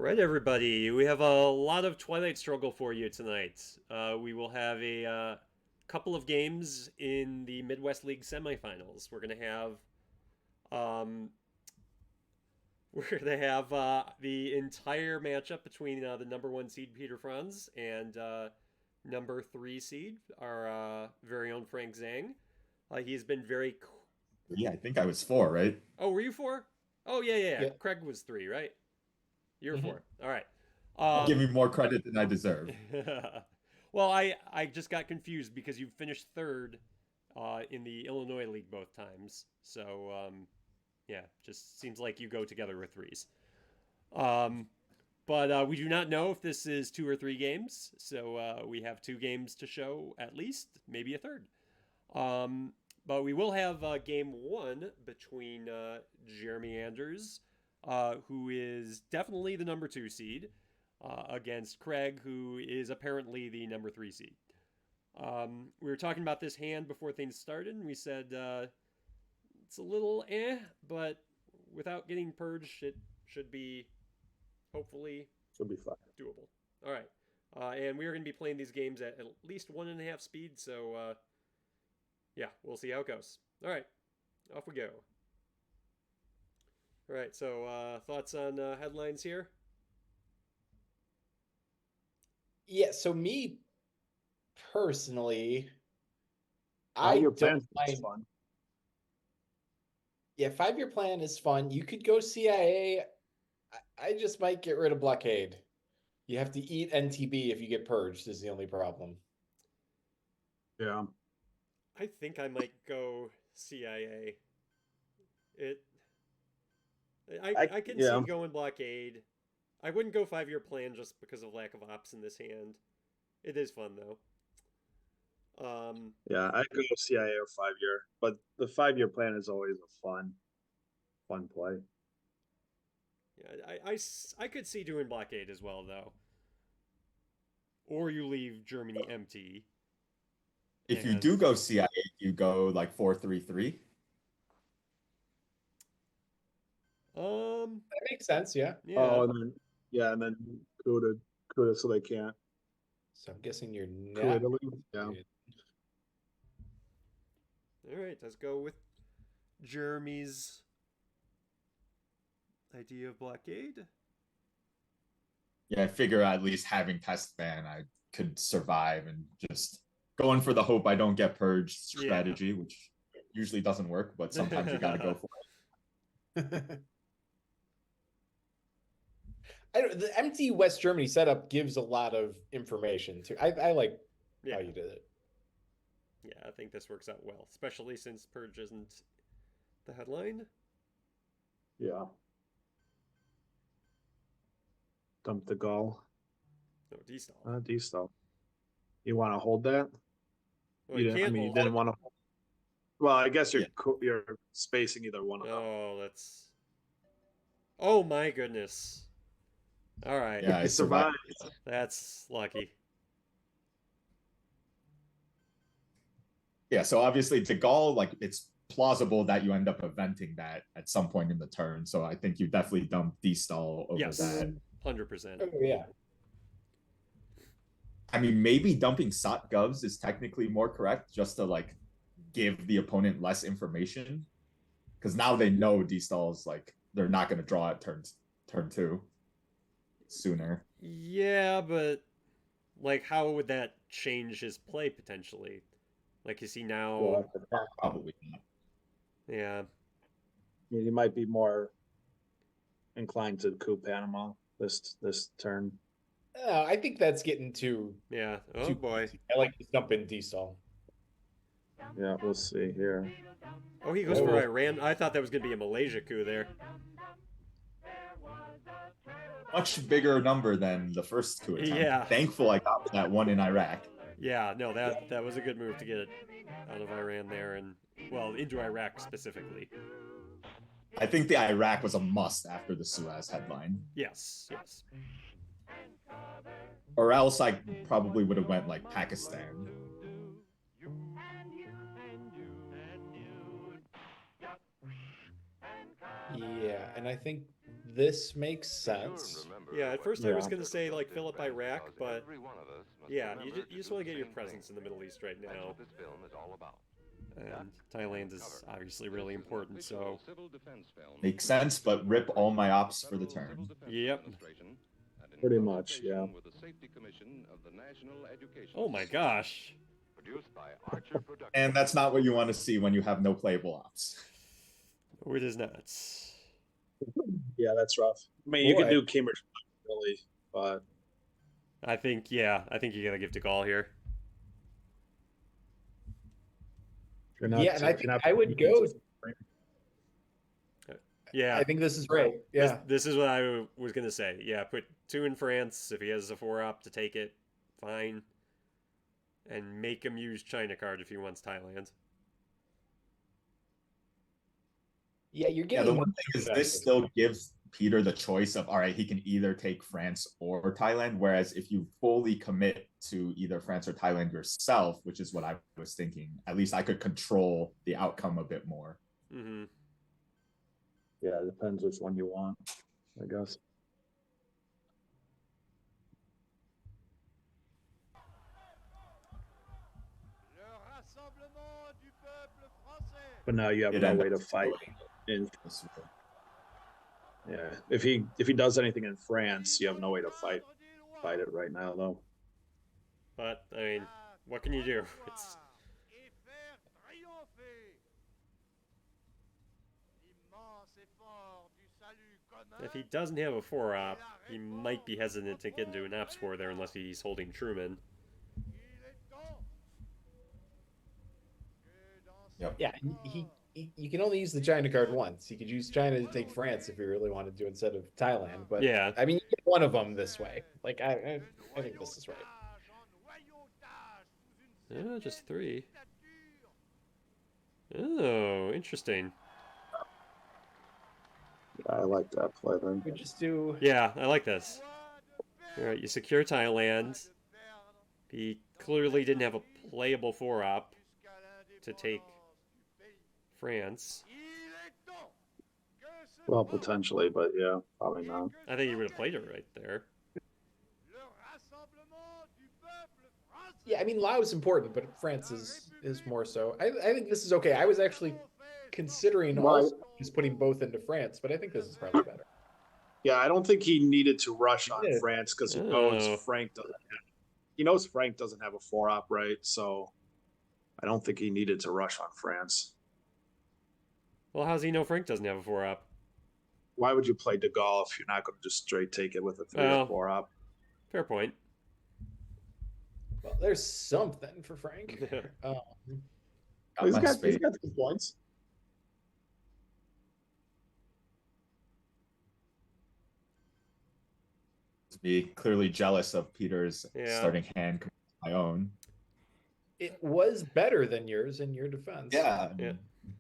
right, everybody. We have a lot of Twilight Struggle for you tonight. We will have a couple of games in the Midwest League semifinals. Um, we're gonna have the entire matchup between the number one seed Peter Frantz and number three seed our very own Frank Zhang. He's been very. Yeah, I think I was four, right? Oh, were you four? Oh yeah. Yeah. Craig was three, right? You're hmm four. All right. Don't give me more credit than I deserve. Well, I just got confused because you finished third in the Illinois League both times. So yeah, just seems like you go together with threes. Um, but we do not know if this is two or three games. So we have two games to show at least, maybe a third. Um, but we will have game one between Jeremy Anders, who is definitely the number two seed, against Craig, who is apparently the number three seed. We were talking about this hand before things started, and we said it's a little but without getting purged, it should be hopefully She'll be fine. doable. All right. And we are going to be playing these games at least 1.5 speed, so yeah, we'll see how it goes. All right, off we go. All right, so thoughts on headlines here? Yeah, so me personally, I Five-year don't plan is mind. fun. Yeah, 5-year plan is fun. You could go CIA. I just might get rid of blockade. You have to eat NTB if you get purged, is the only problem. Yeah. I think I might go CIA. It, I can see Yeah. going blockade. I wouldn't go 5-year plan just because of lack of ops in this hand. It is fun though. Um, Yeah. I go CIA or 5-year, but the 5-year plan is always a fun play. yeah, I could see doing blockade as well though. Or you leave Germany empty If you do and go CIA, you go like 4-3-3. um That makes sense, yeah. yeah. Oh, and then yeah, and then Cuda, so they can't So I'm guessing you're coup not. Italy. Yeah. All right, let's go with Jeremy's idea of blockade. Yeah, I figure at least having test ban, I could survive and just going for the hope I don't get purged Yeah. strategy, which usually doesn't work, but sometimes you got to go for The empty West Germany setup gives a lot of information too. I like how Yeah. you did it. Yeah, I think this works out well, especially since Purge isn't the headline. Yeah. Dump the goal. No, D-stall. D style. You want to hold that? Well, you I can't mean, you hold didn't it. want to. Well, I guess yeah. you're spacing either one of them. Oh, that's. Oh my goodness. All right. Yeah, I You survived. survived. That's lucky. Yeah, so obviously to Gall, like it's plausible that you end up eventing that at some point in the turn. So I think you definitely dump D-stall over Yes. that. 100%. Oh yeah. I mean, maybe dumping Sot Govs is technically more correct just to like give the opponent less information. Because now they know D-stall's like they're not gonna draw at turn two sooner. Yeah, but like how would that change his play potentially? Like is he Well, now after that, Probably not. yeah. you might be more inclined to coup Panama this turn. I think that's getting Yeah. Oh too boy. easy. I like to jump in D-stall. Yeah, we'll see here. Oh, he goes for Oh, Iran. I thought that was going to be a Malaysia coup there. Much bigger number than the first coup attempt. Yeah. Thankful I got that one in Iraq. Yeah, no, yeah. that was a good move to get it out of Iran there and well, into Iraq specifically. I think the Iraq was a must after the Suez headline. Yes. Or else I probably would have went like Pakistan. Yeah, and I think this makes sense. Yeah, at first I was Yeah. going to say like Philip Iraq, but yeah, you just want to get your presence in the Middle East right now. And Thailand is obviously really important, so Makes sense, but rip all my ops for the turn. yep. Pretty much, yeah. Oh my gosh. And that's not what you want to see when you have no playable ops. No, it is not. Yeah, that's rough. I mean, you could Boy. do Kimmer, really, but I think you gotta give to Gaul here. if you're not. Yeah, and I if think you're not I would go. Yeah. I think this is right. Yeah. This is what I was gonna say. Yeah, put 2 in France. If he has a 4-op to take it, fine. And make him use China card if he wants Thailand. Yeah, you're Yeah, getting. the one thing is this still gives Peter the choice of, all right, he can either take France or Thailand. Whereas if you fully commit to either France or Thailand yourself, which is what I was thinking, at least I could control the outcome a bit more. Mm-hmm. Yeah, it depends which one you want, I guess. But now you have no way to fight in. Yeah, if he does anything in France, you have no way to fight it right now, though. But I mean, what can you do? It's if he doesn't have a 4-op, he might be hesitant to get into an ops war there unless he's holding Truman. Yep. Yeah, you can only use the China card once. You could use China to take France if you really wanted to instead of Thailand. But Yeah. I mean, you get one of them this way. Like I think this is right. Just 3. Oh, interesting. Yeah, I like that play then. We just do. Yeah, I like this. All right, you secure Thailand. He clearly didn't have a playable 4-op to take France. Well, potentially, but yeah, probably not. I think he would have played it right there. Yeah, I mean, Laos is important, but France is more so. I think this is okay. I was actually considering also just putting both into France, but I think this is probably better. Yeah, I don't think he needed to rush on Yeah. France because he Oh. knows Frank doesn't have a 4-op, right? So I don't think he needed to rush on France. Well, how's he know Frank doesn't have a 4-op? Why would you play De Gaulle if you're not going to just straight take it with a 3 or 4-op? Fair point. Well, there's something for Frank. He's got some points. Be clearly jealous of Peter's Yeah. starting hand compared to my own. It was better than yours in your defense. Yeah. Yeah.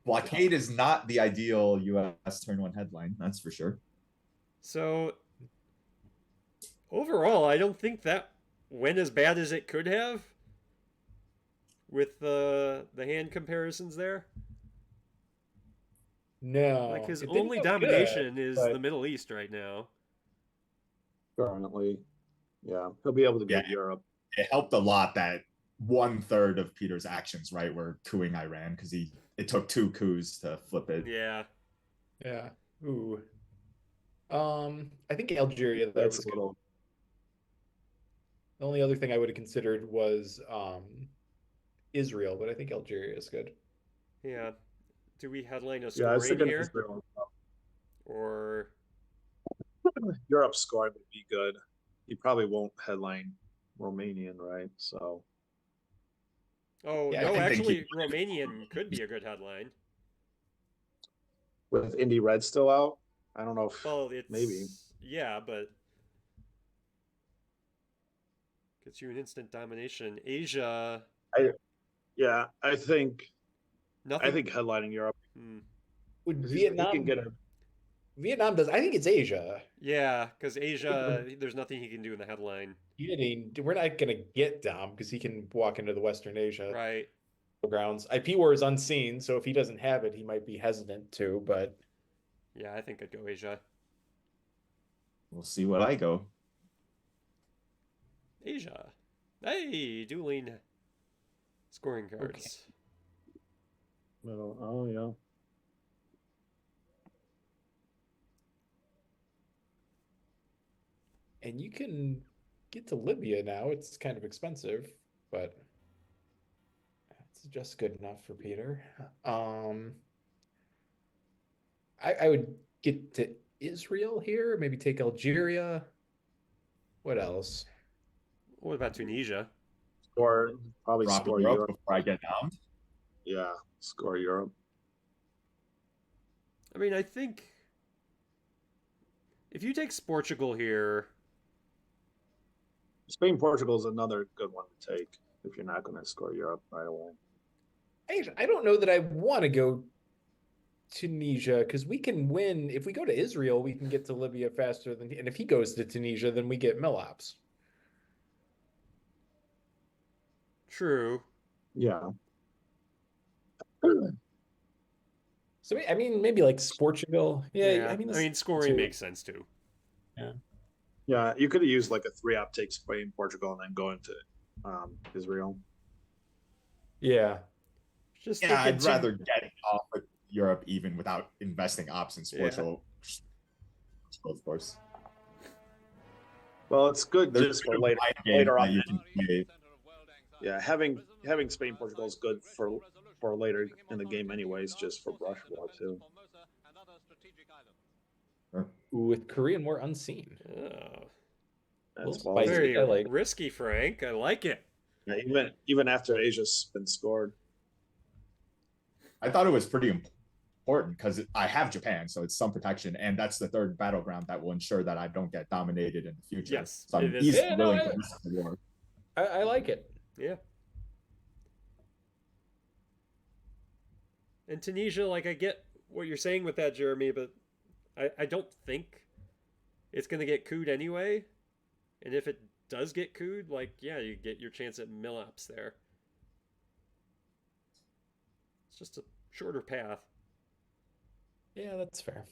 Blockade is not the ideal US turn 1 headline, that's for sure. So, overall, I don't think that went as bad as it could have with the hand comparisons there. No. Like his it didn't only go domination good, is but- the Middle East right now. Currently, yeah, he'll be able to get Yeah. Europe. It helped a lot that 1/3 of Peter's actions, right, were coupping Iran because it took 2 coups to flip it. Yeah. Yeah. Ooh. I think Algeria. That That's was a good. little. The only other thing I would have considered was Israel, but I think Algeria is good. Yeah. Do we headline a Yeah, I was scoring thinking here? Israel. Or Europe scoring would be good. He probably won't headline Romanian, right? So oh Yeah, I no, think actually Romanian could be a good headline. with Indy Red still out, I don't know if Well, it's maybe. yeah, but gets you an instant domination. Asia, Yeah, I think nothing. headlining Europe. Hmm. Would 'Cause he Vietnam can get a Vietnam does? I think it's Asia. Yeah, because Asia, there's nothing he can do in the headline. We're not gonna get Dom because he can walk into the Western Asia Right. grounds. IP War is unseen, so if he doesn't have it, he might be hesitant to. But Yeah, I think I'd go Asia. We'll see what I go. Asia. Hey, dueling scoring Okay. cards. Oh yeah. And you can get to Libya now. It's kind of expensive, but it's just good enough for Peter. I would get to Israel here, maybe take Algeria. What else? What about Tunisia? Or probably Drop score Europe Europe. before I get down. Yeah, score Europe. I mean, I think if you take Portugal here, Spain, Portugal is another good one to take if you're not going to score Europe right away. I don't know that I want to go Tunisia because we can win. If we go to Israel, we can get to Libya faster than, and if he goes to Tunisia, then we get Milops. true. Yeah. So I mean, maybe like Portugal. Yeah, I mean, I mean, scoring makes sense too. Yeah. Yeah, you could have used like a 3-op take Spain, Portugal, and then go into Israel. Yeah. Just Yeah, thinking I'd rather get off with Europe even without investing ops in Portugal. Of course. Well, it's good There's just for a later game later that on. you can play. Yeah, having Spain, Portugal is good for later in the game, anyways, just for brush war too. With Korean War unseen. Oh, That's Spicy. ballsy. very I like. risky, Frank. I like it. Yeah, even after Asia's been scored. I thought it was pretty important because I have Japan, so it's some protection, and that's the third battleground that will ensure that I don't get dominated in the future. Yes, So I'm it is. easily Yeah, no, willing to risk the war. I like it. Yeah. And Tunisia, like, I get what you're saying with that, Jeremy, but I don't think it's going to get cooed anyway. And if it does get cooed, like, yeah, you get your chance at Milops there. It's just a shorter path. Yeah, that's fair.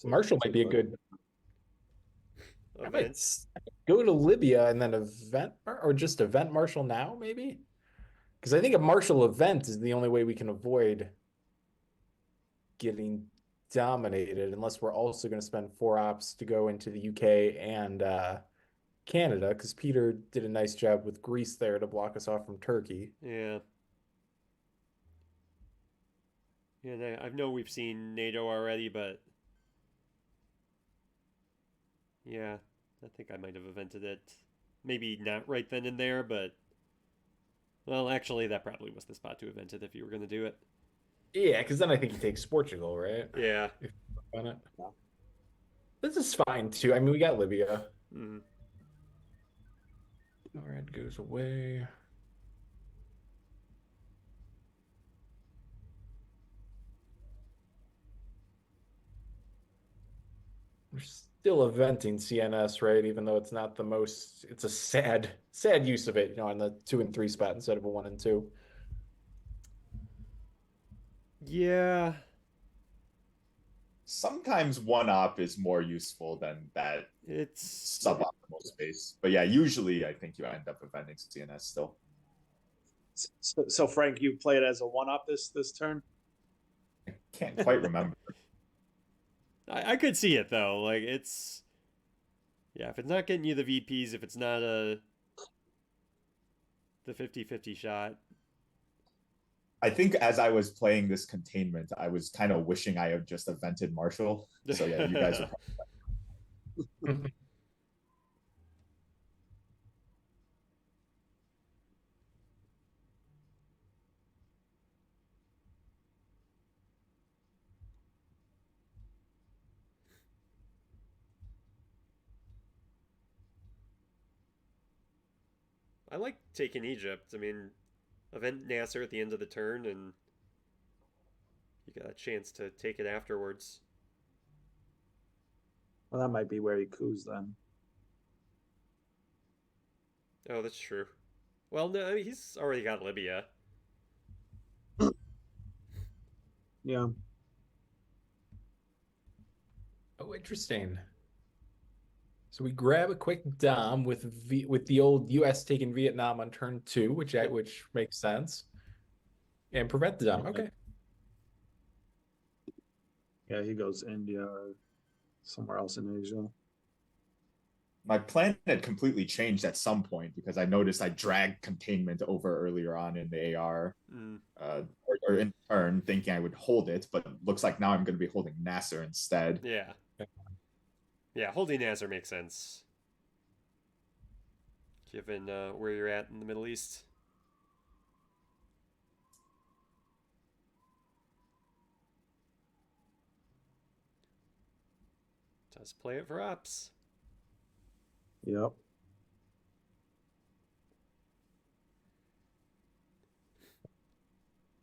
Marshall might be a good. I might Events. go to Libya and then event or just event Marshall now, maybe. Because I think a Marshall event is the only way we can avoid getting dominated, unless we're also going to spend 4 ops to go into the UK and Canada, because Peter did a nice job with Greece there to block us off from Turkey. Yeah. Yeah, I know we've seen NATO already, but yeah, I think I might have evented it. Maybe not right then and there, but well, actually, that probably was the spot to event it if you were going to do it. Yeah, because then I think he takes Portugal, right? Yeah. On it. This is fine too. I mean, we got Libya. Mm-hmm. Red goes away. We're still eventing CNS, right? Even though it's not the most, it's a sad use of it, on the 2 and 3 spot instead of a 1 and 2. Yeah. Sometimes one op is more useful than that It's suboptimal space. But yeah, usually I think you end up eventing CNS still. So Frank, you play it as a 1-op this turn? I can't quite remember. I could see it though. Like it's yeah, if it's not getting you the VPs, if it's not the 50-50 shot. I think as I was playing this containment, I was kind of wishing I had just evented Marshall. So yeah, you guys are probably I like taking Egypt. I mean, event Nasser at the end of the turn, and you got a chance to take it afterwards. Well, that might be where he coups then. Oh, that's true. Well, no, I mean, he's already got Libya. Yeah. Oh, interesting. So we grab a quick Dom with the old U.S. taking Vietnam on turn 2, which makes sense, and prevent the Dom. Okay. Yeah, he goes India or somewhere else in Asia. My plan had completely changed at some point because I noticed I dragged containment over earlier on in the AR, or in turn, thinking I would hold it, but it looks like now I'm going to be holding Nasser instead. Yeah. Yeah, holding Nasser makes sense. Given where you're at in the Middle East. Does play it for ops. Yep.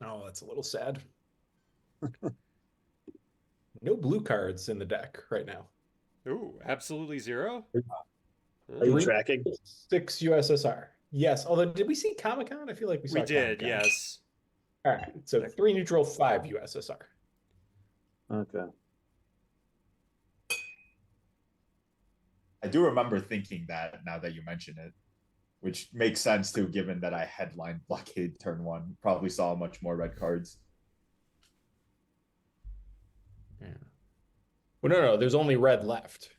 Oh, that's a little sad. No blue cards in the deck right now. Ooh, absolutely zero? Are you tracking? 6 USSR. Yes. Although, did we see Comic-Con? I feel like we saw We did, Comic-Con. yes. All right. So 3 neutral, 5 USSR. Okay. I do remember thinking that now that you mention it, which makes sense too, given that I headlined Blockade turn 1. Probably saw much more red cards. Yeah. Well, no. There's only red left.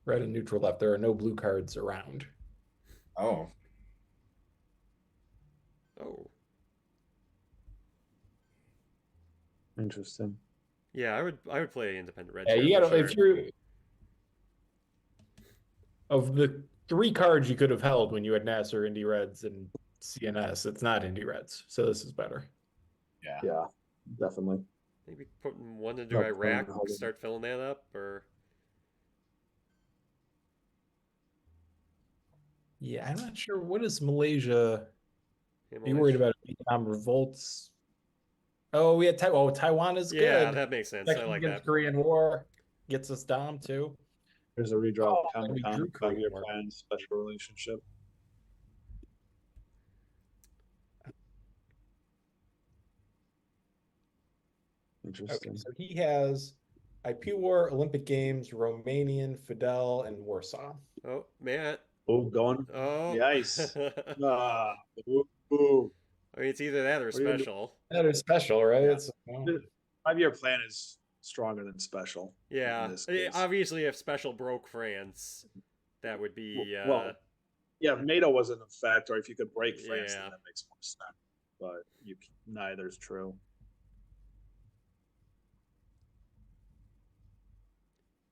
Red and neutral left. There are no blue cards around. Oh. Oh. Interesting. Yeah, I would play independent red. Yeah, here you for gotta sure. if you're of the 3 cards you could have held when you had Nasser, Indy Reds, and CNS, it's not Indy Reds, so this is better. Yeah. Yeah, definitely. Maybe putting one into Not Iraq, playing holding. start filling that up, or Yeah, I'm not sure. What is Malaysia? yeah, Are you worried about Vietnam revolts? Oh, we had Taiwan is yeah, good. that makes sense. Section I like against that. Korean War gets us Dom too. There's a redraw of and we Comic-Con, drew Korean 5-year War. plan, special relationship. Interesting. Okay, so he has IP War, Olympic Games, Romanian, Fidel, and Warsaw. Oh, Matt. Oh, going. Oh. Nice. Ooh. I mean, it's either that or What are you gonna do? special. That is special, right? Yeah. It's, The 5-year plan is stronger than special. Yeah. In this case. Obviously, if special broke France, that would be. Well, yeah, if NATO was in effect, or if you could break France, Yeah. then that makes more sense. But neither's true.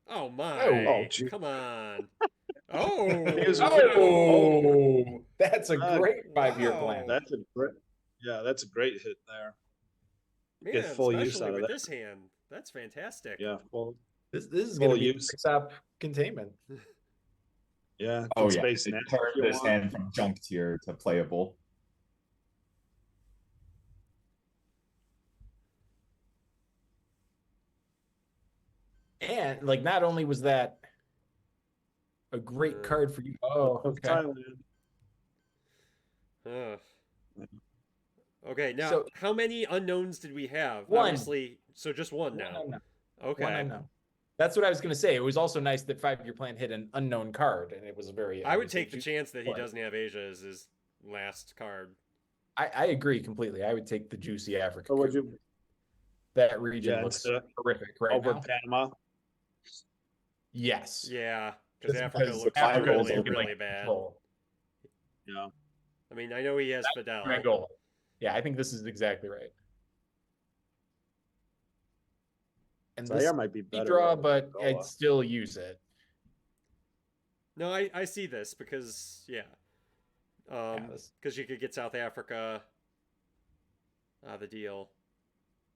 Oh my! Oh, gee. Come on! Oh! oh, that's a great 5-year wow. plan. That's a great hit there. Man, Get full use especially out of with that. this hand, that's fantastic. Yeah, well, This is going to be use. stop containment. Yeah. Oh yeah. Space It Net turned if you this want. hand from junk tier to playable. And like, not only was that a great card for you. Oh, okay. Thailand. Okay, now So- how many unknowns did we have? One. Obviously, so just one now. unknown. Okay. One unknown. That's what I was going to say. It was also nice that 5-year plan hit an unknown card, and it was very. I would take the juicy chance that he play. doesn't have Asia as his last card. I agree completely. I would take the juicy Africa. Or would coup. you That region looks instead of horrific right over now. Panama? Yes. Yeah, because Just Africa because looks Africa really, is open, really like, bad. control. Yeah. I mean, I know he has Fidel. My goal. Yeah, I think this is exactly right. And this Zaire might be better. draw, than but Angola. I'd still use it. No, I see this because this- because you could get South Africa the deal.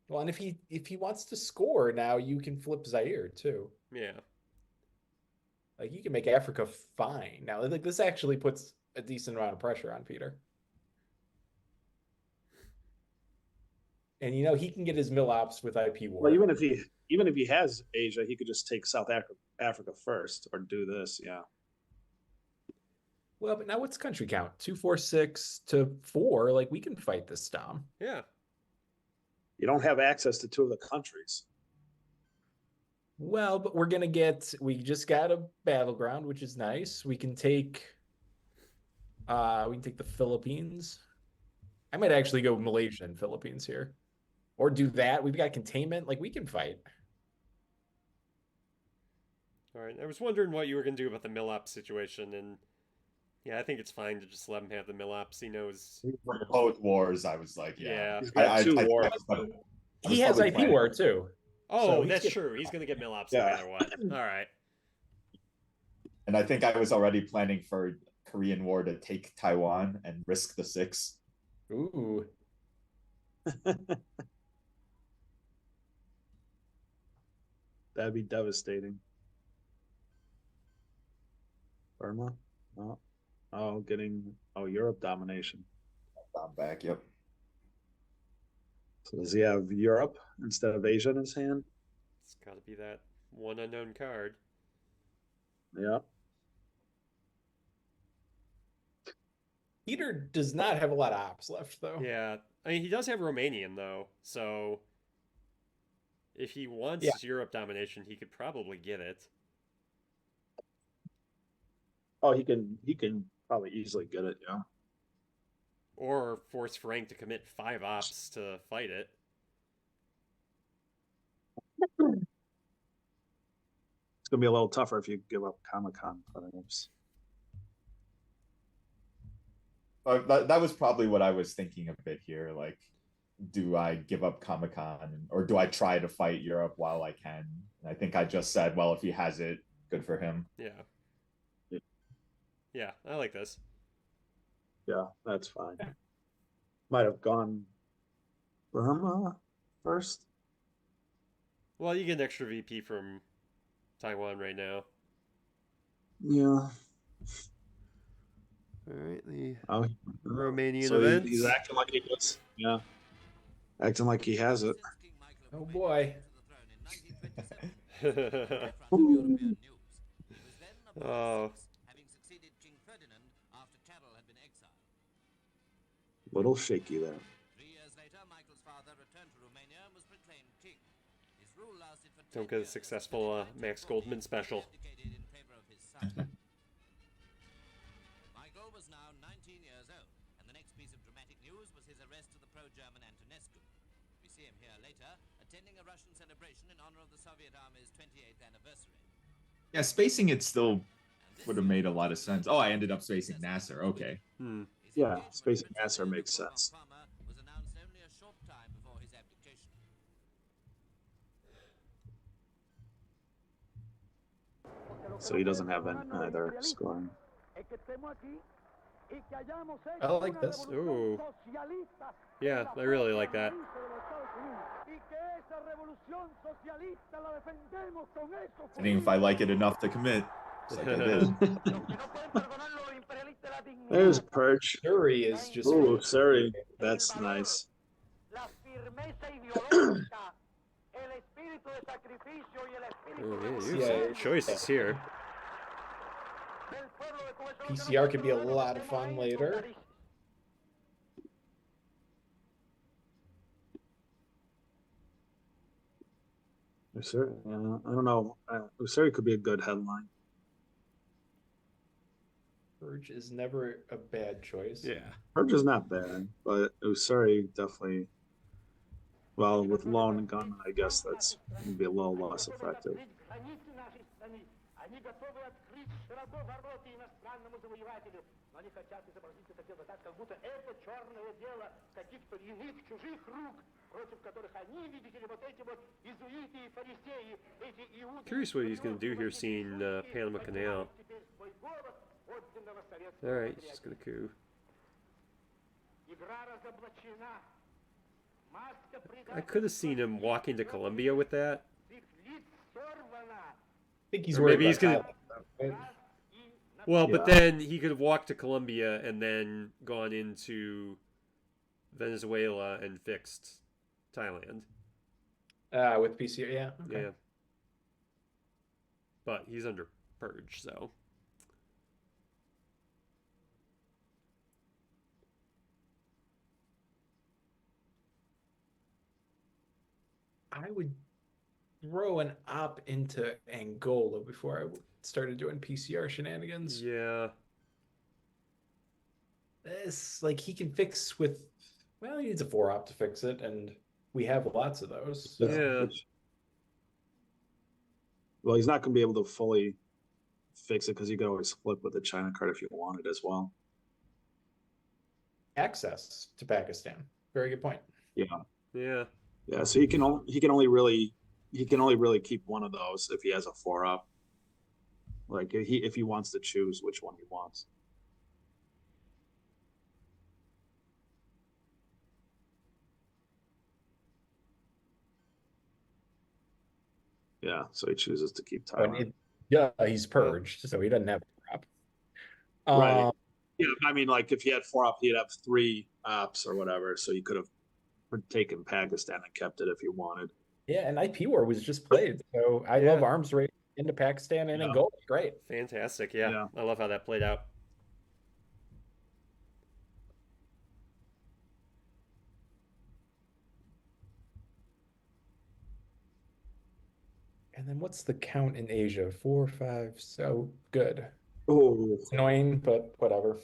Well, and if he wants to score now, you can flip Zaire too. Yeah. Like, you can make Africa fine now. Like, this actually puts a decent amount of pressure on Peter. And he can get his mill ops with IP war. Well, even if he has Asia, he could just take South Africa first, or do this. Yeah. Well, but now what's country count? 2, 4, 6 to 4. Like, we can fight this, Dom. Yeah. You don't have access to 2 of the countries. Well, but we just got a battleground, which is nice. We can take the Philippines. I might actually go Malaysia and Philippines here. Or do that. We've got containment. Like, we can fight. All right. I was wondering what you were going to do about the Millop situation, and yeah, I think it's fine to just let him have the Millops. He knows. For both wars, I was like, yeah. He's got 2 wars. He has IP war too. Oh, So that's true. He's going to get Millops Yeah. no matter what. All right. And I think I was already planning for Korean War to take Taiwan and risk the 6. Ooh. That'd be devastating. Burma? Europe domination. I'm back. Yep. So does he have Europe instead of Asia in his hand? It's got to be that one unknown card. Yeah. Peter does not have a lot of ops left, though. Yeah. I mean, he does have Romanian, though. So if he wants Europe domination, he could probably get it. Oh, he can probably easily get it, yeah. Or force Frank to commit 5 ops to fight it. It's gonna be a little tougher if you give up Comic-Con perhaps. That was probably what I was thinking a bit here. Like, do I give up Comic-Con or do I try to fight Europe while I can? And I think I just said, well, if he has it, good for him. Yeah, I like this. Yeah, that's fine. Might have gone Burma first. Well, you get an extra VP from Taiwan right now. Yeah. All right, the Oh, Romanian so events. he's acting like he does. Yeah. Acting like he has it. Oh boy. Oh. Little shaky there. 3 years later, Michael's father returned to Romania and was proclaimed king. His rule lasted for 10 Don't get a years, successful Max Goldman special. abdicated in favor of his son. Michael was now 19 years old, and the next piece of dramatic news was his arrest of the pro-German Antonescu. We see him here later, attending a Russian celebration in honor of the Soviet Army's 28th anniversary. Yeah, spacing it still would have made a lot of sense. Oh, I ended up spacing Nasser. Okay. Yeah, spacing Nasser makes sense. Was announced only a short time before his abdication. So he doesn't have either scoring. I like this. Ooh. Yeah, I really like that. I think if I like it enough to commit, just like I did. There's Perch. Surrey is just. Ooh, sorry. That's nice. Oh, yeah, you have some choices here. PCR could be a lot of fun later. Sure. I don't know. Usuri could be a good headline. Purge is never a bad choice. Yeah. Purge is not bad, but Usuri definitely. Well, with Lone and Gun, I guess that's going to be a little less effective. Curious what he's going to do here, seeing Panama Canal. All right, he's just going to coup. I could have seen him walk into Colombia with that. I think he's Or worried maybe he's about gonna- Thailand, right? Well, but Yeah. then he could have walked to Colombia and then gone into Venezuela and fixed Thailand. With PCR, yeah. Okay. Yeah. But he's under purge, so. I would throw an op into Angola before I started doing PCR shenanigans. Yeah. This, like, he can fix with, well, he needs a 4-op to fix it, and we have lots of those. So. Yeah. Well, he's not going to be able to fully fix it because you can always flip with the China card if you wanted as well. Access to Pakistan. Very good point. Yeah. Yeah. Yeah. So he can only really keep one of those if he has a 4-op. Like if he wants to choose which one he wants. Yeah, so he chooses to keep Thailand. Yeah, he's purged, so he doesn't have a prop. Right. Yeah, I mean, like if he had 4-op, he'd have 3 ops or whatever. So you could have taken Pakistan and kept it if you wanted. Yeah, and IP War was just played, so I love arms race into Pakistan and Angola. Great. Fantastic. Yeah. I love how that played out. And then what's the count in Asia? 4, 5. So good. Oh, it's annoying, but whatever.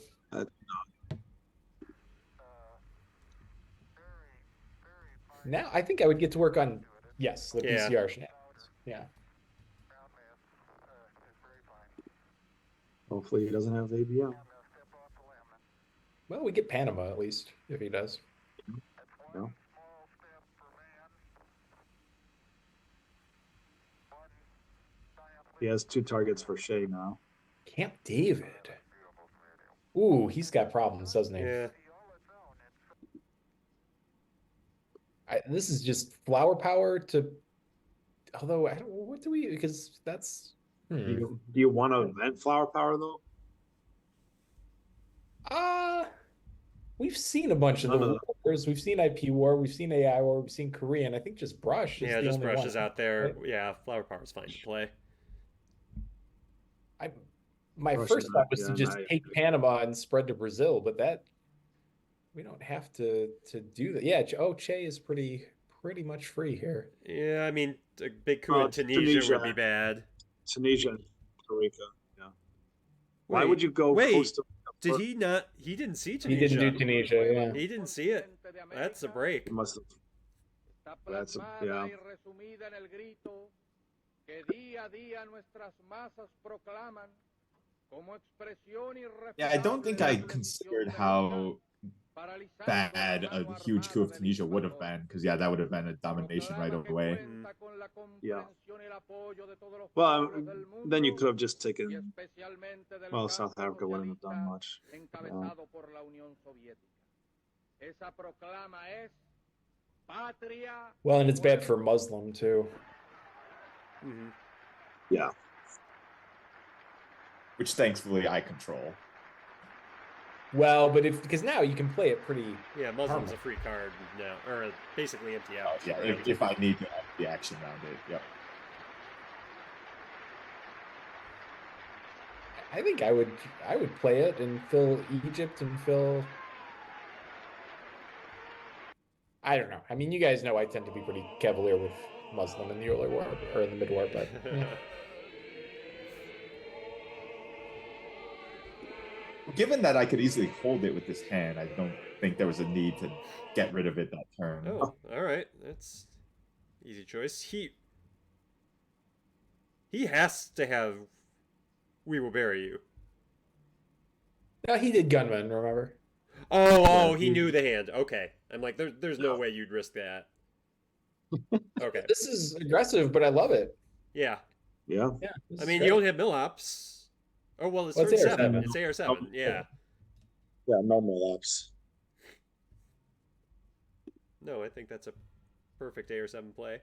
Now I think I would get to work on the PCR shenanigans. Yeah. Hopefully he doesn't have ABM. Well, we get Panama at least if he does. No. He has 2 targets for Shea now. Camp David. Ooh, he's got problems, doesn't he? Yeah. This is just flower power to. Although I don't. What do we? Because that's. Do you want to vent flower power though? We've seen a bunch of the wars. We've seen IP War. We've seen AI War. We've seen Korean. I think just Brush. Is just Brush is out there. Right? Yeah, flower power is fine to play. My first thought was to just take Panama and spread to Brazil, but that we don't have to do that. Yeah. Che is pretty much free here. Yeah, I mean, a big coup in Tunisia would be bad. Tunisia and Costa Rica. Yeah. Why would you go? Costa Rica? Did he not? He didn't see Tunisia. He didn't do Tunisia. Yeah. He didn't see it. That's a break. Must have. That's yeah. Yeah, I don't think I considered how bad a huge coup of Tunisia would have been, because that would have been a domination right away. Yeah. Well, then you could have just taken. Well, South Africa wouldn't have done much. Well, and it's bad for Muslim too. Yeah. Which thankfully I control. Well, but because now you can play it pretty. Yeah, Muslim's a free card now, or basically empty out. Yeah, if I need to have the action around it. Yep. I think I would play it and fill Egypt and fill. I don't know. I mean, you guys know I tend to be pretty cavalier with Muslim in the early war or in the mid war, but. Yeah. Given that I could easily hold it with this hand, I don't think there was a need to get rid of it that turn. Oh, all right. That's easy choice. He has to have We Will Bury You. No, he did Gunman, remember? He knew the hand. Okay. I'm like, there's no way you'd risk that. Okay. This is aggressive, but I love it. Yeah. Yeah. I mean, you don't have mill-ops. Oh, well, it's turn 7. It's AR7, yeah. Yeah, no mill-ops. No, I think that's a perfect AR7 play.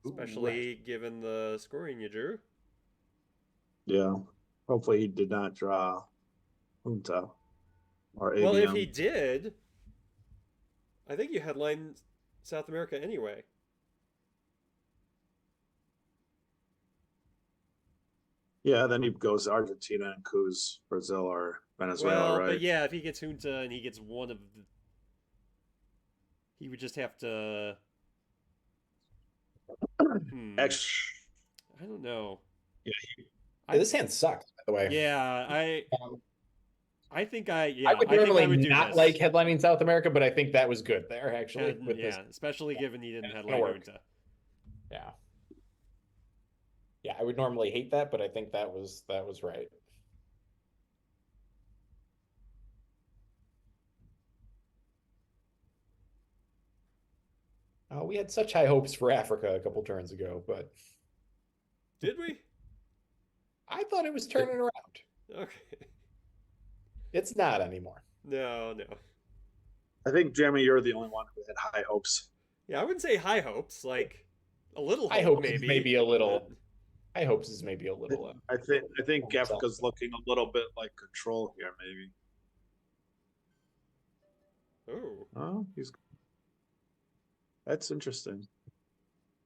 Especially given the scoring you drew. Yeah. Hopefully he did not draw Junta or ABM. Well, if he did, I think you headline South America anyway. Yeah, then he goes to Argentina and coups Brazil or Venezuela, Well, right? but yeah, if he gets Junta and he gets one of the, he would just have to. Actually, I don't know. yeah, Yeah, this hand sucks, by the way. Yeah, Um, I think I would I think normally I would do not this. like headlining South America, but I think that was good there actually. And, with yeah, this, especially given he didn't it's have gonna work. Junta. yeah, yeah, I would normally hate that, but I think that was right. We had such high hopes for Africa a couple turns ago, but Did we? I thought it was turning around. Okay. It's not anymore. No, no. I think Jeremy, you're the only one who had high hopes. Yeah, I wouldn't say high hopes. Like a little High hope, hopes is maybe. maybe a little. High hopes is maybe a little. I think Africa's looking a little bit like control here, maybe. Oh. Oh, that's interesting.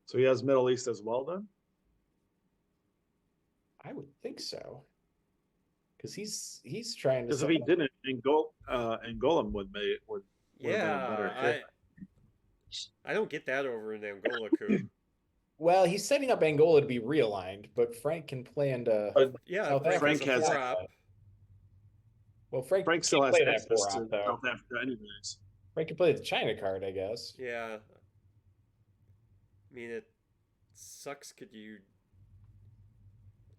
So he has Middle East as well, then. I would think so, because he's trying to. Because if he didn't, Angola would have been a better Yeah, hit. I don't get that over in Angola coup. Well, he's setting up Angola to be realigned, but Frank can play into. Yeah, South Frank Africa has a has- 4-op. Well, Frank Still can't has play that access 4-op, to though. South Africa, anyways. Frank can play the China card, I guess. Yeah. I mean, it sucks. Could you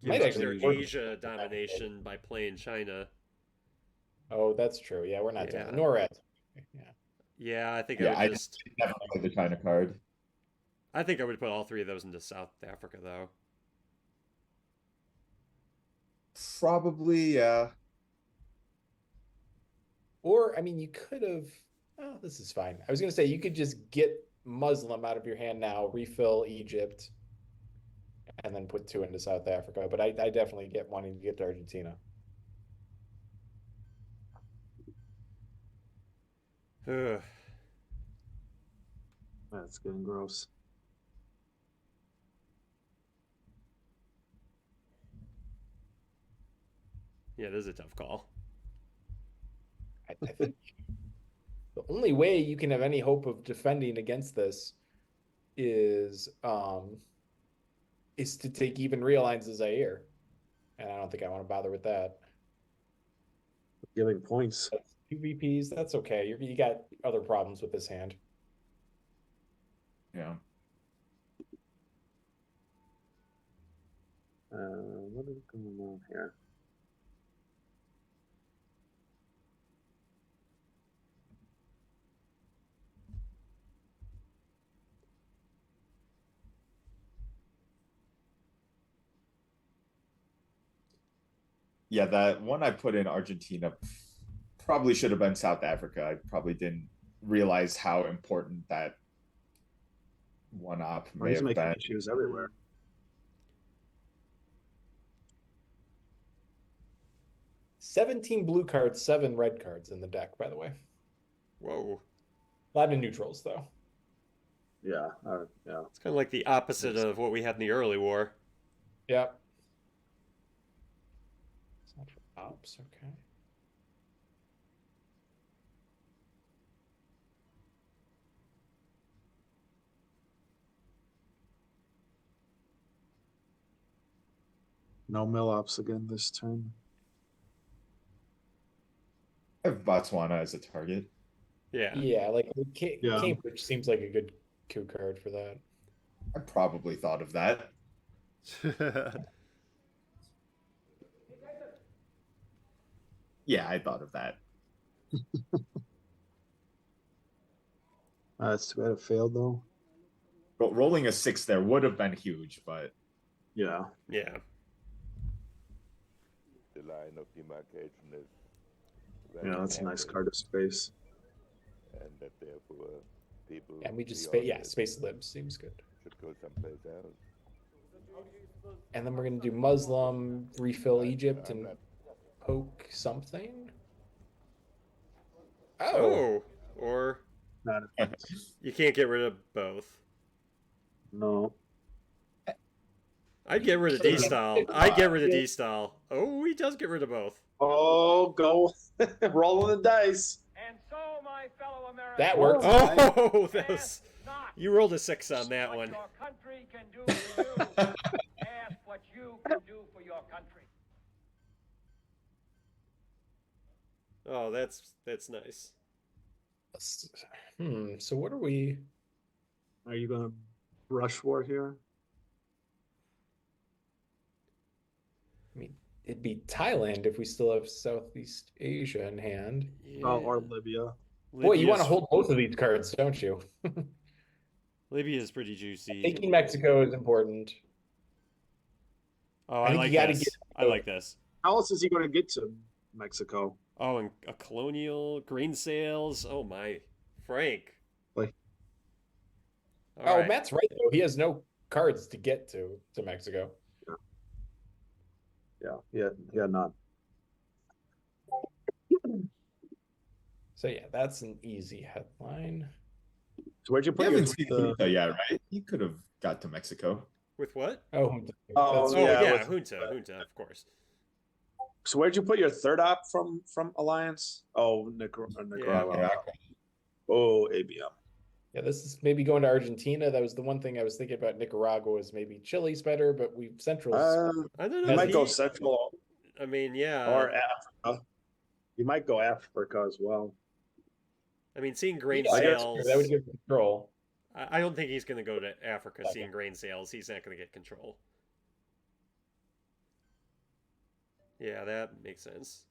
Might give up actually their work. Asia domination by playing China? Oh, that's true. Yeah, we're not Yeah. doing NORAD. Yeah. Yeah, I think Yeah, I I would just. never play the China card. I think I would put all three of those into South Africa, though. Probably, yeah. Or, I mean, you could have. Oh, this is fine. I was going to say you could just get Muslim out of your hand now, refill Egypt, and then put 2 into South Africa. But I definitely get wanting to get to Argentina. Ugh. That's getting gross. Yeah, this is a tough call. I think the only way you can have any hope of defending against this is to take even real lines as Zaire. And I don't think I want to bother with that. Giving points. That's 2 VPs, that's okay. You got other problems with this hand. Yeah. What is going on here? Yeah, that one I put in Argentina probably should have been South Africa. I probably didn't realize how important that one op may He's have making been. issues everywhere. $17 blue cards, 7 red cards in the deck, by the way. Whoa. A lot of neutrals, though. Yeah, yeah. It's kind of like the opposite of what we had in the early war. Yep. It's not for ops, okay. No mill ups again this turn. I have Botswana as a target. Yeah. Yeah, like Yeah. Cambridge seems like a good coup card for that. I probably thought of that. Yeah, I thought of that. That's too bad it failed though. But rolling a 6 there would have been huge, but Yeah. Yeah. The line of demarcation is Yeah, that's a nice card of space. and that therefore people And we just beyond space it space libs seems good. should go someplace else. And then we're gonna do Muslim, refill Egypt, I'm and not- poke something. Oh, Oh. Or Not You can't get rid of both. no. I'd get rid of D-Style. I'd get rid of D-Style. Oh, he does get rid of both. Oh, go rolling the dice. And so, my fellow Americans, That works. Oh, that was, ask not you rolled a 6 on that what one. your country can do for you. Ask what you can do for your country. Oh, that's nice. So what are we? Are you gonna rush war here? I mean, it'd be Thailand if we still have Southeast Asia in hand. Yeah. Oh, or Libya. Boy, you want to Libya's- hold both of these cards, don't you? Libya's pretty juicy. Taking Mexico is important. Oh, I I think like you gotta this. get- I like this. How else is he going to get to Mexico? Oh, and a colonial, grain sales. Oh my, Frank. Like- All Oh, right. Matt's right though. He has no cards to get to Mexico. Yeah, none. So yeah, that's an easy headline. So where'd you We put your haven't seen Junta yet, right? He could have got to Mexico. With what? Oh, Oh, that's Oh yeah, yeah, with- Junta, of course. So where'd you put your third op from Alliance? Oh, Nicaragua. Yeah. Oh, ABM. Yeah, this is maybe going to Argentina. That was the one thing I was thinking about. Nicaragua is maybe Chile's better, but we Central's. I don't know. You might go he- Central I mean, yeah. or Africa. You might go Africa as well. I mean, seeing grain I guess sales. that would give control. I don't think he's going to go to Africa Okay. seeing grain sales. He's not going to get control. Yeah, that makes sense.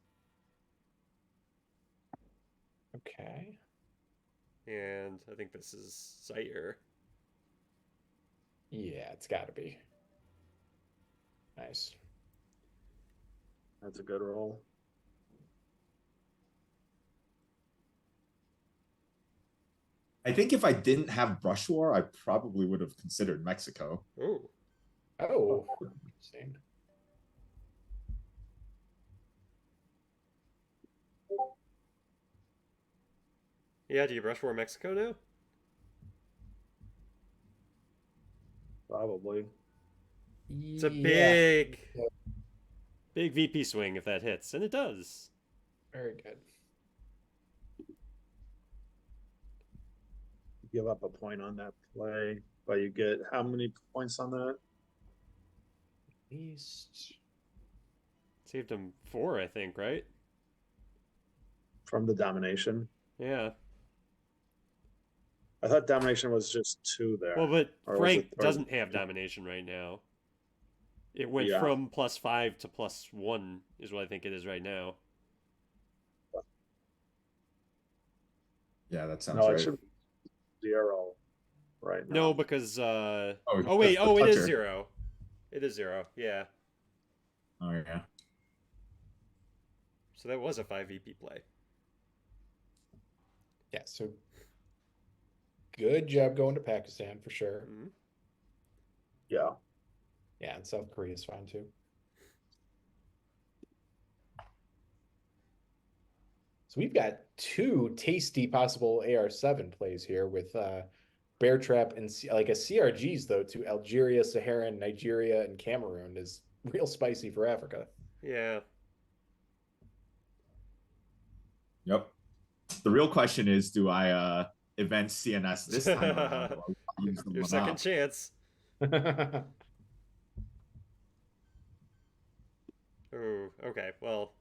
Okay. And I think this is Zaire. Yeah, it's got to be. Nice. That's a good roll. I think if I didn't have Brush War, I probably would have considered Mexico. Oh, Oh, interesting. yeah. Do you brush for Mexico now? Probably. It's a Yeah, big VP swing if that hits, and it does. very good. Give up a point on that play, but you get how many points on that? At least. Saved him 4, I think, right? From the domination. Yeah. I thought domination was just 2 there. Well, but Or was Frank it- or- doesn't have domination right now. It went Yeah. from +5 to +1 is what I think it is right now. Yeah, that sounds no, it right. should be 0 right now. No, because Oh, wait, that's the it is toucher. 0. It is 0. Yeah. Oh yeah. So that was a 5 VP play. Yeah, so good job going to Pakistan for sure. Mhm. Yeah. Yeah, and South Korea is fine too. So we've got 2 tasty possible AR7 plays here with Bear Trap and like a CRGs though to Algeria, Saharan, Nigeria, and Cameroon is real spicy for Africa. Yeah. Yep. The real question is, do I event CNS this time around? Or use the Your one second up? chance. Oh, okay. Well,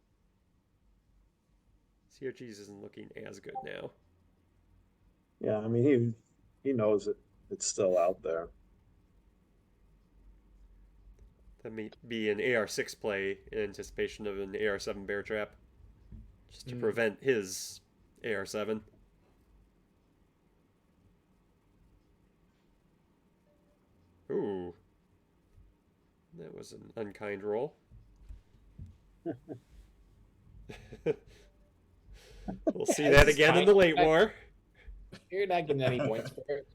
CRGs isn't looking as good now. Yeah, I mean he knows it's still out there. That may be an AR6 play in anticipation of an AR7 bear trap, just to prevent his AR7. Ooh, that was an unkind roll. We'll see that again in the late war. You're not getting any points for it.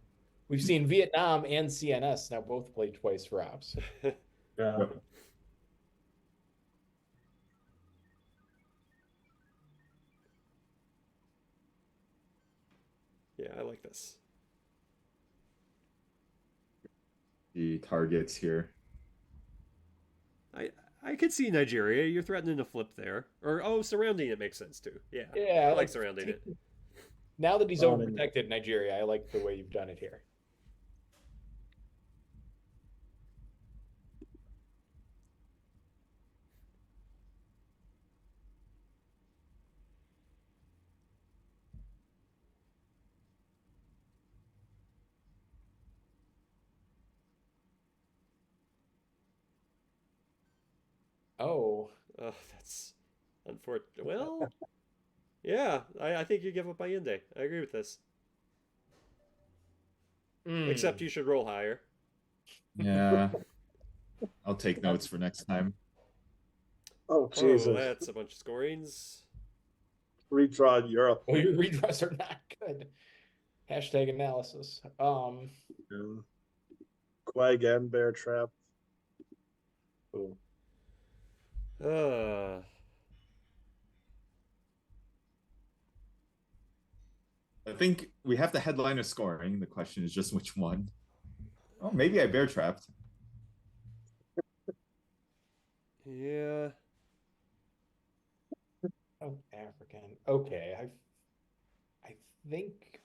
We've seen Vietnam and CNS now both play twice for ops. Yeah. Yep. Yeah, I like this. The targets here. I I could see Nigeria. You're threatening to flip there, or surrounding it makes sense too. Yeah, Yeah, I like surrounding it. Now that he's Well, I mean- overprotected Nigeria, I like the way you've done it here. Oh, Oh, that's unfortunate. Well, yeah, I think you give up by Inde. I agree with this. Except you should roll higher. Yeah. I'll take notes for next time. Oh Oh, Jesus! that's a bunch of scorings. Redraw Europe. oh, your redraws are not good. Hashtag analysis. Yeah. Quag and Bear Trap. Ooh. Uh, I think we have the headliner scoring. The question is just which one. Oh, maybe I bear trapped. yeah. Oh, African. Okay, I think.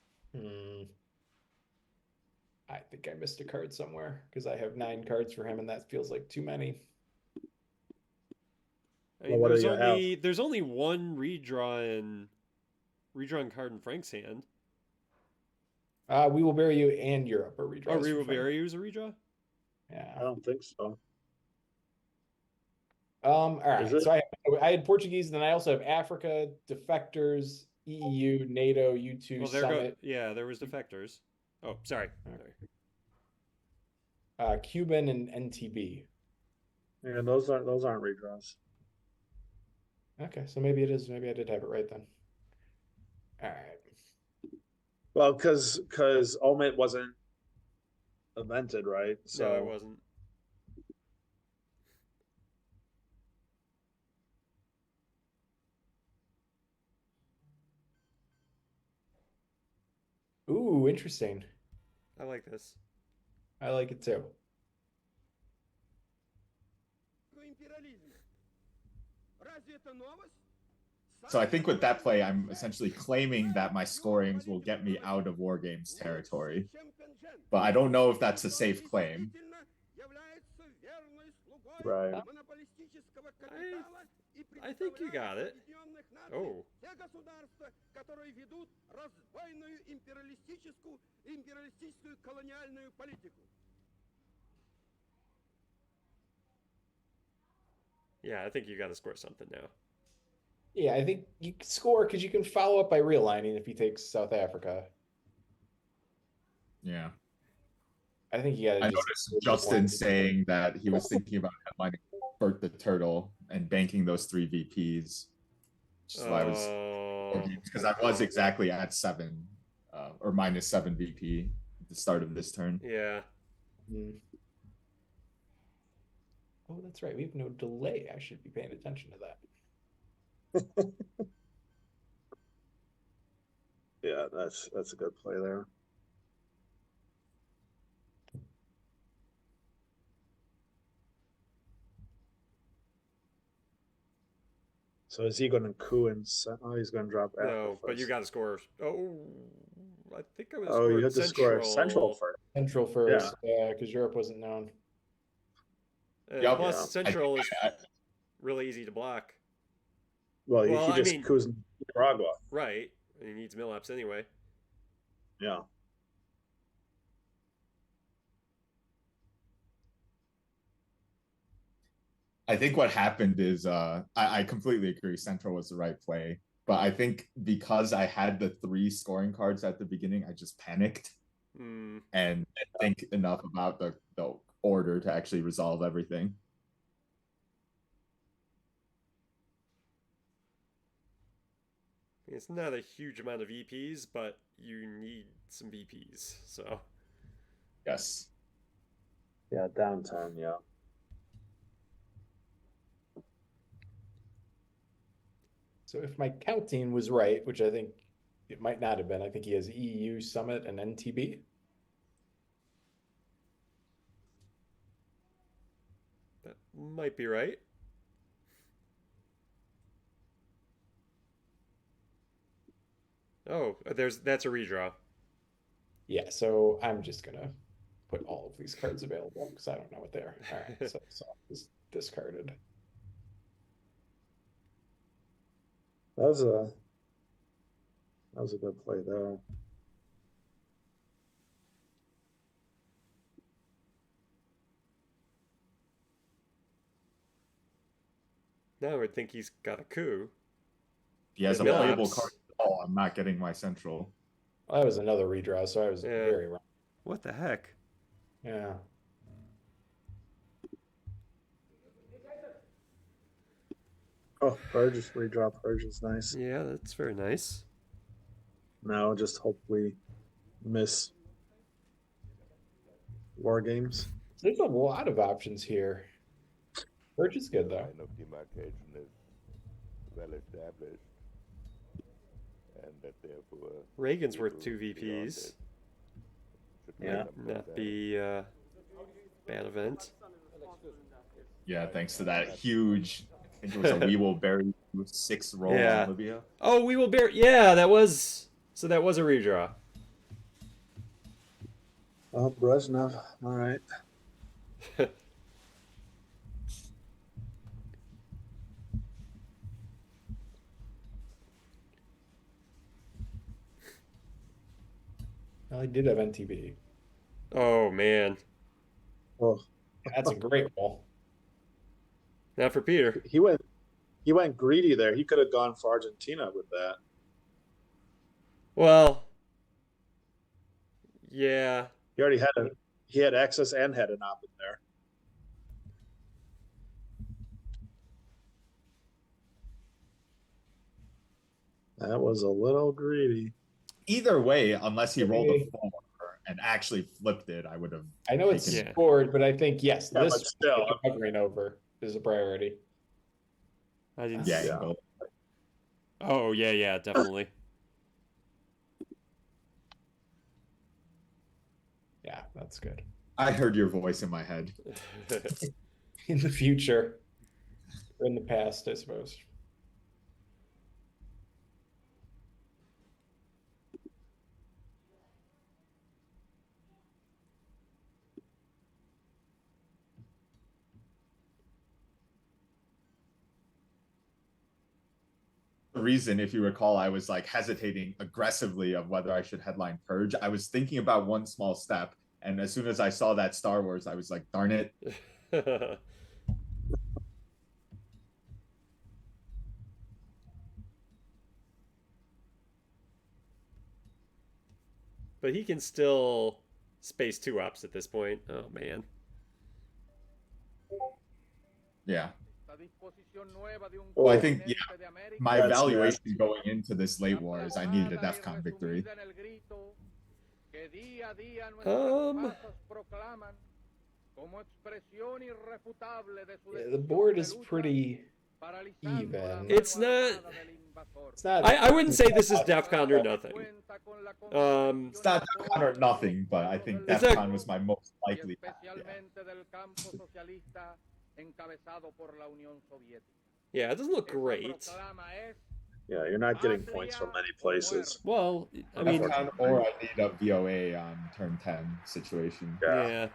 I think I missed a card somewhere because I have 9 cards for him, and that feels like too many. I mean, what do there's you only one redrawn card in Frank's hand. We will bury you and Europe are redraws. Oh, for Revo Frank. Berry was a redraw. I Yeah. don't think so. All right. Is it? So I had Portuguese, then I also have Africa, defectors, EU, NATO, U2, Well, there go. Summit, Yeah, there was defectors. Oh, sorry. Cuban, and NTB. Yeah, those aren't redraws. Okay, so maybe it is. Maybe I did have it right then. All right. Well, because Omit wasn't invented, right? So No, it wasn't. Ooh, interesting. I like this. I like it too. So I think with that play, I'm essentially claiming that my scorings will get me out of War Games territory. But I don't know if that's a safe claim. right. I think you got it. Oh. Yeah, I think you got to score something now. Yeah, I think you can score because you can follow up by realigning if he takes South Africa. Yeah. I think you got to I just noticed Justin saying that he was thinking about headlining Bert the Turtle and banking those 3 VPs. Which is why I was because I was exactly at 7 or -7 VP at the start of this turn. Yeah. Oh, that's right. We have no delay. I should be paying attention to that. Yeah, that's a good play there. So is he going to coup and oh, he's going to drop Africa No, but you first. got to score. Oh, I think I would have Oh, scored you have to score Central first. Central first, because Europe wasn't known. Yep. Plus, Yeah. Central is really easy to block. Well, Well, he just coups Nicaragua. Right. He needs mill-ups anyway. Yeah. I think what happened is I completely agree. Central was the right play. But I think because I had the 3 scoring cards at the beginning, I just panicked and didn't think enough about the order to actually resolve everything. It's not a huge amount of VPs, but you need some VPs. So Yes. Yeah, downtown, yeah. So if my counting was right, which I think It might not have been. I think he has EU Summit and NTB. That might be right. Oh, that's a redraw. Yeah, so I'm just gonna put all of these cards available because I don't know what they are. All right, so soft is discarded. That was a good play there. Now I would think he's got a coup. If he has a Yeah. playable card at all, I'm not getting my central. Well, that was another redraw, so I was Yeah. very wrong. What the heck? Yeah. Oh, Purge, redraw Purge is nice. Yeah, that's very nice. Now just hopefully miss War Games. There's a lot of options here. Purge is good, though. Line of demarcation is well established, and that therefore Reagan's worth people 2 beyond VPs. it should Yeah. contemplate Not that. be bad event. Yeah, thanks to that huge, I think it was a We Will Bury You 6 roll Yeah. on Libya. Oh, we will bear. Yeah, that was a redraw. Oh, Brezhnev. All right. Well, he did have NTB. Oh man, Oh, That's a great roll. not for Peter. he went greedy there. He could have gone for Argentina with that. Well, yeah. He already had access and had an op in there. That was a little greedy. Either way, unless he rolled a 4 and actually flipped it, I would have. I know it's Yeah. scored, but I think, yes, Yeah, this but still. covering over is a priority. I didn't. Yeah, see- Yeah. Oh yeah, definitely. Yeah, that's good. I heard your voice in my head. In the future, or in the past, I suppose. The reason, if you recall, I was like hesitating aggressively of whether I should headline Purge. I was thinking about one small step, and as soon as I saw that Star Wars, I was like, darn it. But he can still space 2 ups at this point. Oh man. Yeah. Well, Well, I think, my That's evaluation going into this late war is I needed a DEFCON victory. Yeah, the board is pretty even. It's not. It's not. I wouldn't say this is DEFCON or nothing. It's not DEFCON or nothing, but I think It's a- DEFCON was my most likely path. Yeah. Yeah, it doesn't look great. Yeah, you're not getting points from many places. Well, I mean, DEFCON or I need a VOA on turn 10 situation. yeah.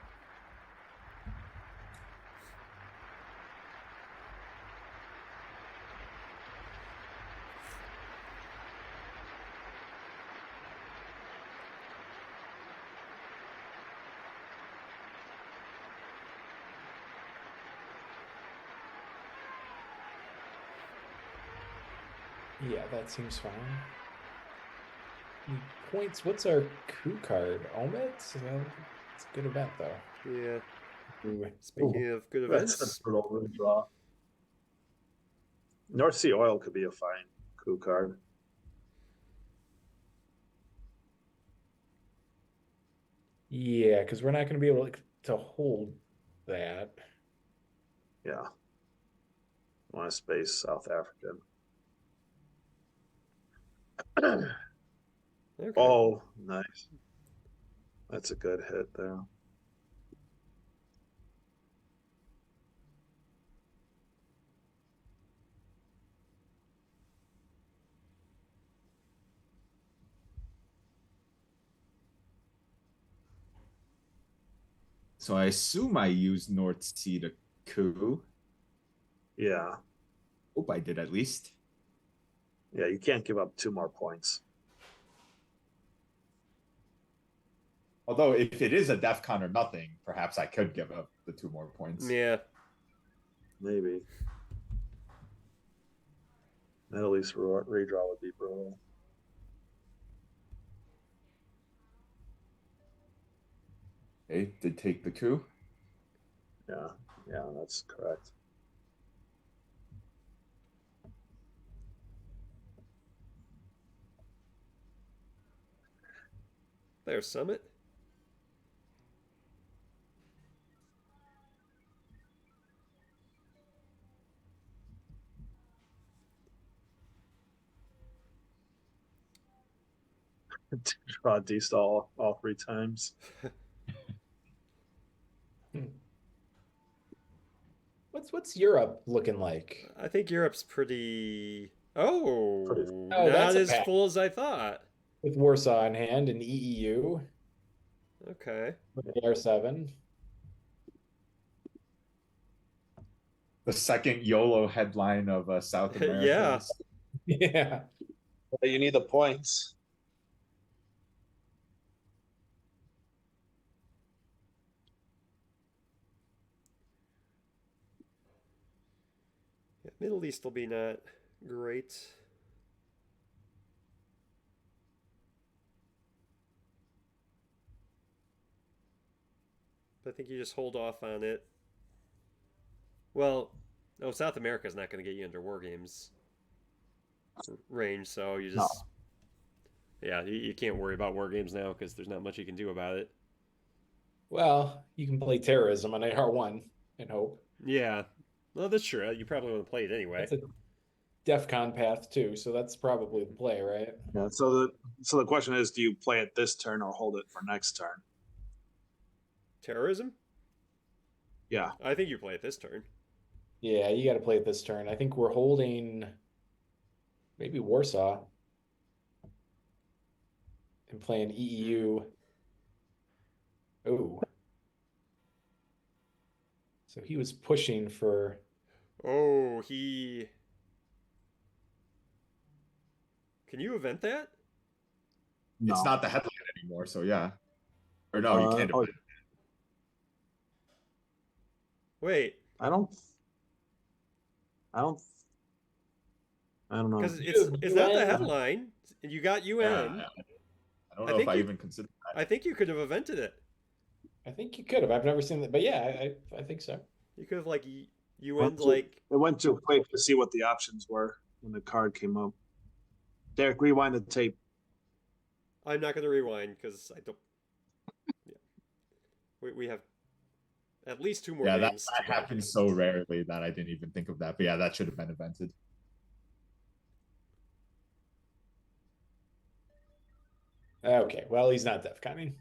Yeah, that seems fine. Points. What's our coup card? Omet? It's a good event, though. Yeah. Ooh. Speaking of good That's events, a brutal redraw. North Sea Oil could be a fine coup card. Yeah, because we're not going to be able to hold that. Yeah. Want to space South African. Okay. Oh, nice. That's a good hit there. So I assume I used North Sea to coup. Yeah. Hope I did at least. Yeah, you can't give up 2 more points. Although if it is a DEF CON or nothing, perhaps I could give up the 2 more points. Yeah. Maybe. At least redraw would be brutal. Okay, did take the coup. Yeah, yeah, that's correct. There's Summit. Draw D-stall all 3 times. What's Europe looking like? I think Europe's pretty. Oh, Pretty- Oh, that's not a as pack. full as I thought. With Warsaw in hand and EEU Okay. with AR7. The second YOLO headline of South America. Yeah. Yeah. But you need the points. Yeah, Middle East will be not great. But I think you just hold off on it. Well, no, South America's not going to get you under war games range, so you just. Yeah, you can't worry about war games now because there's not much you can do about it. Well, you can play terrorism on AR1 and hope. Yeah. Well, that's true. You probably want to play it anyway. That's a DEF CON path too, so that's probably the play, right? Yeah. So the question is, do you play it this turn or hold it for next turn? Terrorism? Yeah. I think you play it this turn. Yeah, you got to play it this turn. I think we're holding maybe Warsaw and playing EEU. Oh. So he was pushing for. Oh, he. Can you event that? No. It's not the headline anymore, so yeah. Or no, you can't. oh, Wait, I don't know. because Dude, it's not the UN. headline. You got UN. I don't I know think if I you- even considered that. I think you could have evented it. I think you could have. I've never seen that, but yeah, I think so. You could have like UN'd Went too- like. It went too quick to see what the options were when the card came up. Derek, rewind the tape. I'm not going to rewind because I don't. Yeah. We have at least 2 more Yeah, that games. happens so rarely that I didn't even think of that. But yeah, that should have been invented. Okay, well, he's not DEF CONing.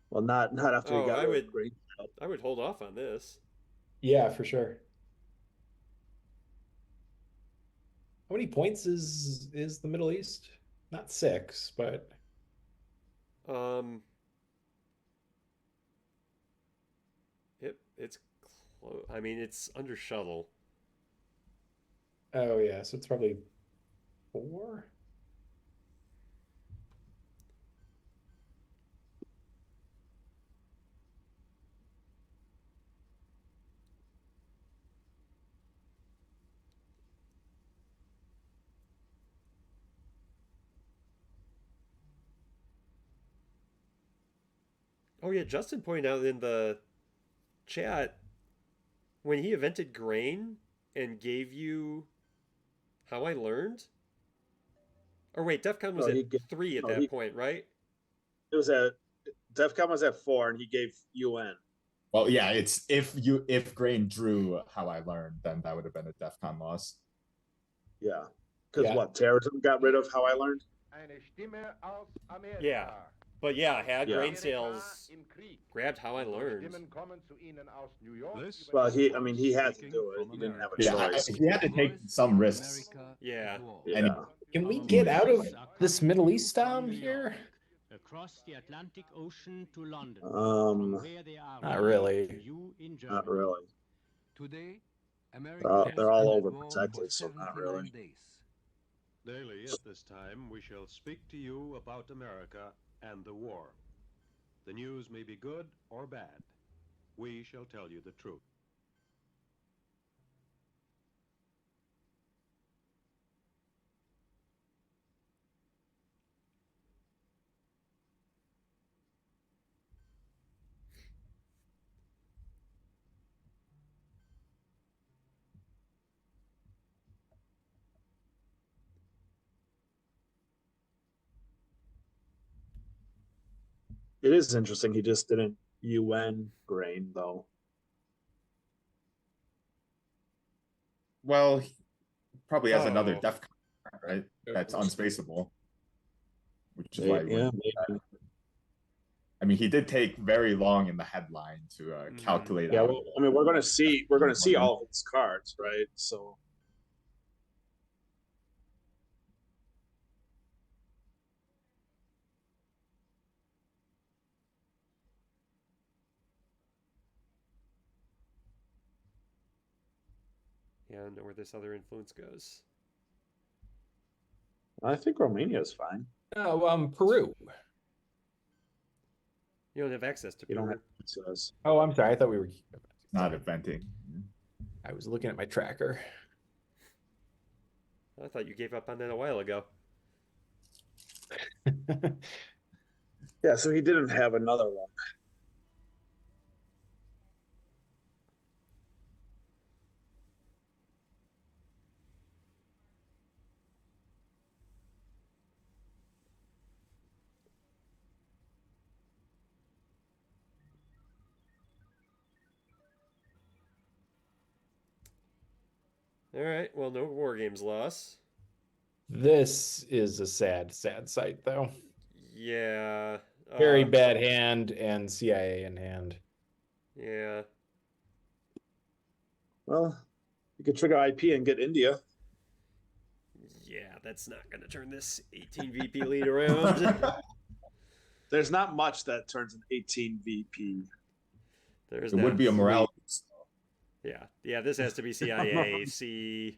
Well, not after Oh, he got I rid would- of Green. I would hold off on this. Yeah, for sure. How many points is the Middle East? Not 6, but It's close. I mean, it's under shuttle. oh yeah, so it's probably 4. Oh yeah, Justin pointed out in the chat when he invented grain and gave you how I learned. Or wait, DEF CON was No, he at ga- 3 at no, that he- point, right? It was at DEFCON was at 4, and he gave UN. Well, yeah, it's if Grain drew how I learned, then that would have been a DEF CON loss. Yeah. Because Yeah. what, terrorism got rid of How I Learned? Eine Stimme aus Amerika. Yeah. But yeah, had Yeah. grain sales im Krieg. grabbed How I Learned. Stimmen kommen zu Ihnen aus New York. This Well, is he Franz had to speaking do it. from He didn't have a America. Yeah, choice. he had to take some risks. Yeah. Yeah. Can we get out of this Middle East down here? Across the Atlantic Ocean to London. Um, from where they are not ready really. to you in Not Germany. really. Today, They're all overprotected, so not really. Daily at this time, we shall speak to you about America and the war. The news may be good or bad. We shall tell you the truth. It is interesting. He just didn't UN grain though. Well, he probably has another Oh. def contract, right? That's unspaceable. Which is Yeah, why he wouldn't do that. I mean, he did take very long in the headline to calculate Yeah, out. well, I mean, we're gonna see all of his cards, right? So Yeah, I don't know where this other influence goes. I think Romania is fine. Oh, Peru. You don't have access to You don't Peru. have access. Oh, I'm sorry. I thought we were. Not eventing. I was looking at my tracker. I thought you gave up on that a while ago. Yeah, so he didn't have another one. All right. Well, no war games loss. This is a sad sight, though. Yeah. Very bad hand and CIA in hand. Yeah. Well, you could trigger IP and get India. Yeah, that's not going to turn this 18 VP lead around. There's not much that turns an 18 VP. There's It would be a morale boost. Yeah. Yeah, this has to be CIA. See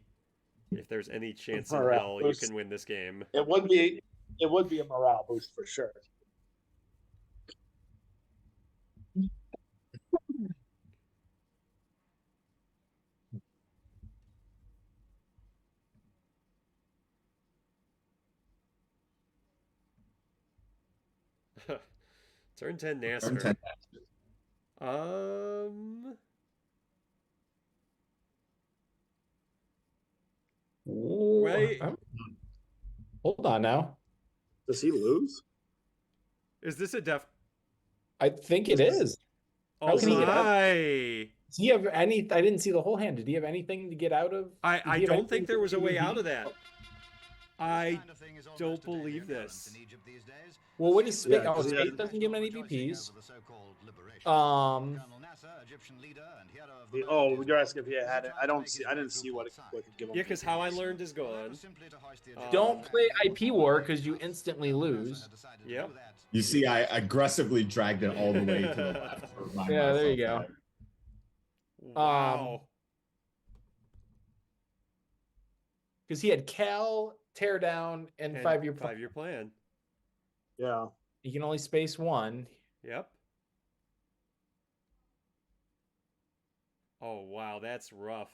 if there's any chance in Morale hell you boost. can win this game. It would be a morale boost for sure. Turn 10 Turn Nasser. 10. Wait. Hold on now. Does he lose? Is this a def? I think it is. Oh can he get out? my! Does he have any? I didn't see the whole hand. Did he have anything to get out of? I Did he have don't anything think there was a way to- out of that. I don't believe this. Well, what is space? Yeah, Oh, 'cause he space has- doesn't give him any VPs. Oh, you're asking if he had it. I didn't see what could give him. Yeah, because How I Learned is gone. Don't play IP war because you instantly lose. Yep. You see, I aggressively dragged it all the way to the left. to remind Yeah, there you myself go. that. Wow. Because he had Cal, tear down, and 5-year plan. 5-year plan. Yeah. You can only space one. Yep. Oh wow, that's rough.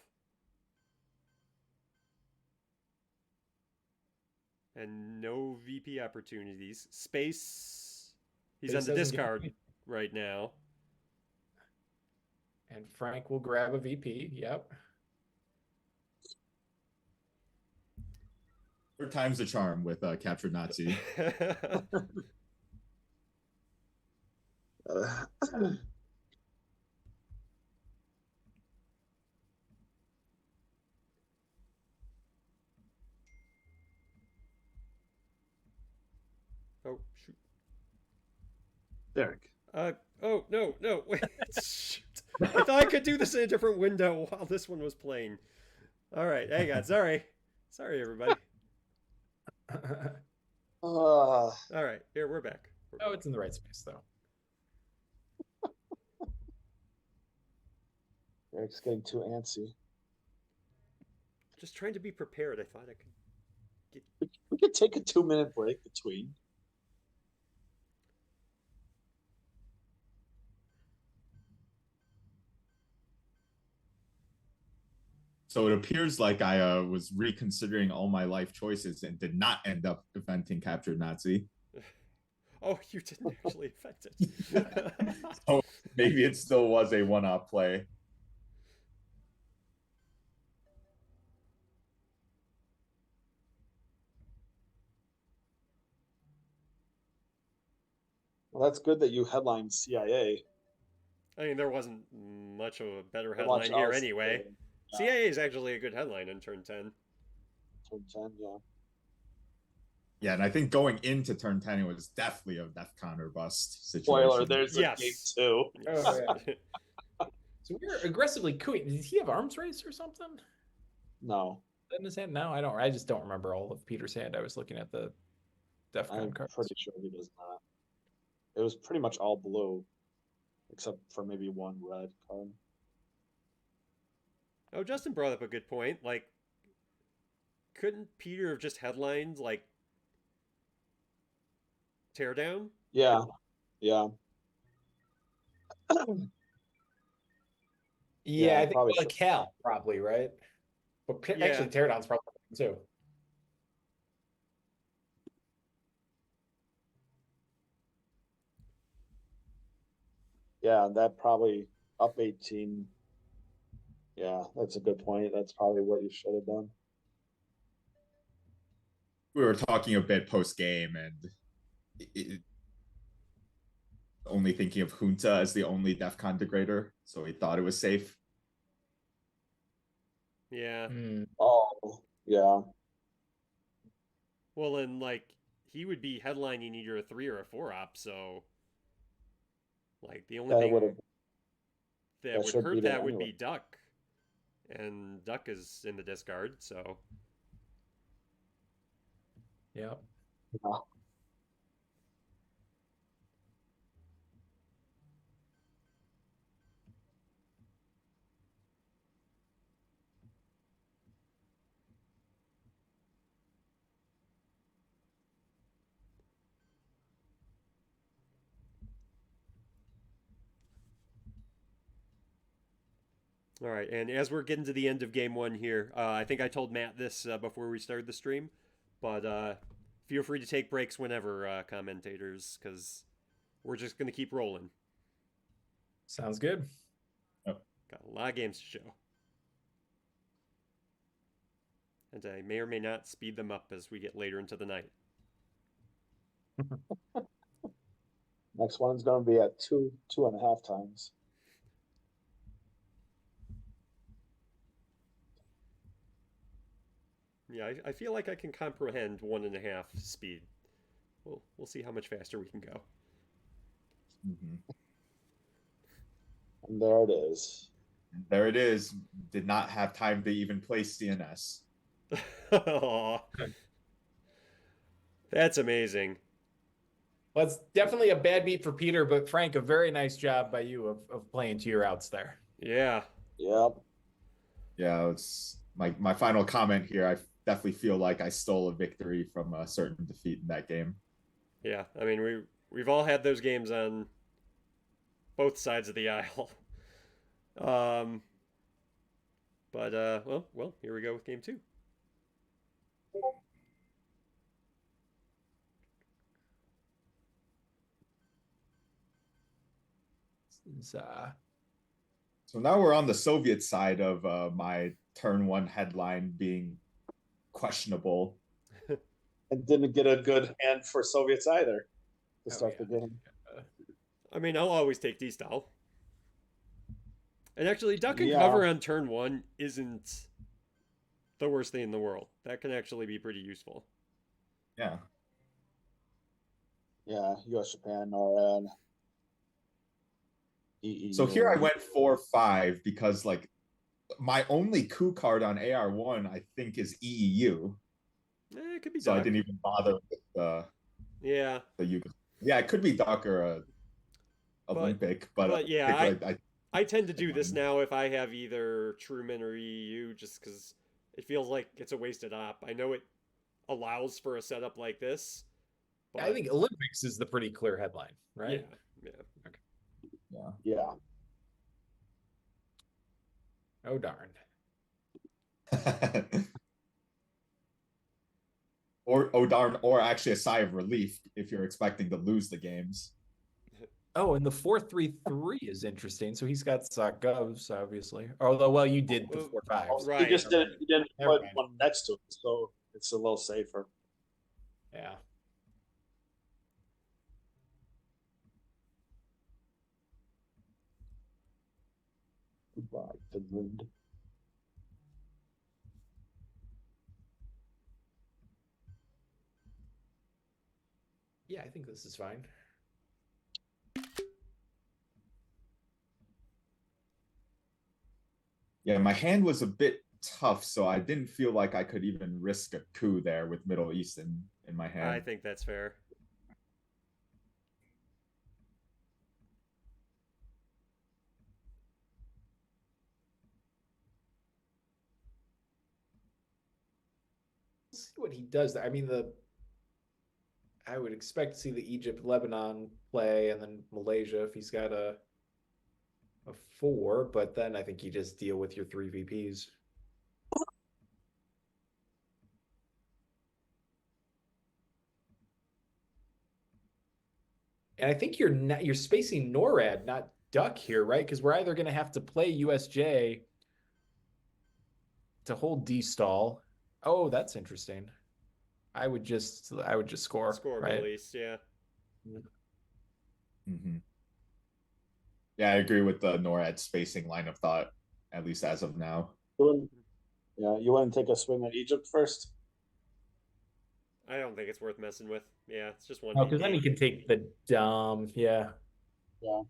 And no VP opportunities. Space. He's Space on the doesn't get discard VP. right now. And Frank will grab a VP. Yep. Third time's the charm with Captured Nazi. Derek. Oh, no, wait. Shoot. I thought I could do this in a different window while this one was playing. All right, hang on. Sorry, everybody. All right, here we're back. Oh, it's in the right space though. Derek's getting too antsy. Just trying to be prepared. I thought I could. We could take a 2-minute break between. So it appears like I was reconsidering all my life choices and did not end up inventing Captured Nazi. Oh, you didn't actually affect it. So maybe it still was a one-off play. Well, that's good that you headlined CIA. I mean, there wasn't much of a better Much headline here else anyway. to- yeah. CIA is actually a good headline in turn 10. Turn 10, yeah. Yeah, and I think going into turn 10, it was definitely a DEFCON or bust situation. Spoiler, there's a Yes. game 2. Oh, yeah. So we're aggressively cooing. Did he have arms race or something? No, In his hand? No, I don't. I just don't remember all of Peter's hand. I was looking at the DEFCON I'm cards. pretty sure he does not. It was pretty much all blue, except for maybe one red card. Oh, Justin brought up a good point. Like, couldn't Peter have just headlined, like, Teardown? Yeah, yeah. Yeah, I think probably like Cal, probably, right? But Yeah. actually, Teardown's probably too. Yeah, that probably up 18. Yeah, that's a good point. That's probably what you should have done. We were talking a bit post-game, and only thinking of Junta as the only DEFCON degrader, so he thought it was safe. Yeah. Oh, yeah. Well, and, like, he would be headlining either a 3 or a 4 op, so, like, the only That thing would have. that that would should hurt beat it that would anyway. be Duck. And Duck is in the discard, so. Yeah. Yeah. All right, and as we're getting to the end of game 1 here, I think I told Matt this before we started the stream, but feel free to take breaks whenever, commentators, because we're just going to keep rolling. Sounds good. Got a lot of games to show. And I may or may not speed them up as we get later into the night. Next one's going to be at 2.5 times. Yeah, I feel like I can comprehend 1.5 speed. We'll see how much faster we can go. Mm-hmm. And there it is. And there it is. Did not have time to even play CNS. That's amazing. Well, it's definitely a bad beat for Peter, but Frank, a very nice job by you of playing to your outs there. Yeah. Yep. Yeah, it's my final comment here. I definitely feel like I stole a victory from a certain defeat in that game. Yeah, I mean we've all had those games on both sides of the aisle. Well, here we go with game 2. So now we're on the Soviet side of my turn 1 headline being questionable. And didn't get a good hand for Soviets either to start the game. I mean, I'll always take D-style. And actually, duck and Yeah. cover on turn 1 isn't the worst thing in the world. That can actually be pretty useful. Yeah. Yeah, US, Japan, NORAD. So here I went 4-5 because like my only coup card on AR1 I think is EEU. It could be So Duck. I didn't even bother with the Yugoslav. Yeah, it could be Duck or a Olympic, but yeah, I tend to do this now if I have either Truman or EEU, just because it feels like it's a wasted op. I know it allows for a setup like this. But I think Olympics is the pretty clear headline, right? Yeah. Okay. Yeah. Oh darn. Or oh darn, or actually a sigh of relief if you're expecting to lose the games. Oh, and the 4-3-3 is interesting. So he's got sock govs, obviously. Although, well, you did the 4-5. Right. He didn't put one next to it, so it's a little safer. Yeah. Goodbye, Finland. Yeah, I think this is fine. Yeah, my hand was a bit tough, so I didn't feel like I could even risk a coup there with Middle East in my hand. I think that's fair. Let's see what he does there. I mean, I would expect to see the Egypt Lebanon play and then Malaysia if he's got a 4, but then I think you just deal with your 3 VPs. And I think you're spacing NORAD, not Duck here, right? Because we're either going to have to play USJ to hold D stall. Oh, that's interesting. I would just score. Right? Middle East, yeah. Mm-hmm. Yeah, I agree with the NORAD spacing line of thought, at least as of now. Yeah, you want to take a swing at Egypt first? I don't think it's worth messing with. Yeah, it's just one. Oh, because then he can take the Dom. Yeah. Yeah.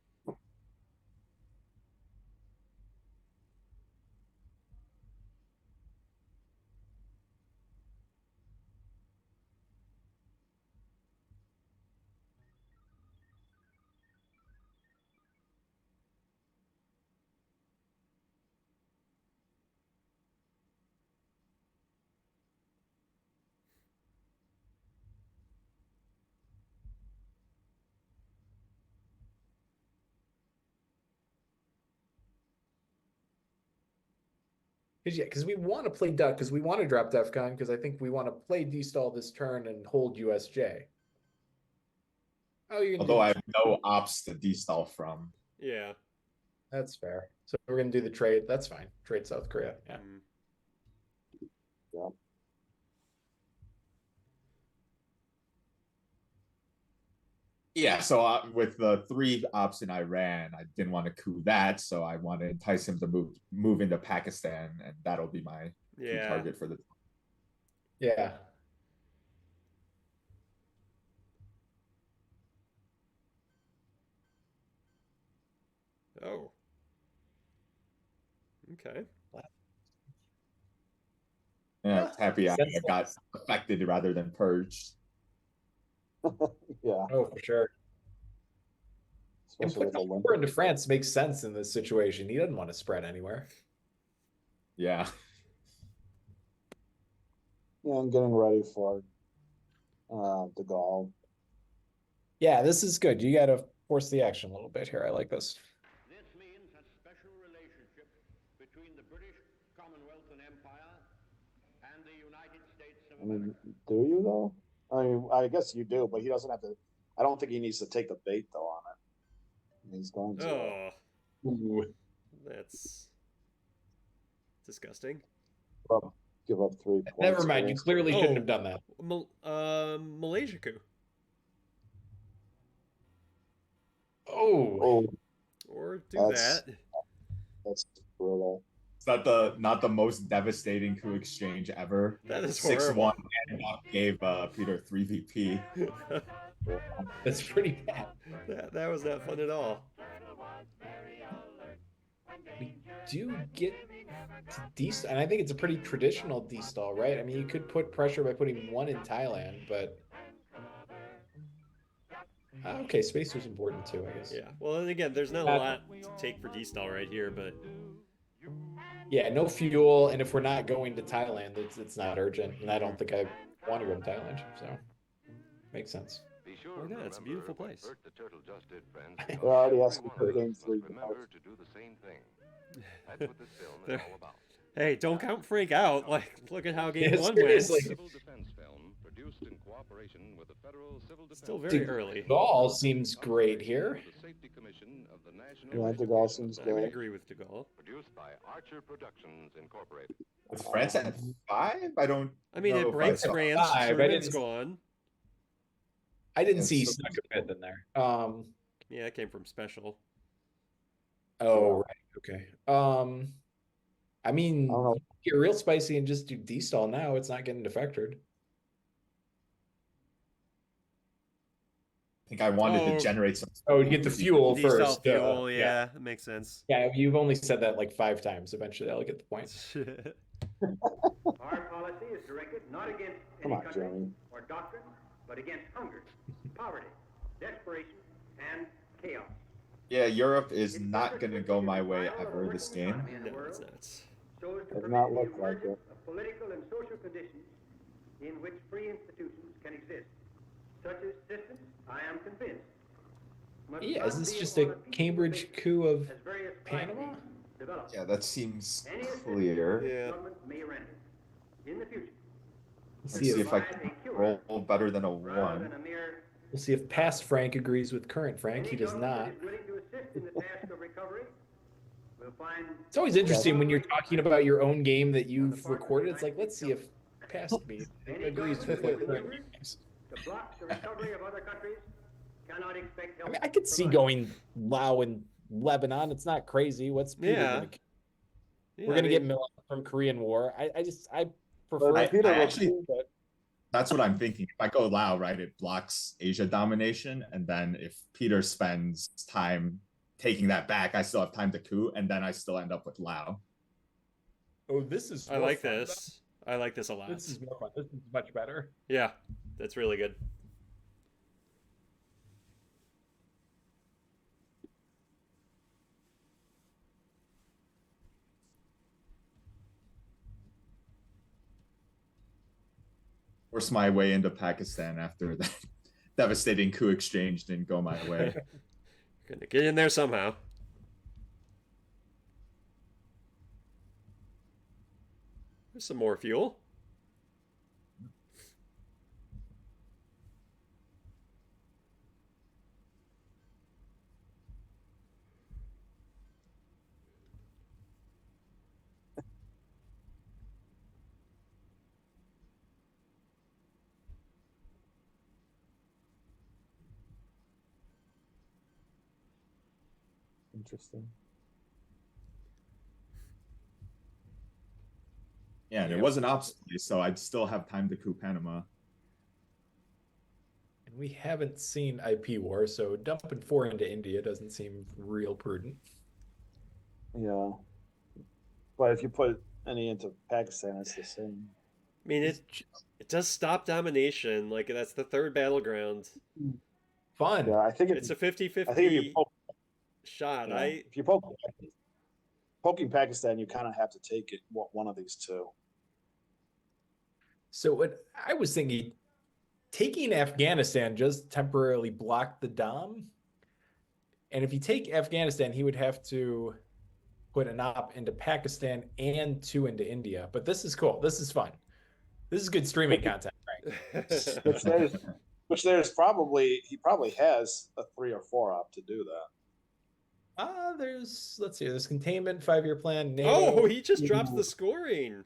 Because we want to play Duck, because we want to drop DEFCON, because I think we want to play D-stall this turn and hold USJ. Oh, although I have no ops to D-stall from. Yeah. That's fair. So we're going to do the trade. That's fine. Trade South Korea. Yeah. Yeah. Yeah, so with the 3 ops in Iran, I didn't want to coup that, so I want to entice him to move into Pakistan, and that'll be my coup target for the. Yeah. Oh. Okay. Yeah, I was happy I got affected rather than purged. Yeah. Oh, for sure. Especially and putting into France makes sense in this situation. He doesn't want to spread anywhere. Yeah. Yeah, I'm getting ready for De Gaulle. Yeah, this is good. You got to force the action a little bit here. I like this. This means a special relationship between the British Commonwealth and Empire and the United States of America. Do you though? I mean, I guess you do, but he doesn't have to. I don't think he needs to take the bait though on it. He's going to. Oh. Ooh. That's disgusting. Give up 3 points. Never mind. You clearly shouldn't have done that. Malaysia coup. Oh. Or do that. That's brutal. It's not the most devastating coup exchange ever. That is 6-1 and gave Peter 3 VP. That's pretty bad. That was not fun at all. We do get to destall, and I think it's a pretty traditional destall, right? I mean, you could put pressure by putting one in Thailand, but okay, space was important too, I guess. Yeah. Well, and again, there's not a lot to take for destall right here, but Yeah, no fuel, and if we're not going to Thailand, it's not urgent, and I don't think I want to go to Thailand, so makes sense. Be sure Well, to yeah, it's a beautiful remember what place. Bert the Turtle just did, friends, They're because already every asking one for of game us 3 must remember to do the same thing. That's what this film is There- all about. hey, don't count Frank out. Like, look at how game Yeah, one seriously. went. Civil defense film produced in cooperation with the Federal Civil Defense. Still very De early. Gaulle seems great here. The Safety Commission of the National Yeah, De Gaulle seems I would good. agree with De Gaulle. Produced by Archer Productions Incorporated. With France at 5? I don't. I mean, know it if I breaks saw- France. Five, I Sherman's didn't- gone. I didn't Yeah, see so- snuck a bit in there. Yeah, it came from special. Oh, right. Okay. I mean, I don't know. get real spicy and just do destall now. It's not getting defectored. I think I wanted Oh. to generate some. Oh, you get the fuel Destall first. fuel, yeah, that makes sense. Yeah, you've only said that like 5 times. Eventually, I'll get the point. Our policy is directed not against Come any on, country Jeremy. or doctrine, but against hunger, poverty, desperation, and chaos. Yeah, Europe is not going to go my way ever this game. No, it's not. So as to Does permit not the look like emergence it. of political and social conditions in which free institutions can exist. Such a system, I am convinced, must Yeah, not is this be just upon a peaceful Cambridge basis coup of as various Panama? crises develop. Yeah, that seems Any assistance clear. this Yeah. government may render in the future Let's Let's see see if if I can roll better than a rather 1. than a mere we'll see if past Frank agrees with current Frank. He any does government not. that is willing to assist in the task of recovery will find It's always interesting when you're talking about your own game that you've recorded. It's like, let's see if past me agrees with what current me thinks. to block the recovery of other countries cannot expect help. I mean, I could see from us. going Lao and Lebanon. It's not crazy. What's Peter Yeah. gonna? Yeah, We're I gonna get mean, Milan from Korean War. I prefer. I- it. Peter I actually- but That's what I'm thinking. If I go Lao, right, it blocks Asia domination. And then if Peter spends time taking that back, I still have time to coup. And then I still end up with Lao. oh, this is. I more like fun. this. I like this a lot. This is more fun. This is much better. Yeah, that's really good. Force my way into Pakistan after that devastating coup exchange didn't go my way. Gonna get in there somehow. There's some more fuel. Interesting. Yeah, and it Yep. was an obstacle, so I'd still have time to coup Panama. And we haven't seen IP war, so dumping 4 into India doesn't seem real prudent. Yeah. But if you put any into Pakistan, it's the same. I mean, it does stop domination. Like, that's the third battleground. Fun. Yeah, I think It's a 50-50 I think if you poke, shot. yeah, I if you poking Pakistan, you kind of have to take it one of these two. So what I was thinking, taking Afghanistan just temporarily blocked the Dom. And if you take Afghanistan, he would have to put an op into Pakistan and 2 into India. But this is cool. This is fun. This is good streaming content, Frank. Which there's probably he probably has a 3 or 4 op to do that. Let's see, there's containment, 5-year plan. NATO, Oh, he just drops the scoring.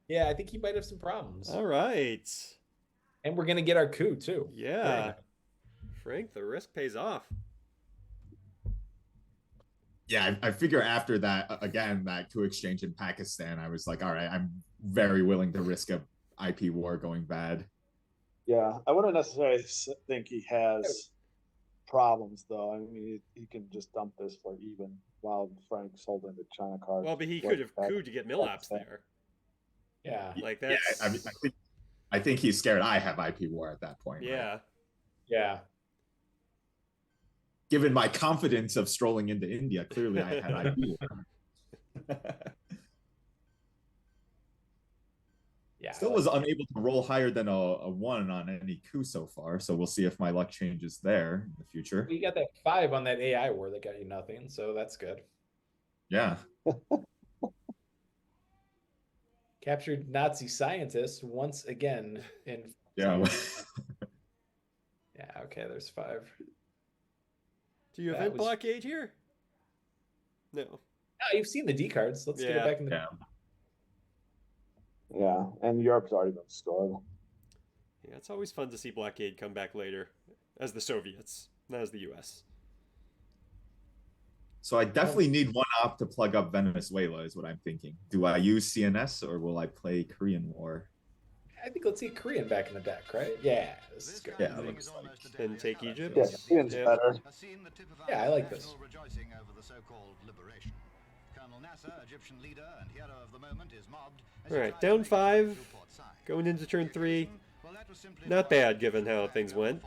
Yeah, I think he might have some problems. All right. And we're gonna get our coup too. Yeah. Frank, the risk pays off. Yeah, I figure after that, again, that coup exchange in Pakistan, I was like, all right, I'm very willing to risk a IP war going bad. Yeah, I wouldn't necessarily think he has problems though. I mean, he can just dump this for even while Frank's holding the China card. Well, but he Like could have that- cooed to get Millaps there. Yeah. Like Yeah, that's I mean, I think he's scared I have IP war at that point. Right? yeah. Yeah. Given my confidence of strolling into India, clearly I had IP war. Yeah. Still was unable to roll higher than a 1 on any coup so far, so we'll see if my luck changes there in the future. You got that 5 on that AI war that got you nothing, so that's good. Yeah. Captured Nazi scientists once again in. Yeah. Yeah. Okay. There's 5. Do you That event was- blockade here? No. Oh, you've seen the D cards. Let's get it Yeah. back in the. Yeah. Yeah, and Europe's already been scored. Yeah, it's always fun to see blockade come back later as the Soviets, not as the US. So I definitely need one op to plug up Venezuela is what I'm thinking. Do I use CNS or will I play Korean War? I think let's see Korean back in the deck, right? Yeah. This is good. Yeah, it looks like. And take Egypt? Yeah, Ian's Yeah. better. Yeah, I like this. Rejoicing over the so-called liberation. Colonel Nasser, Egyptian leader and hero of the moment, is mobbed. All right, down 5, going into turn 3. Not bad given how things went.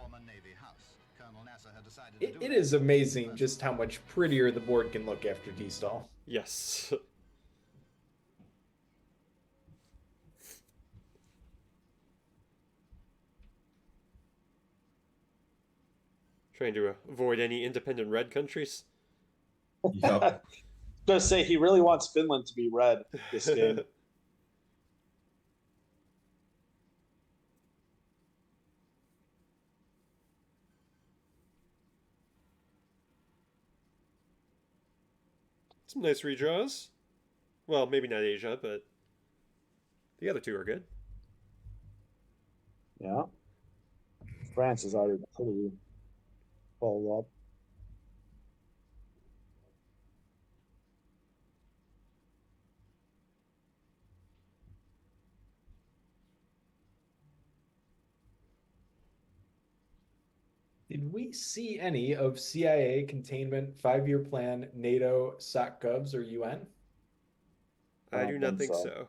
It is amazing just how much prettier the board can look after D-stall. Yes. Trying to avoid any independent red countries. Yep. Gonna say he really wants Finland to be red this game. Some nice redraws. Well, maybe not Asia, but the other two are good. Yeah. France is already pretty full up. Did we see any of CIA containment, 5-year plan, NATO, SOC-Govs, or UN? I do not think think so. so.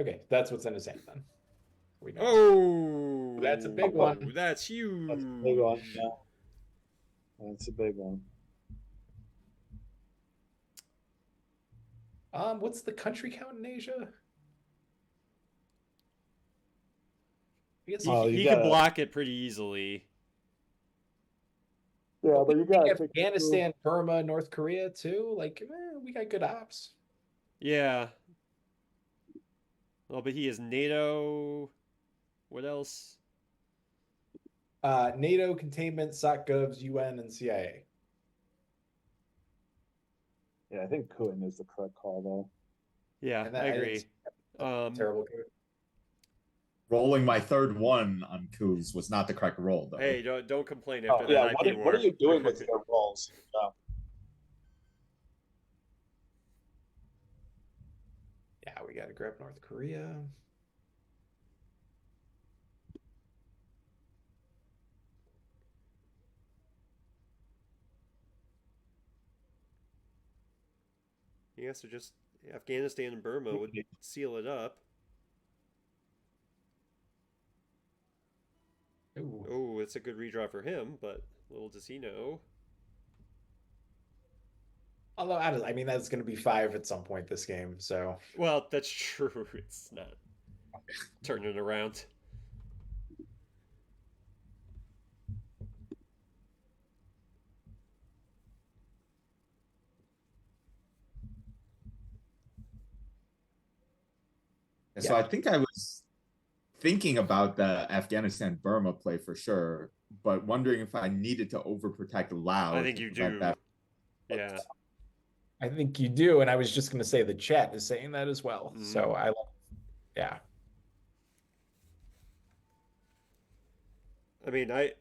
Okay, that's what's in his hand then. We know. Oh, That's a big one. That's huge. That's a big one. Yeah. That's a big one. What's the country count in Asia? I guess Oh, He you could gotta- block it pretty easily. Yeah, but you gotta take Afghanistan, Burma, North Korea too. Like, we got good ops. Yeah. Well, but he is NATO. What else? NATO, containment, SOC-Govs, UN, and CIA. Yeah, I think Kuin is the correct call though. Yeah, And that- I I agree. didn't- Terrible code. Rolling my third 1 on coups was not the correct roll, though. Hey, don't complain Oh, after yeah, that what IP are, war. what are you doing with your rolls? Yeah. Yeah, we got to grab North Korea. Yeah, so just Afghanistan and Burma would seal it up. Ooh. Oh, it's a good redraw for him, but little does he know. Although, I mean, that's going to be 5 at some point this game, so. Well, that's true. It's not turning it around. And so I think I was thinking about the Afghanistan Burma play for sure, but wondering if I needed to overprotect loud. I think to you prevent do. that. Yeah. I think you do, and I was just going to say the chat is saying that as well. Mhm. So yeah. I mean, I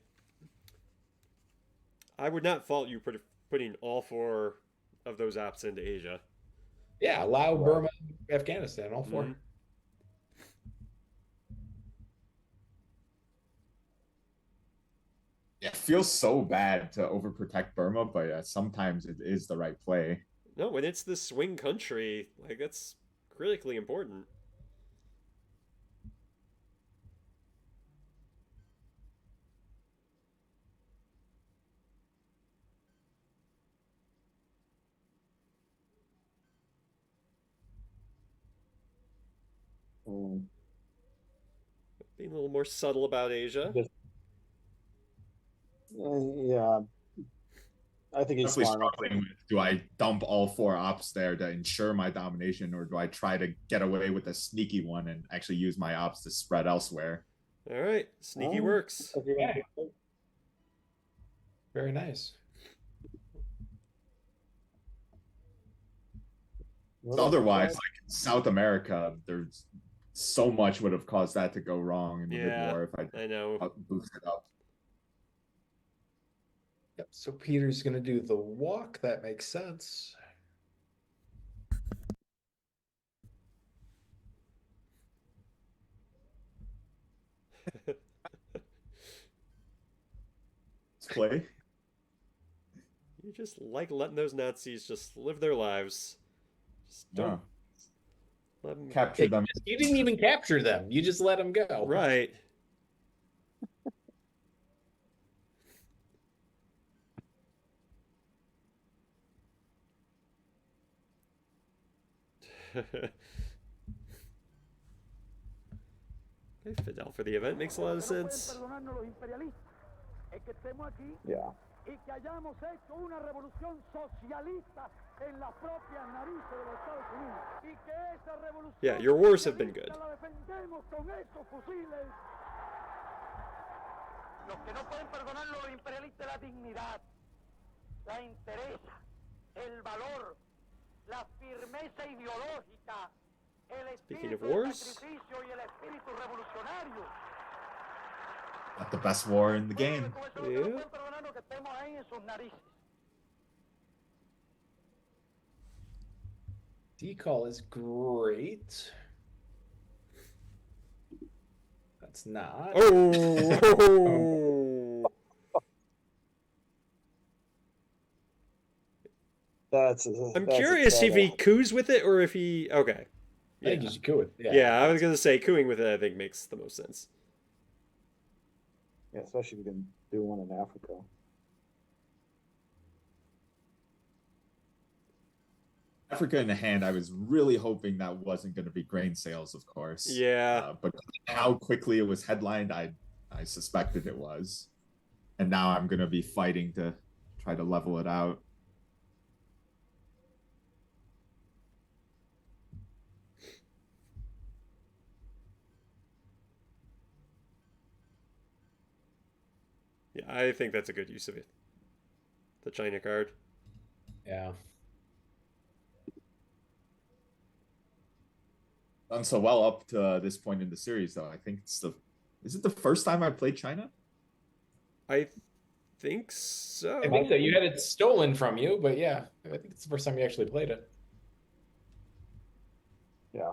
would not fault you putting all 4 of those apps into Asia. Yeah, Laos, Burma, Afghanistan, all 4. Mhm. feels so bad to overprotect Burma, but sometimes it is the right play. No, when it's the swing country, like that's critically important. Mm. Being a little more subtle about Asia. Yeah, I think he's Definitely smart enough. struggling with, do I dump all 4 ops there to ensure my domination, or do I try to get away with a sneaky one and actually use my ops to spread elsewhere? All right, sneaky works. Yeah. Very nice. Otherwise, like South America, there's so much would have caused that to go wrong in the mid-war if I know. boosted up. Yep. So Peter's gonna do the walk. That makes sense. Let's play. You just like letting those Nazis just live their lives. Just don't let them capture them. You didn't even capture them. You just let them go. Right. Okay, Fidel for the event makes a lot of sense. Yeah. Y que hayamos hecho una revolución socialista en las propias narices de los Estados Unidos. Y que esa revolución Yeah, your wars have been good. la defendemos con esos fusiles. Los que no pueden perdonar los imperialistas la dignidad, la entereza, el valor, la firmeza ideológica, el espíritu de sacrificio y el espíritu revolucionario. Not the best war in the game. Yeah. Decall is great. That's not. Oh. I'm curious if he coos with it or if he. Okay. I think you should coo it. Yeah, I was gonna say cooing with it. I think makes the most sense. Yeah, especially if you can do one in Africa. Africa in the hand, I was really hoping that wasn't going to be grain sales, of course. Yeah. But how quickly it was headlined, I suspected it was. And now I'm going to be fighting to try to level it out. Yeah, I think that's a good use of it. The China card. Yeah. Done so well up to this point in the series, though. I think it's is it the first time I played China? I think so. I think so. You had it stolen from you, but yeah, I think it's the first time you actually played it. Yeah.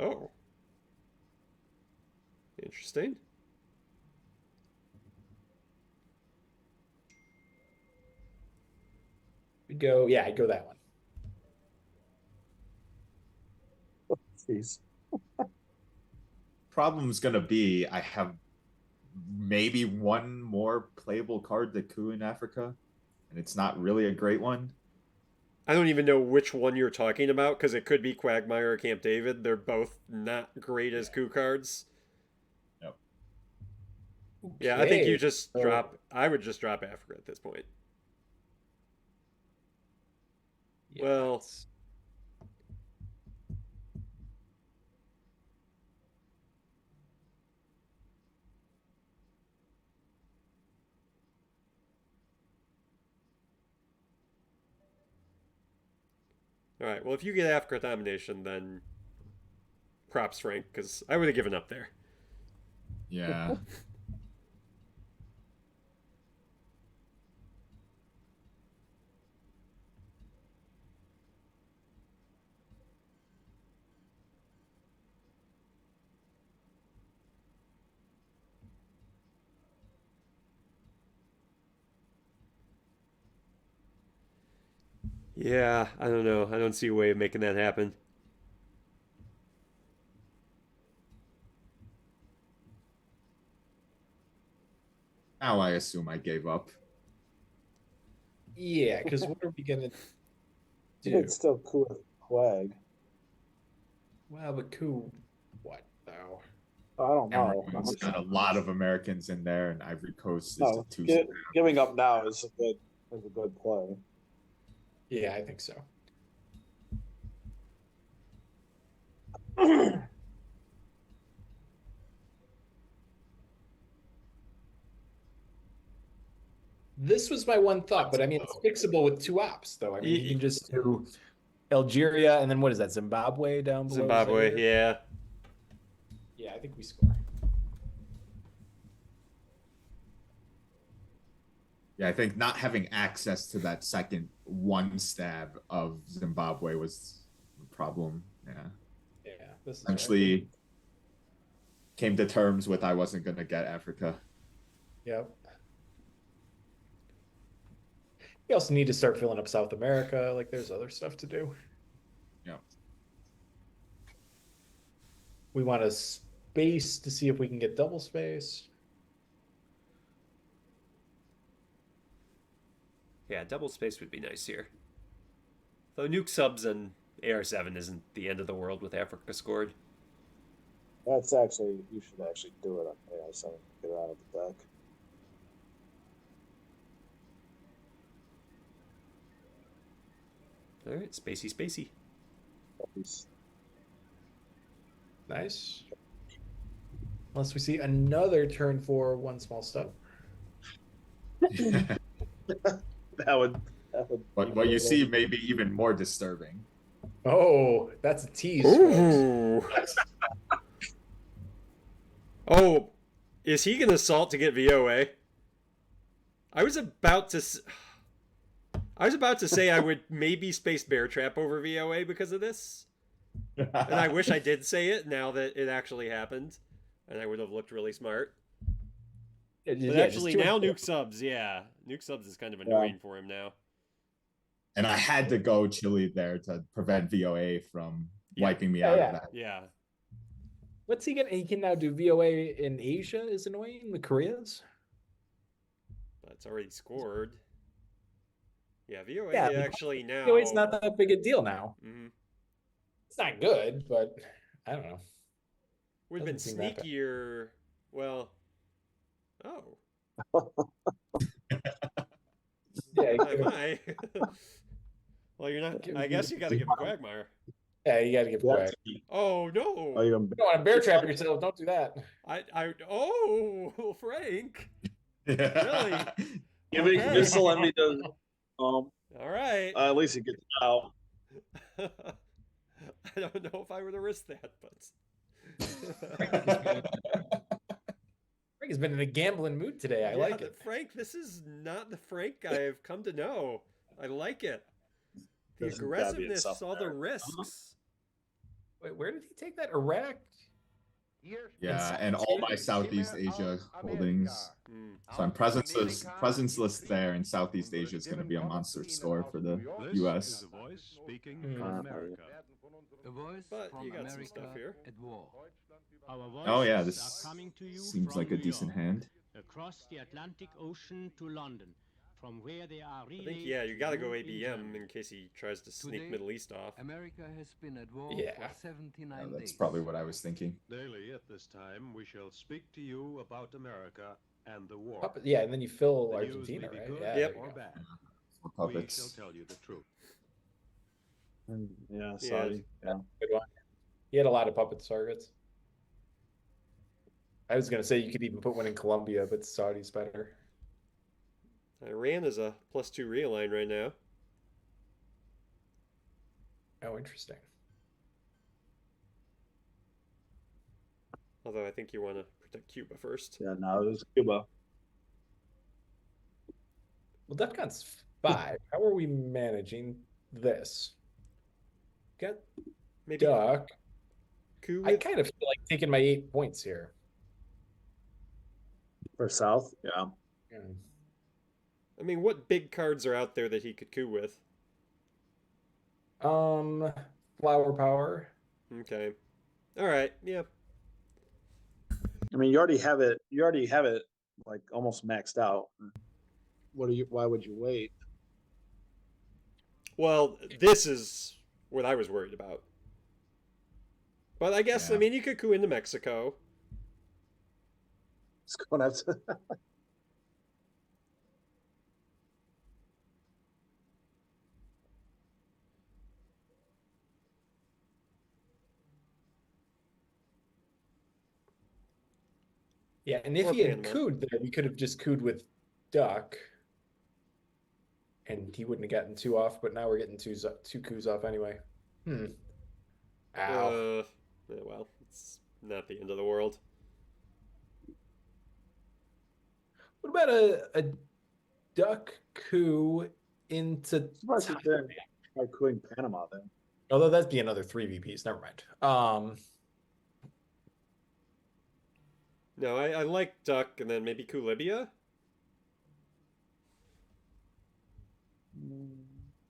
Oh. Interesting. I'd go that one. Jeez. Problem's going to be I have maybe one more playable card to coup in Africa, and it's not really a great one. I don't even know which one you're talking about because it could be Quagmire or Camp David. They're both not great as coup cards. Yep. Yeah, I think you just drop. I would just drop Africa at this point. Yeah, well, all right. Well, if you get Africa domination, then props, Frank, because I would have given up there. Yeah. Yeah, I don't know. I don't see a way of making that happen. Now I assume I gave up. Yeah, because what are we gonna You do? could still coup with Quag. Well, but coup, what though? I don't know. Cameroon's got a lot of Americans in there, and Ivory Coast is No, the two. giving up now is a good play. Yeah, I think so. This was my one thought, but I mean, it's fixable with two ops, though. I mean, you can just do Algeria, and then what is that? Zimbabwe down below? Zimbabwe, Zaire? yeah. Yeah, I think we score. Yeah, I think not having access to that second one stab of Zimbabwe was a problem. Yeah. Yeah, this is Eventually came to terms with I wasn't going to get Africa. Yep. We also need to start filling up South America. Like, there's other stuff to do. Yeah. We want a space to see if we can get double space. Yeah, double space would be nice here. Though nuke subs and AR7 isn't the end of the world with Africa scored. That's actually, you should actually do it on AI7. Get it out of the deck. All right, spacey, spacey. Nice. Unless we see another turn for one small step. That would. What you see may be even more disturbing. Oh, that's a tease. Ooh. Oh, is he gonna assault to get VOA? I was about to say I would maybe space bear trap over VOA because of this, and I wish I did say it now that it actually happened, and I would have looked really smart. But actually, now nuke subs, nuke subs is kind of annoying for him now. And I had to go Chile there to prevent VOA from wiping me out of that. Yeah. What's he gonna? He can now do VOA in Asia. Is annoying the Koreas. That's already scored. Yeah, VOA actually now. VOA's not that big a deal now. Mm-hmm. It's not good, but I don't know. Would have been sneakier. Well, oh. Yeah. Hi. Well, you're not. I guess you got to give him Quagmire. Yeah, you got to give Quag. Oh no! Oh, you don't want to bear trap yourself. Don't do that. Oh, Frank. Really? You're still let me do. All right. At least you get it out. I don't know if I would have risked that, but Frank has been in a gambling mood today. I like it. Frank, this is not the Frank I've come to know. I like it. The aggressiveness, all the risks. Wait, where did he take that? Iraq? Yeah, and all my Southeast Asia holdings. So I'm presenceless there, and Southeast Asia is going to be a monster score for the U.S. But you got some stuff here. Oh yeah, this seems like a decent hand. Across the Atlantic Ocean to London, from where they are I think you got to go ABM in case he tries to sneak Middle East off. America has been at war for 79 days. That's probably what I was thinking. Daily, at this time, we shall speak to you about America and the war. Yeah, and then you fill Argentina, right? Yeah. Yep. Or bad. We shall tell you the truth. Yeah, sorry. Yeah. Good one. He had a lot of puppet targets. I was gonna say you could even put one in Colombia, but Saudi's better. Iran is a +2 realign right now. Oh, interesting. Although I think you want to protect Cuba first. Yeah, no, it was Cuba. Well, DEFCON's 5. How are we managing this? Got maybe Duck. Coup I kind of feel like taking my 8 points here. For South, yeah. I mean, what big cards are out there that he could coup with? Flower power. Okay. All right. Yeah. I mean, you already have it. You already have it like almost maxed out. What do you? Why would you wait? Well, this is what I was worried about. But I guess, I Yeah. mean, you could coup into Mexico. It's going to have to. Yeah, and if Or he had Panama. cooed there, we could have just cooed with Duck, and he wouldn't have gotten two off. But now we're getting two coups off anyway. Ow. Yeah, well, it's not the end of the world. What about a Duck coup into Surprised you didn't try cooing Panama then. Although that'd be another 3 VPs. Never mind. No, I like Duck and then maybe coup Libya.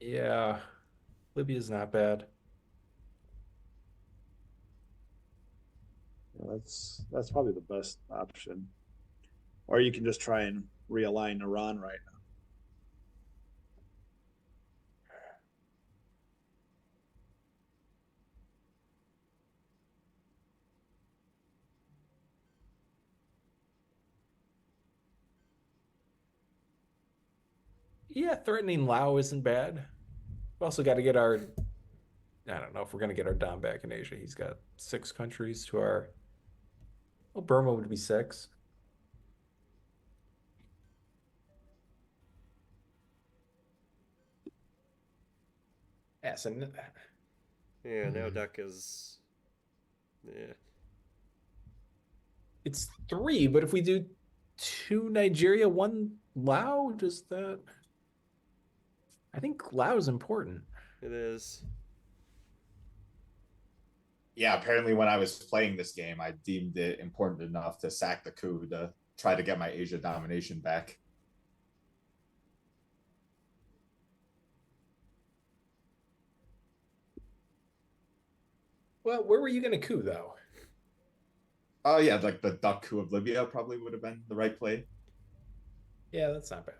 Yeah, Libya's not bad. Yeah, that's probably the best option. Or you can just try and realign Iran right now. Yeah, threatening Lao isn't bad. We also got to get our. I don't know if we're going to get our Dom back in Asia. He's got 6 countries to our. Well, Burma would be 6. Yes, and Yeah, now Duck is. Yeah. it's 3, but if we do 2 Nigeria, 1 Lao, does that? I think Lao is important. It is. Yeah, apparently when I was playing this game, I deemed it important enough to sack the coup to try to get my Asia domination back. Well, where were you going to coup, though? Oh, yeah, like the Duck coup of Libya probably would have been the right play. Yeah, that's not bad.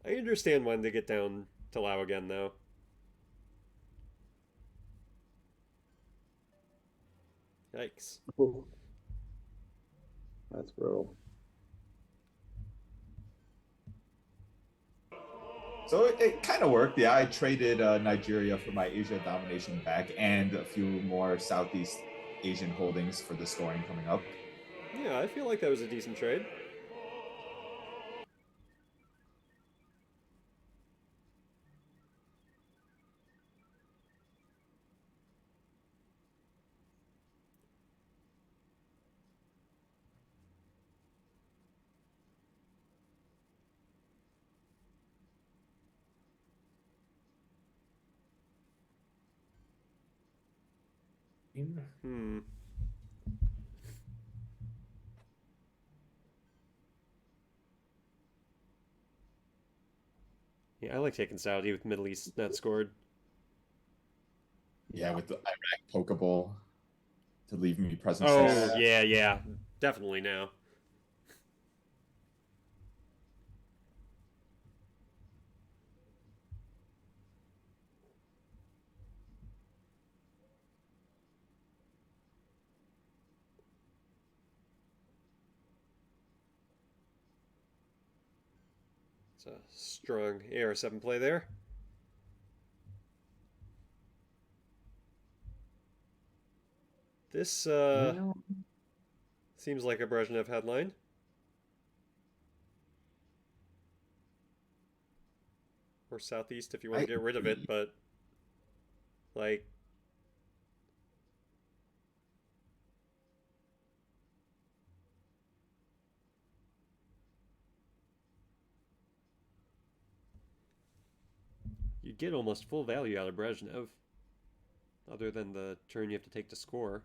I understand wanting to get down to Lao again, though. Yikes. Ooh. That's brutal. So it kind of worked. Yeah, I traded Nigeria for my Asia domination back and a few more Southeast Asian holdings for the scoring coming up. Yeah, I feel like that was a decent trade. Hmm. Yeah, I like taking Saudi with Middle East net scored. Yeah, with the Iraq Pokeball to leave me present. Oh, yeah. Definitely now. It's a strong AR7 play there. This seems like a Brezhnev headline. Or Southeast if you want to get rid of it, but like you get almost full value out of Brezhnev, other than the turn you have to take to score.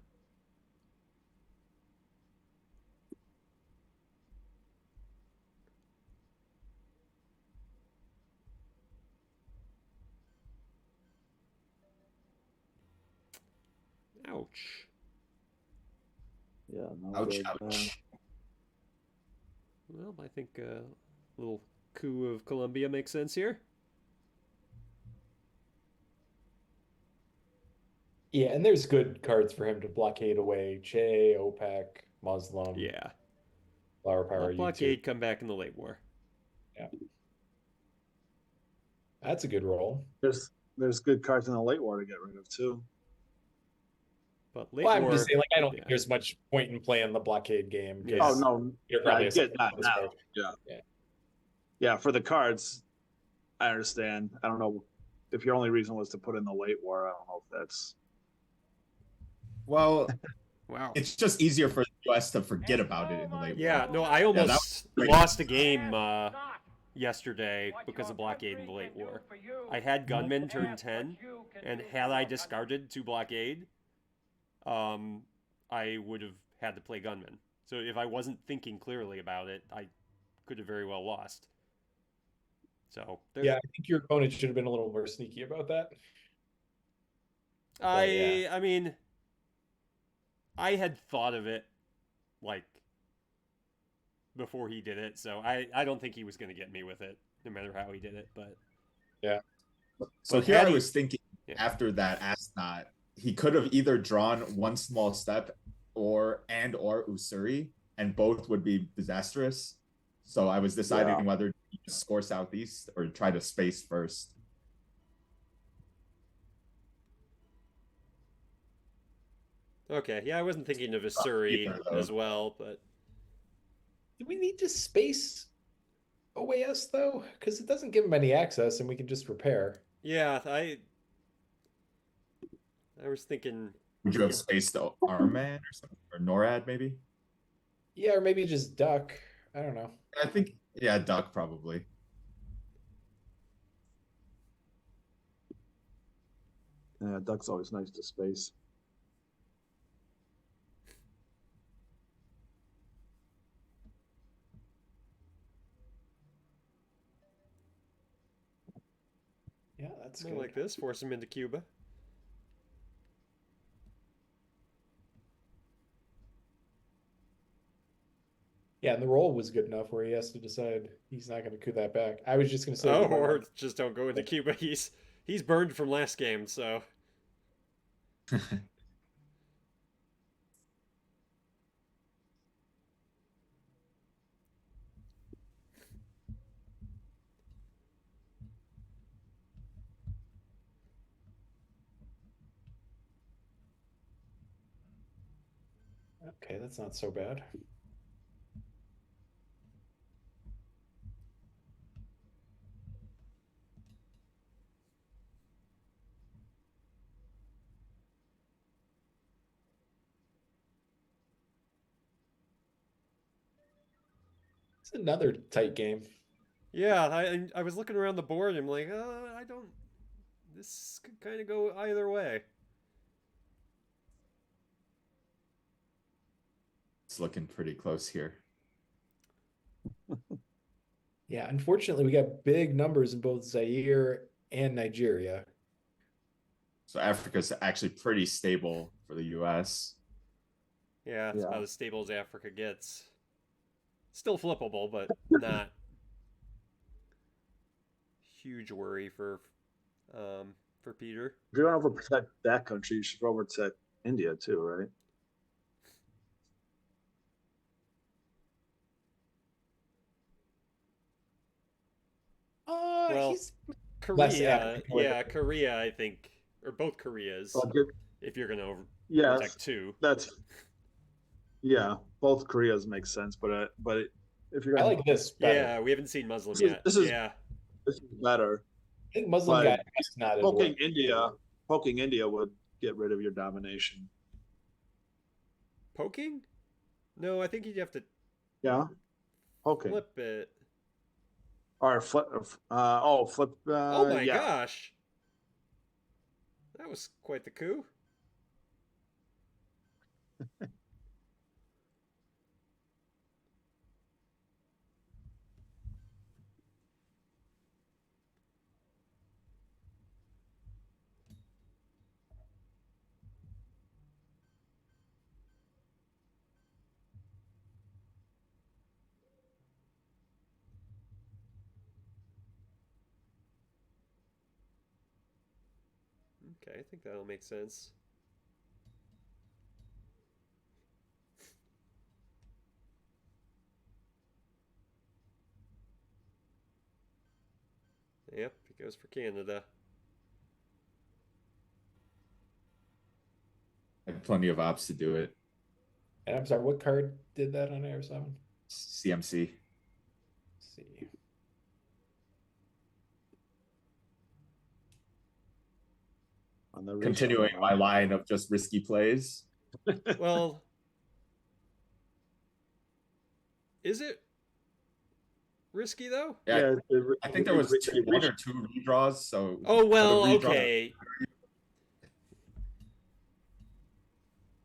Ouch. Yeah, no Ouch, good. ouch. Well, I think a little coup of Colombia makes sense here. Yeah, and there's good cards for him to blockade away Che, OPEC, Muslim, Yeah. Flower Power, Let blockade come back in the late war. Yeah. That's a good roll. There's good cards in the late war to get rid of too. But late Well, I'm war, just saying, like, I don't think yeah. there's much point in playing the blockade game. Yeah. Oh no, you're I probably get that this now. card. Yeah. Yeah, for the cards, I understand. I don't know if your only reason was to put in the late war. I don't know if that's. Well, Wow. it's just easier for the US to forget about it in the late Yeah, war. no, I that almost was great. lost a game yesterday because of blockade in the late war. I had gunmen turn 10, and had I discarded to blockade, I would have had to play gunmen. So if I wasn't thinking clearly about it, I could have very well lost. So Yeah, I think your opponent should have been a little more sneaky about that. I mean, I had thought of it like before he did it, so I don't think he was going to get me with it, no matter how he did it. But yeah. So but here I he- was thinking after that Asnot, he could have either drawn one small step or Usuri, and both would be disastrous. So I was deciding whether to score Southeast or try to space first. Okay, yeah, I wasn't thinking of Asuri as well, but do we need to space OAS though? Because it doesn't give him any access, and we can just repair. yeah, I was thinking. Would you have spaced Arman or something, or NORAD maybe? Yeah, or maybe just duck. I don't know. I think duck probably. Yeah, duck's always nice to space. Yeah, that's More good. like this, force him into Cuba. Yeah, and the roll was good enough where he has to decide he's not going to coup that back. I was just going to say, or just don't go into Cuba. He's burned from last game, so. Okay, that's not so bad. It's another tight game. Yeah, I was looking around the board and I'm like, I don't. This could kind of go either way. It's looking pretty close here. Yeah, unfortunately, we got big numbers in both Zaire and Nigeria. So Africa's actually pretty stable for the US. Yeah, it's about as stable as Africa gets. Still flippable, but not huge worry for Peter. If you want to overprotect that country, you should overprotect India too, right? Well, Korea, Korea, I think, or both Koreas. If you're gonna protect two, both Koreas make sense, but if you're I like this better. Yeah, we haven't seen Muslim yet. This is better. I think Muslim guy is not poking India would get rid of your domination. Poking? No, I think you'd have to. Yeah, poking. Flip it. Or flip. Flip. Oh my gosh! That was quite the coup. Okay, I think that'll make sense. Yep, it goes for Canada. I have plenty of ops to do it. And I'm sorry, what card did that on Air 7? CMC. Let's see. On the Continuing my line of just risky plays. Well, is it risky though? Yeah, I think there was one or two redraws. So oh well, okay.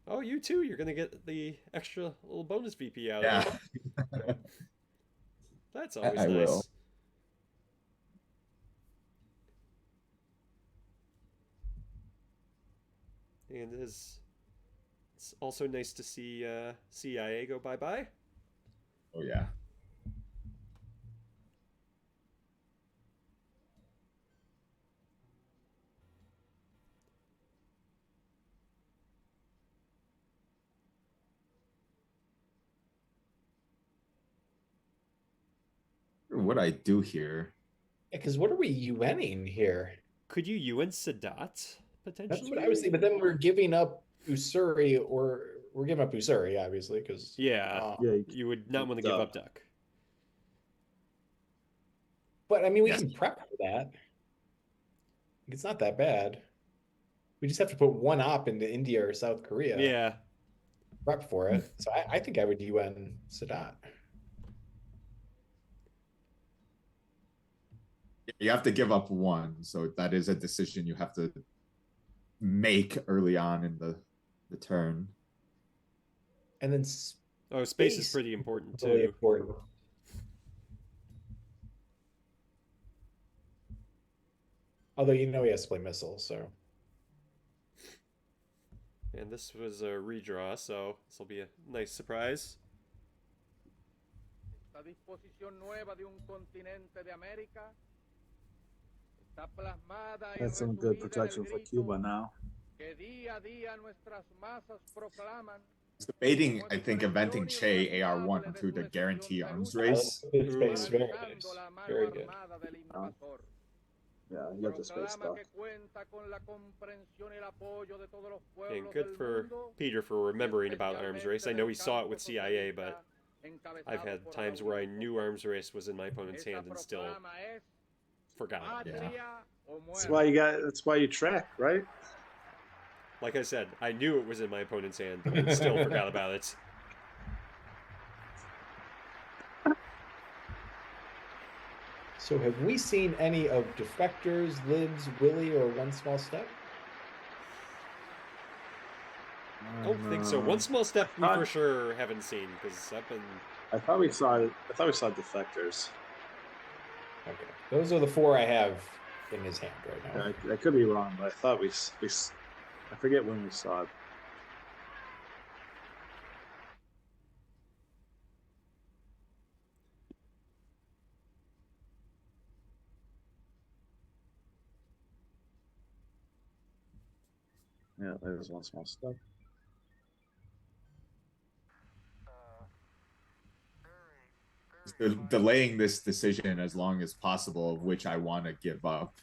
Oh, you too. You're gonna get the extra little bonus VP out of it. That's always I nice. will. And it's also nice to see CIA go bye-bye. Oh yeah. What I do here? Because what are we UNing here? Could you UN Sadat potentially? That's what I was thinking. But then we're giving up Usuri, or we're giving up Usuri, obviously, because yeah, you would not want to give up Duck. But I mean, we can prep for that. It's not that bad. We just have to put one op into India or South Korea. Yeah. Prep for it. So I think I would UN Sadat. You have to give up one, so that is a decision you have to make early on in the turn. And then space is pretty important too. Really important. Although he has to play missiles, so. And this was a redraw, so this will be a nice surprise. That's some good protection for Cuba now. Debating, I think, inventing Che AR1 to the guarantee arms race. Space, very nice. Very good. Yeah, you got the space stuff. And good for Peter for remembering about arms race. I know he saw it with CIA, but I've had times where I knew arms race was in my opponent's hand and still forgot. Yeah. That's why you track, right? Like I said, I knew it was in my opponent's hand and still forgot about it. So have we seen any of Defectors, Libs, Willie, or One Small Step? I don't think so. One Small Step we for sure haven't seen because I've been. I thought we saw Defectors. Okay, those are the four I have in his hand right now. I could be wrong, but I thought we I forget when we saw it. Yeah, there's One Small Step. Delaying this decision as long as possible, of which I want to give up.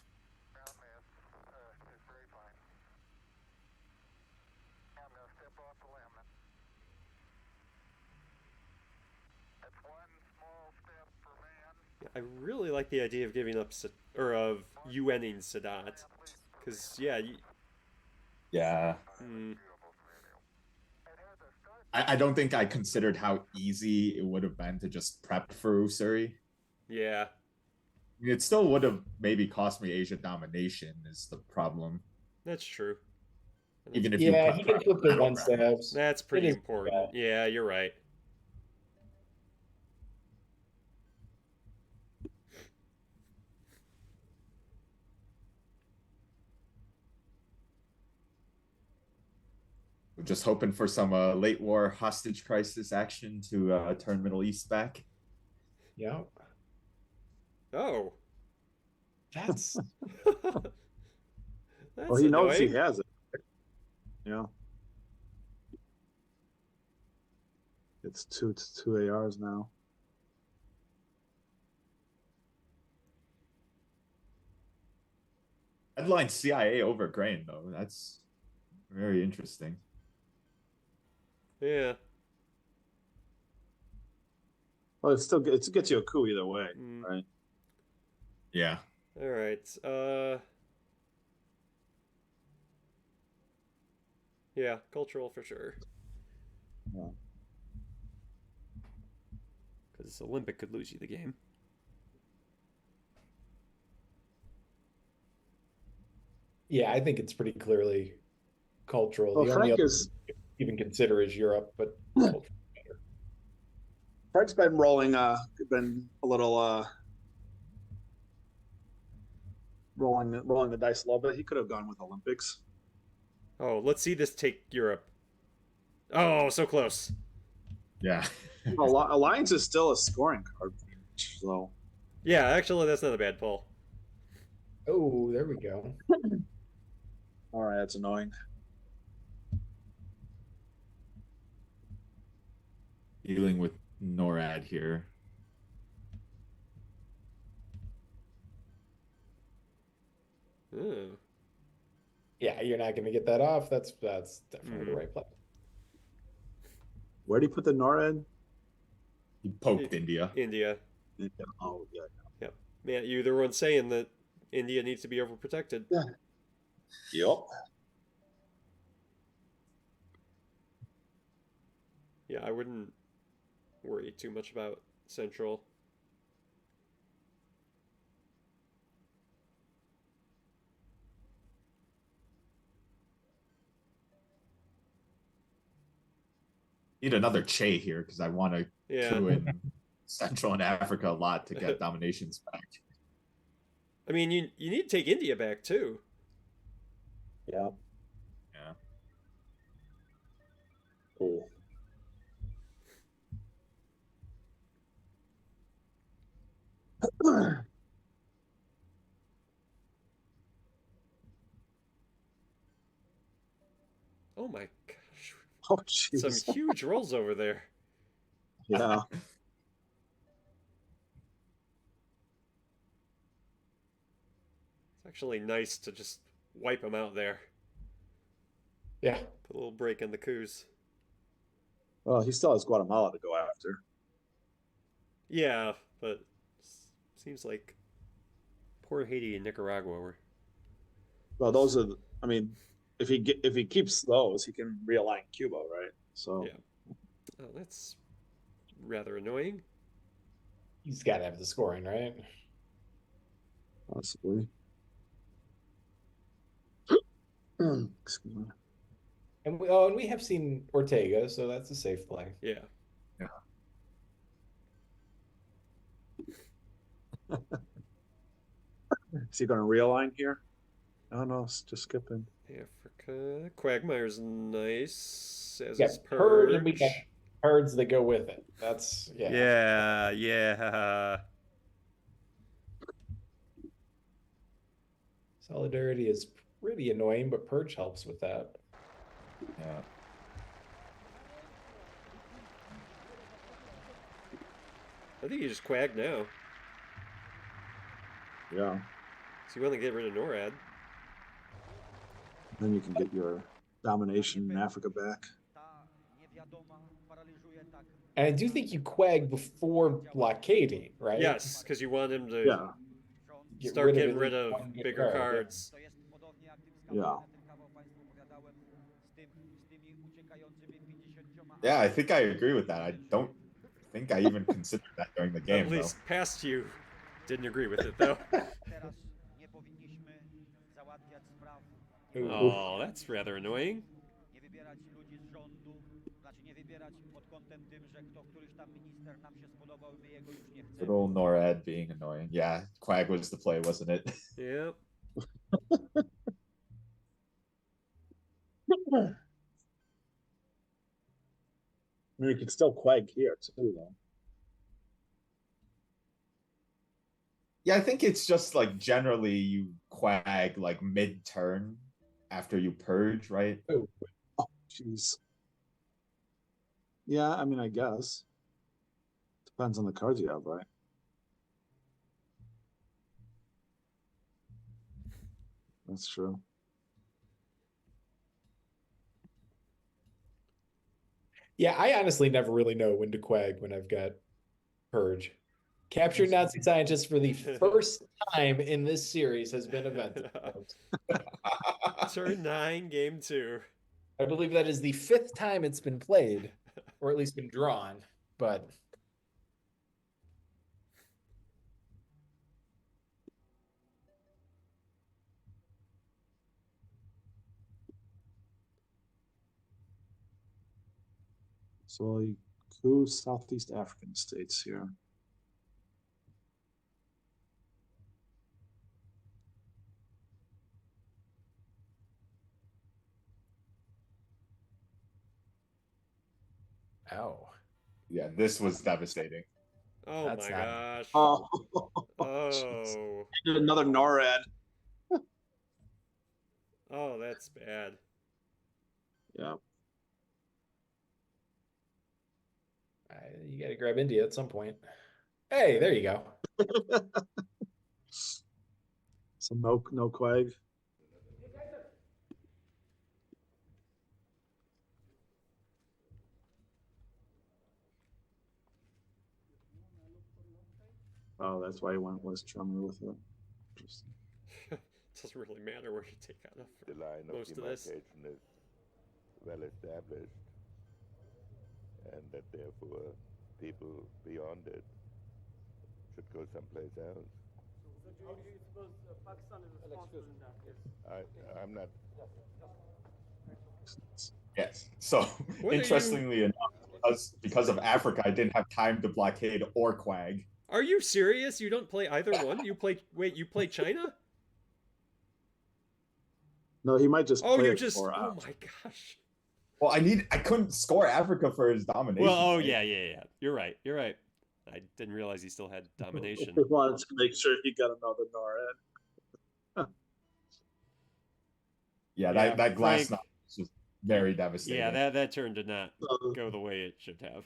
I really like the idea of giving up of UNing Sadat, because yeah. I don't think I considered how easy it would have been to just prep for Usuri. Yeah. It still would have maybe cost me Asia domination is the problem. That's true. Even if he can flip the one stabs. That's pretty important. Yeah, you're right. We're just hoping for some late war hostage crisis action to turn Middle East back. Yeah. Oh. That's That's Well, he annoying. knows he has it. Yeah. It's two ARs now. Headline CIA over grain though. That's very interesting. Yeah. Well, it gets you a coup either way, right? Yeah. All right. Yeah, cultural for sure. Yeah. Because Olympic could lose you the game. Yeah, I think it's pretty clearly cultural. Well, The only Frank other is even consider is Europe, but Frank's been rolling been a little rolling the dice a little bit. He could have gone with Olympics. Oh, let's see this take Europe. Oh, so close. Yeah. Alliance is still a scoring card, so Yeah, actually, that's not a bad pull. oh, there we go. all right, that's annoying. Dealing with NORAD here. Ooh. Yeah, you're not going to get that off. That's definitely the right play. Where do you put the NORAD? He poked India. India. Oh, yeah. Yep. Man, you're the one saying that India needs to be overprotected. Yeah. Yep. Yeah, I wouldn't worry too much about Central. Need another Che here because I want to Yeah. coup in Central and Africa a lot to get dominations back. I mean, you need to take India back too. Yeah. Yeah. Cool. Oh my gosh. Oh, jeez. Some huge rolls over there. Yeah. It's actually nice to just wipe them out there. Yeah. Put a little break in the coups. Well, he still has Guatemala to go after. Yeah, but seems like poor Haiti and Nicaragua were. Well, those are. I mean, if he keeps those, he can realign Cuba, right? So yeah. Oh, that's rather annoying. He's got to have the scoring, right? Possibly. Excuse me. And we have seen Ortega, so that's a safe play. Yeah. Yeah. Is he going to realign here? Oh no, it's just skipping. Africa. Quagmire's nice as Yeah, is Purge, Purge. and we got cards that go with it. That's Yeah. Solidarity is pretty annoying, but Purge helps with that. Yeah. I think you just Quag now. Yeah. So you want to get rid of NORAD. Then you can get your domination in Africa back. And I do think you Quag before blockading, right? Yes, because you want him to start getting rid of bigger cards. Yeah. Yeah, I think I agree with that. I don't think I even considered that during the game. At least past you didn't agree with it, though. Oh, that's rather annoying. Good old NORAD being annoying. Yeah, Quag was the play, wasn't it? Yep. I mean, you can still Quag here too, though. Yeah, I think it's just like generally you Quag like mid-turn after you purge, right? Oh, Oh, jeez. Yeah, I mean, I guess. Depends on the cards you have, right? That's true. yeah, I honestly never really know when to quag when I've got purge. Captured Nazi scientist for the first time in this series has been evented. Turn 9, game 2. I believe that is the 5th time it's been played, or at least been drawn, but So you coup Southeast African states here. ow. Yeah, this was devastating. Oh That's my not- gosh. Oh, Oh. another NORAD. Oh, that's bad. Yeah. You got to grab India at some point. Hey, there you go. So no quag. Oh, that's why he went West Germany with it. Interesting. Doesn't really matter where you take out of The line of most of this. demarcation is well established, and that therefore people beyond it should go someplace else. So do you suppose Pakistan is responsible in that case? I'm not. Yes. So What are interestingly enough, because of Africa, I didn't have time to blockade or quag. Are you serious? You don't play either one? You play you play China? No, he might just Oh, play you it just for oh my gosh. Well, I couldn't score Africa for his domination. Well, oh right? yeah. You're right. You're right. I didn't realize he still had domination. He wanted to make sure he got another NORAD. Yeah, Yeah, that glass Frank- knot was just very devastating. Yeah, that turn did not go the way it should have.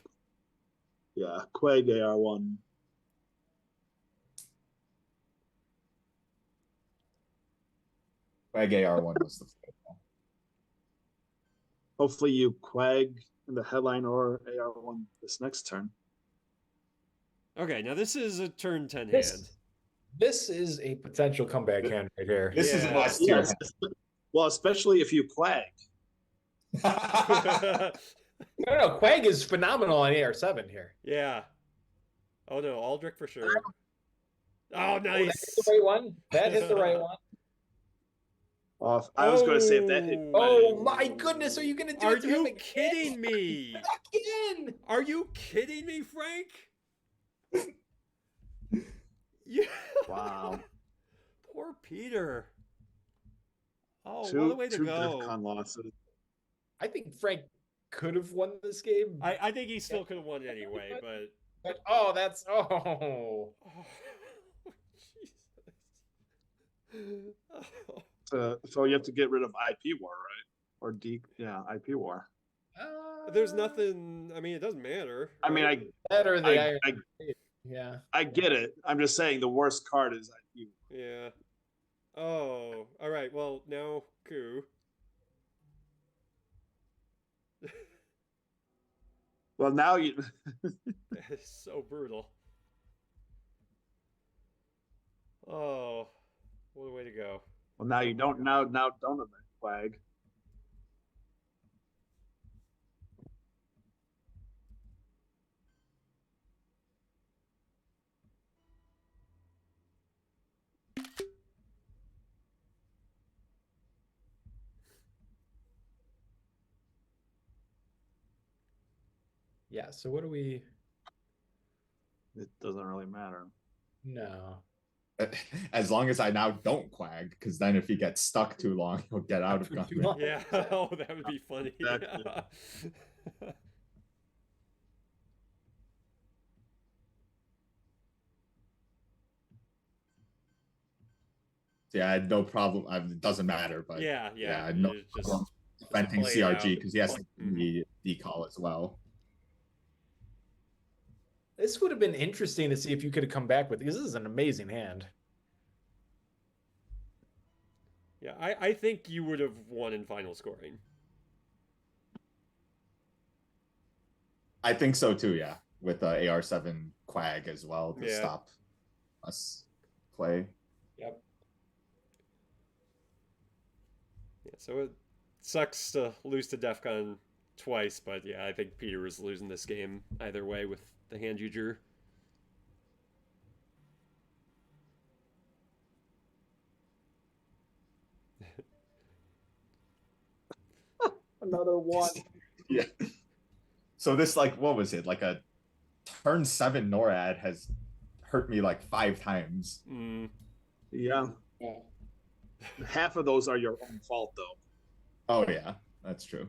Yeah, quag AR1. Quag AR1 was the Hopefully you quag in the headline or AR1 this next turn. Okay, now this is a turn 10 hand. This is a potential comeback hand right here. This is Yeah. an S tier. Yes. Well, especially if you quag. No, Quag is phenomenal on AR7 here. Yeah. Oh no, Aldrich for sure. Oh, Oh, nice. that hit the right one. That hit the right one. I was going to say if that hit. Oh my goodness, are you going to do Are it to him you again? kidding me? Again? Are you kidding me, Frank? Yeah. Wow. Poor Peter. Oh, what a Two way to two go. DEFCON losses. I think Frank could have won this game. I think he still could have won anyway, but oh, that's oh. Jesus. So you have to get rid of IP war, right? Or IP war. There's nothing. I mean, it doesn't matter. I mean, right? Better the Iron. I Yeah. I get it. I'm just saying the worst card is IP. Yeah. Oh, all right. Well, now coup. Well, now you. That is so brutal. Oh, what a way to go. Well, now you don't now don't have that flag. Yeah, so what do we It doesn't really matter. No. As long as I now don't quag, because then if he gets stuck too long, he'll get out of gunman. Yeah. Oh, that would be funny. Exactly. Yeah, I had no problem. It doesn't matter, but Yeah, I had no it's just problem defending play it out. CRG because he has the decall as well. This would have been interesting to see if you could have come back with, because this is an amazing hand. Yeah, I think you would have won in final scoring. I think so too, yeah. With AR7 Quag as well to stop us play. Yep. Yeah, so it sucks to lose to DEF CON twice, but yeah, I think Peter was losing this game either way with the hand you drew. Another one. Yeah. So this, like, what was it? Like a turn 7 NORAD has hurt me like 5 times. Yeah. Half of those are your own fault, though. Oh, yeah. That's true.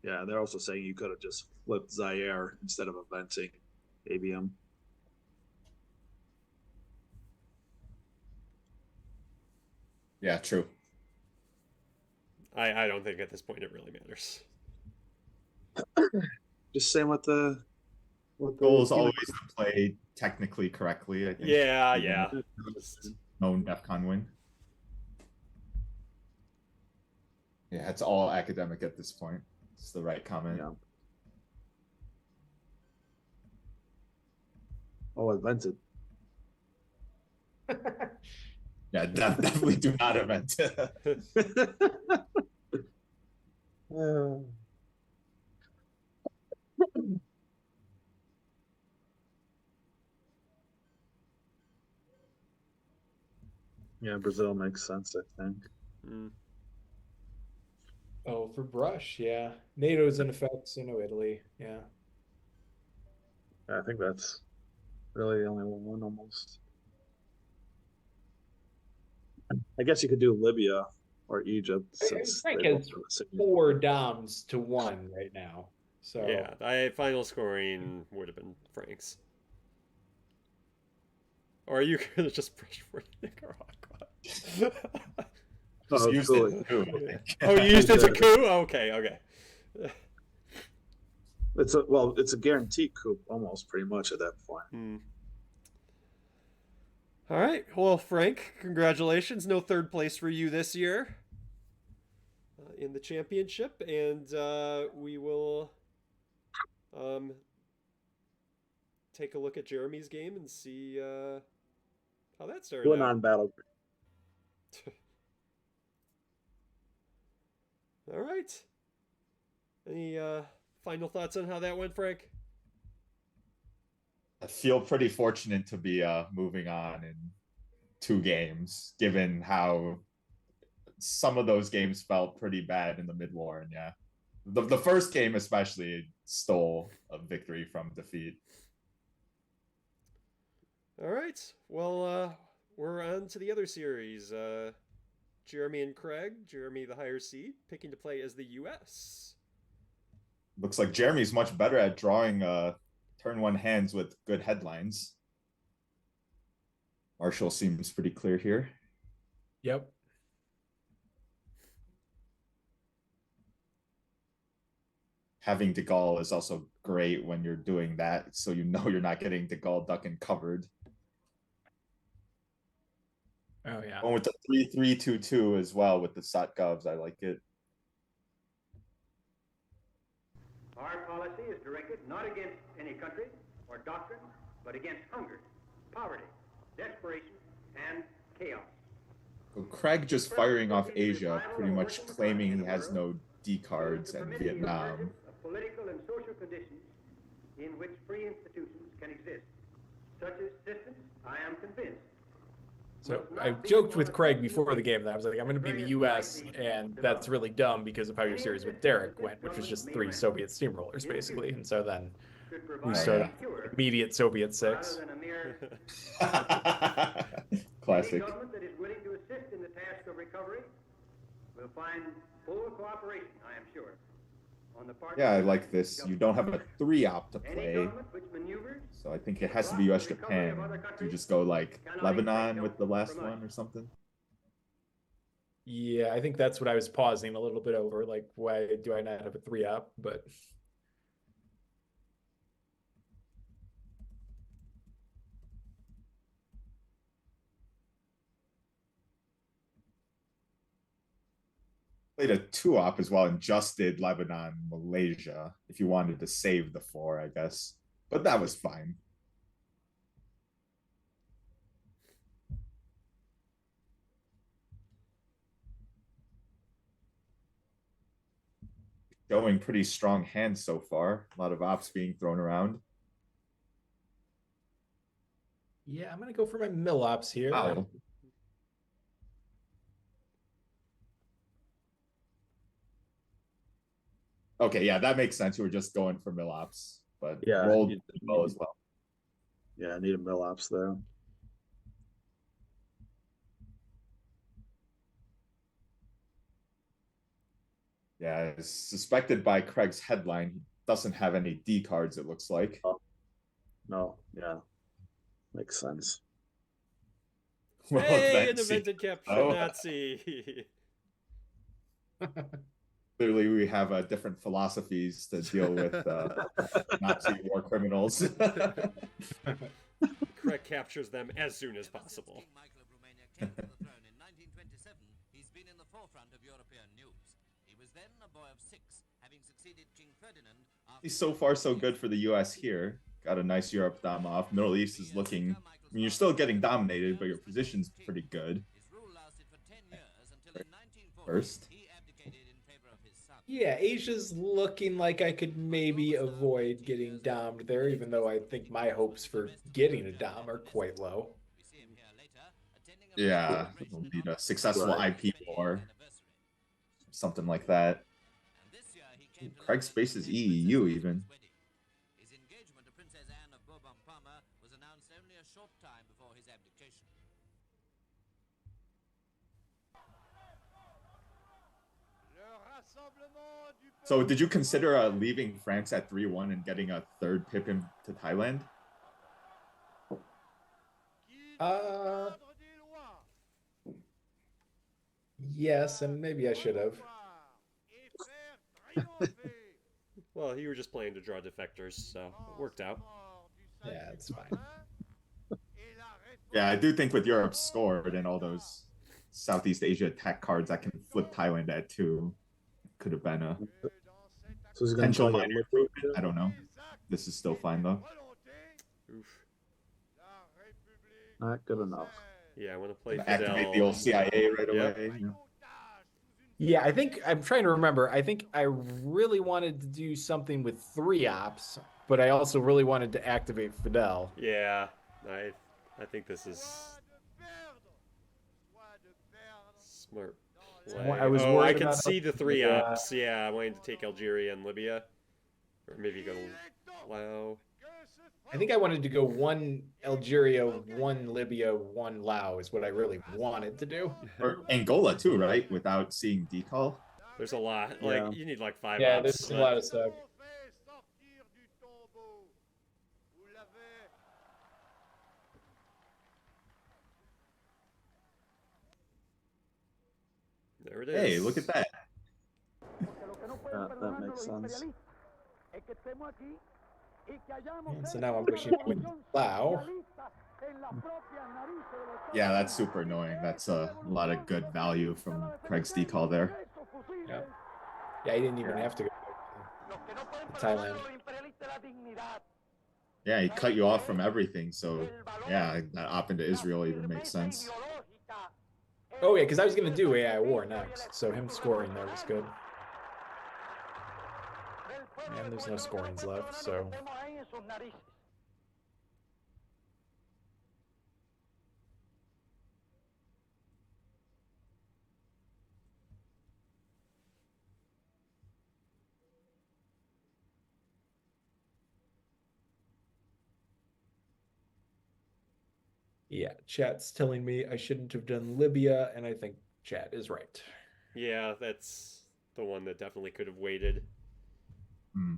Yeah, they're also saying you could have just flipped Zaire instead of eventing ABM. Yeah, true. I don't think at this point it really matters. Just saying what the goal is always to play technically correctly, I think. Yeah. Known DEF CON win. Yeah, it's all academic at this point. It's the right comment. Yeah. Oh, invented. Yeah, definitely do not event. Yeah, Brazil makes sense, I think. Oh, for Brush, yeah. NATO's in effect, so no Italy, yeah. I think that's really the only one almost. I guess you could do Libya or Egypt. Since Frank has 4 doms to 1 right now. So yeah, final scoring would have been Frank's. Or are you gonna just push for Nicaragua? Just used it too. Oh, you used it as a coup? Okay. It's a guaranteed coup almost, pretty much at that point. All right. Well, Frank, congratulations. No third place for you this year in the championship, and we will take a look at Jeremy's game and see how that started. Do a non-battle. All right. Any final thoughts on how that went, Frank? I feel pretty fortunate to be moving on in 2 games, given how some of those games felt pretty bad in the mid-war. And yeah, the first game especially stole a victory from defeat. All right. Well, we're on to the other series. Jeremy and Craig. Jeremy, the higher seed, picking to play as the U.S. Looks like Jeremy's much better at drawing turn 1 hands with good headlines. Marshall seems pretty clear here. Yep. Having De Gaulle is also great when you're doing that, so you know you're not getting De Gaulle duck and covered. Oh yeah. Going with the 3-3-2-2 as well with the SOT Govs, I like it. Our policy is directed not against any country or doctrine, but against hunger, poverty, desperation, and chaos. So Craig just firing off Asia, pretty much claiming he has no D cards and Vietnam. Of political and social conditions in which free institutions can exist. Such a systems, I am convinced. So I joked with Craig before the game that I was like, I'm going to be the U.S. and that's really dumb because of how your series with Derek went, which was just 3 Soviet steamrollers basically. And so then could We provide start a off cure immediate Soviet rather 6. than a mere any Classic. government that is willing to assist in the task of recovery will find full cooperation, I am sure, on the part Yeah, I of the like this. You don't have a 3-op to any play, government which maneuvers so I think it has to be US Japan. Do you just go like Lebanon with the last one or something? Yeah, I think that's what I was pausing a little bit over. Like, why do I not have a 3-op? But Played a 2-op as well and just did Lebanon, Malaysia, if you wanted to save the 4, I guess. But that was fine. Showing pretty strong hands so far. A lot of ops being thrown around. yeah, I'm gonna go for my mill-ops here. Wow. Okay, yeah, that makes sense. You were just going for mill-ops, but Yeah, rolled you- well as well. Yeah, I need a mill ops there. Yeah, it's suspected by Craig's headline. He doesn't have any D cards, it looks like. No, yeah. Makes sense. Well, Hey, an that's- invented capture Oh. Nazi. Clearly, we have different philosophies to deal with Nazi war criminals. Craig captures them as soon as possible. King Michael of Romania came to the throne in 1927, he's been in the forefront of European news. He was then a boy of 6, having succeeded King Ferdinand. He's so far so good for the US here. Got a nice Europe dom off. Middle East is looking, I mean, you're still getting dominated, but your position's pretty good. His rule lasted for 10 years until in 1940 First. he abdicated in favor of his son. Yeah, Asia's looking like I could maybe avoid getting domed there, even though I think my hopes for getting a dom are quite low. We see him here later, attending a Yeah, celebration we'll in need honor a of successful the IP 20th war. anniversary. Something like that. And this year he came to Craig London spaces to attend EU Princess even. Elizabeth's wedding. His engagement to Princess Anne of Bourbon-Parma was announced only a short time before his abdication. So did you consider leaving France at 3-1 and getting a third pip into Thailand? Yes, and maybe I should have. Well, you were just playing to draw defectors, so it worked out. Yeah, it's fine. Yeah, I do think with Europe scored and all those Southeast Asia attack cards, I can flip Thailand at 2. Could have been a So he's going to potential try minor improvement. I don't know. This is still fine though. Oof. Not good enough. Yeah, I want to play Activate Fidel. the old CIA right Yep. away. Yeah. Yeah, I think I'm trying to remember. I think I really wanted to do something with 3-ops, but I also really wanted to activate Fidel. Yeah, I think this is smart play. I was I worried can about see the 3 Yeah. ops. Yeah, I wanted to take Algeria and Libya, or maybe go Lao. I think I wanted to go 1 Algeria, 1 Libya, 1 Lao is what I really wanted to do. Or Angola too, right? Without seeing decal. There's a lot. Yeah. Like you need like 5 Yeah, ops. there's a but- lot of stuff. There it is. Hey, look at that. That makes sense. And so now I'm wishing to win Lao. Yeah, that's super annoying. That's a lot of good value from Craig's decal there. Yeah. Yeah, he didn't even have to go to Thailand. Yeah, he cut you off from everything. So yeah, that op into Israel even makes sense. Oh yeah, because I was gonna do AI War next, so him scoring there was good. And there's no scorings left, so Yeah, chat's telling me I shouldn't have done Libya, and I think chat is right. Yeah, that's the one that definitely could have waited. Hmm.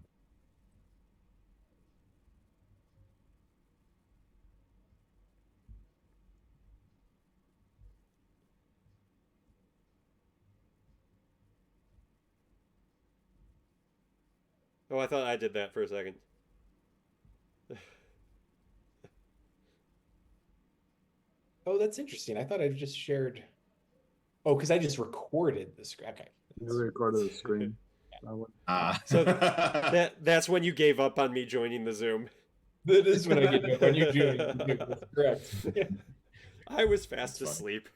Oh, I thought I did that for a second. Oh, that's interesting. I thought I just shared. Oh, because I just recorded the screen. Okay. You recorded the screen. So that's when you gave up on me joining the Zoom. That is when I gave up on you joining the Zoom. That's correct. I was fast asleep.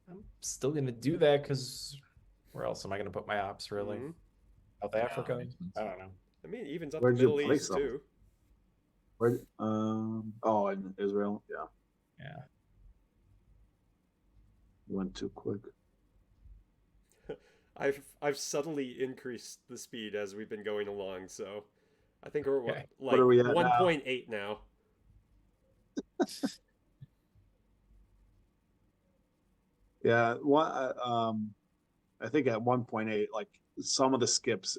I'm still gonna do that because where else am I gonna put my ops really? Mhm. South Africa? I don't know. I mean, it evens up Where'd the you Middle place East them? too. Where? Oh, in Israel. Yeah. Yeah. Went too quick. I've subtly increased the speed as we've been going along, so I think we're Okay. like What are we at 1.8 now. Yeah. I think at 1.8, like some of the skips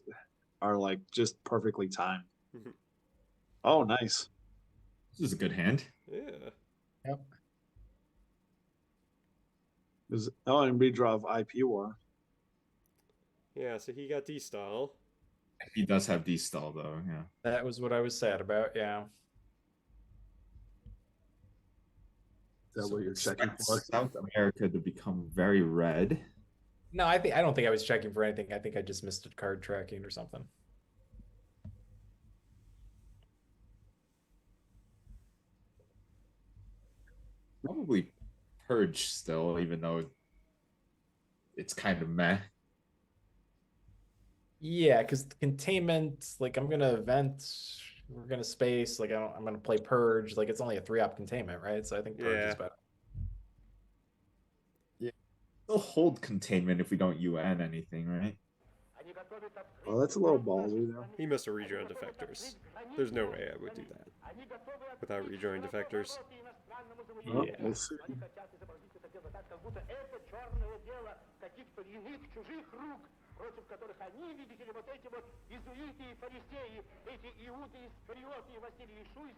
are like just perfectly timed. Oh, nice. This is a good hand. Yeah. Yep. And redraw of IP war. Yeah, so he got D-style. He does have D-stall though, yeah. That was what I was sad about, yeah. Is that what you're checking for? South America to become very red. No, I don't think I was checking for anything. I think I just missed a card tracking or something. Probably purge still, even though it's kind of meh. Yeah, because the containment, like I'm gonna event, we're gonna space, like I'm gonna play purge, like it's only a 3-op containment, right? So I think purge Yeah. is better. Yeah. Still hold containment if we don't UN anything, right? Well, that's a little ballsy though. He must have redrawn defectors. There's no way I would do that without redrawing defectors. Well, Yeah. we'll see.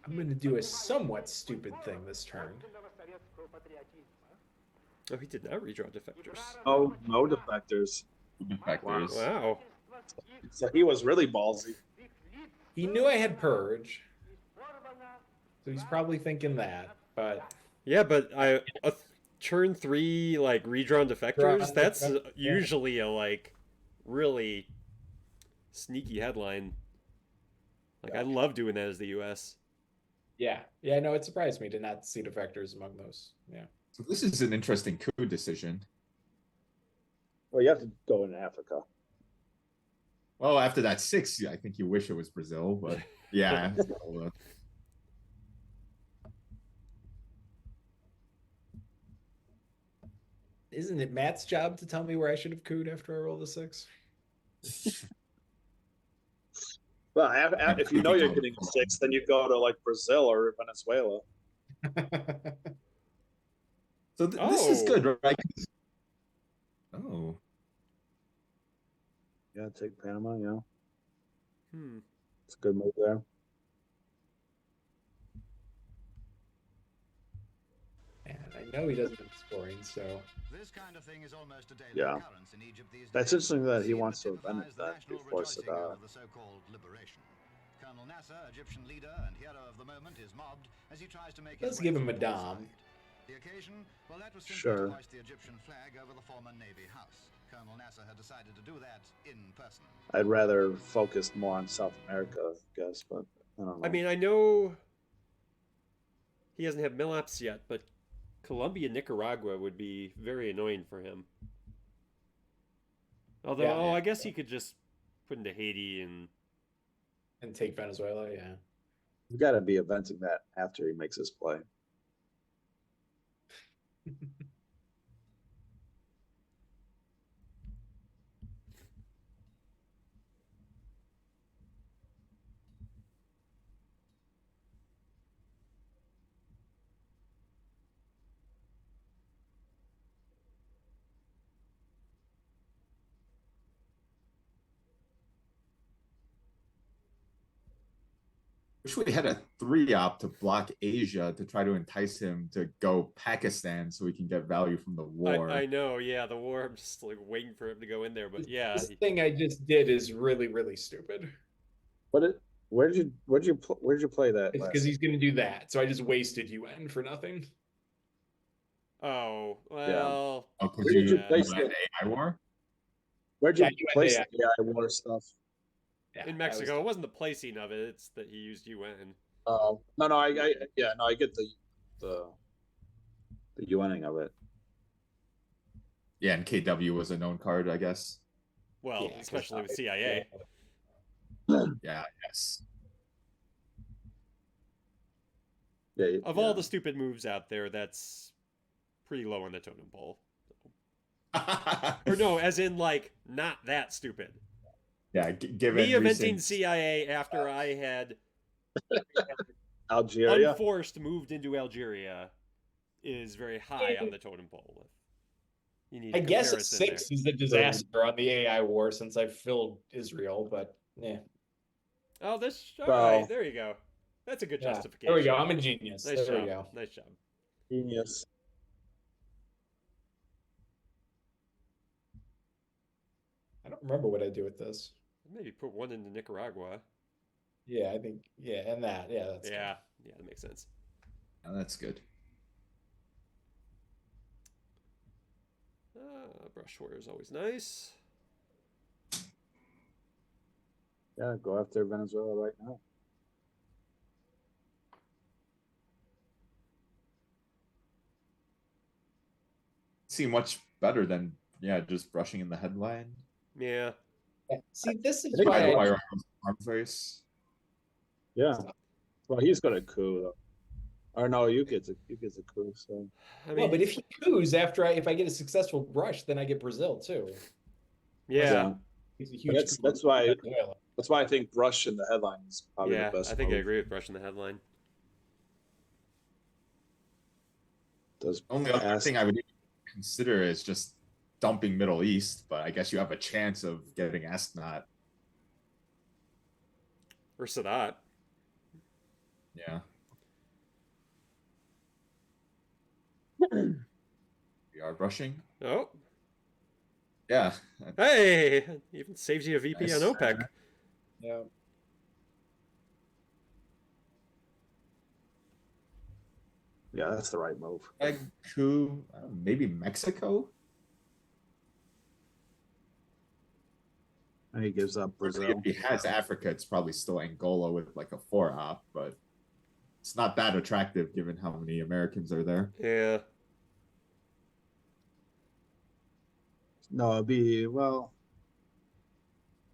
I'm gonna do a somewhat stupid thing this turn. Oh, he did not redraw defectors. Oh, no defectors. Defectors. Wow. So he was really ballsy. He knew I had purge, so he's probably thinking that. But yeah, but turn 3 like redrawn defectors. That's usually a like really sneaky headline. Like I love doing that as the U.S. Yeah, no, it surprised me to not see defectors among those. Yeah. So this is an interesting coup decision. Well, you have to go in Africa. Well, after that 6, I think you wish it was Brazil, but yeah. Isn't it Matt's job to tell me where I should have cooed after I rolled a 6? Well, if you know you're getting a 6, then you go to like Brazil or Venezuela. So this is good, right? Oh. Yeah, take Panama, yeah. Hmm. It's a good move there. And I know he doesn't have scoring, so This kind of thing is almost a daily Yeah. occurrence in Egypt these That's days. interesting that he See wants to that event typifies it the then national before rejoicing Sadat. over the so-called liberation. Colonel Nasser, Egyptian leader and hero of the moment, is mobbed as he tries to make let's his give way him a through dom. Poolside. The occasion, well, that was simply Sure. to hoist the Egyptian flag over the former Navy house. Colonel Nasser had decided to do that in person. I'd rather focus more on South America, I guess, but I don't know. I mean, I know he hasn't had millaps yet, but Colombia, Nicaragua would be very annoying for him. Although, I guess he could just put into Haiti And take Venezuela, yeah. You got to be eventing that after he makes his play. Wish we had a 3-op to block Asia to try to entice him to go Pakistan so we can get value from the war. I know, yeah, the war. I'm just like waiting for him to go in there, but yeah. This thing I just did is really, really stupid. Where'd you play that? It's because he's going to do that, so I just wasted UN for nothing. Oh well. Oh, Where did you place the AI war? Where'd you Yeah, place yeah. the AI war stuff? Yeah, In Mexico, it wasn't the placing of it; it's that he used UN. Oh no, I get the UNing of it. Yeah, and KW was a known card, I guess. Well, Yeah, especially with CIA. Yeah, yes. Yeah, Of all the stupid moves out there, that's pretty low on the totem pole. Or no, as in like not that stupid. Yeah, given Me inventing recent... CIA after I had Algeria unforced moved into Algeria is very high on the totem pole. You need I guess a 6 there. is the disaster on the AI war since I filled Israel, but yeah. Oh, this all right. There you go. That's a good justification. There we go. I'm a genius. Nice there job. we go. Nice job. genius. I don't remember what I do with this. Maybe put one into Nicaragua. Yeah, I think and that. Yeah, that's good. Yeah, that makes sense. Oh, that's good. Brush war is always nice. Yeah, go after Venezuela right now. Seem much better than just brushing in the headline. Yeah. See, this is why why arms race. Yeah. Well, he's got a coup though. Or no, you get a coup. So. I mean, but if he coups after if I get a successful brush, then I get Brazil too. Yeah. He's a huge. That's why I think brush in the headline is probably the best. I think I agree with brush in the headline. Only other thing I would consider is just dumping Middle East, but I guess you have a chance of getting Asnat. Or Sadat. Yeah. We are brushing. Oh. Yeah. Hey! Even saves you a VP Nice. on OPEC. Yeah. Yeah, that's the right move. Coup, maybe Mexico? And he gives up Brazil. If he has Africa, it's probably still Angola with like a 4-op, but it's not that attractive given how many Americans are there. Yeah. No, it'd be, well,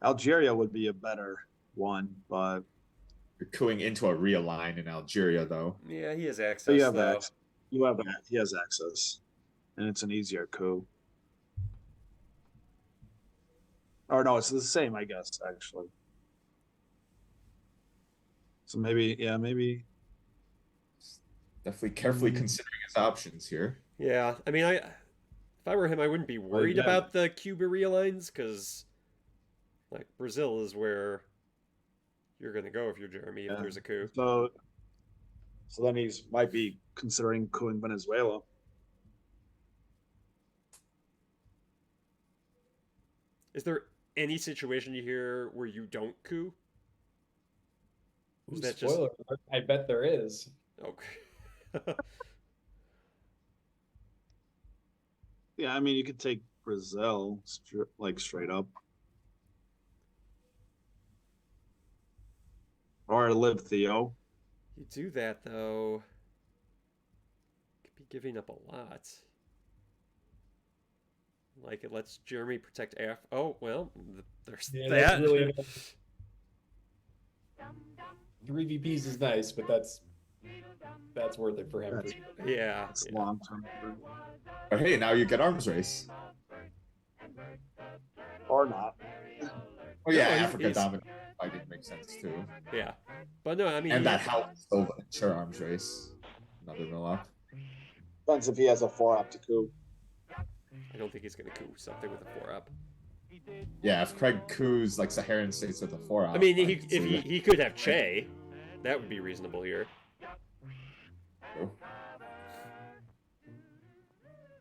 Algeria would be a better one, but you're cooing into a real line in Algeria, though. Yeah, he has access. So you have that. He has access, and it's an easier coup. Or no, it's the same, I guess, actually. So maybe. Definitely carefully considering his options here. Yeah, I mean, if I were him, I wouldn't be worried about the Cuba realigns, because like Brazil is where you're going to go if you're Jeremy if there's a coup. So then might be considering coupping Venezuela. Is there any situation you hear where you don't coup? Ooh, spoiler alert, I bet there is. Okay. Yeah, I mean, you could take Brazil straight up, or live Theo. You do that though, could be giving up a lot. Like it lets Jeremy protect Oh well, there's that. Really 3 VPs is nice, but that's That's worth it for him. Yeah. It's long term. But hey, now you get arms race. Or not. Oh yeah, No, Africa dominant fighting makes sense too. Yeah, but no, I mean, And that helps Silva ensure arms race. Another mill up. Depends if he has a 4-up to coup. I don't think he's going to coup something with a 4-up. Yeah, if Craig coups like Saharan states with a 4-up. I mean, he could have Che. That would be reasonable here. Oh.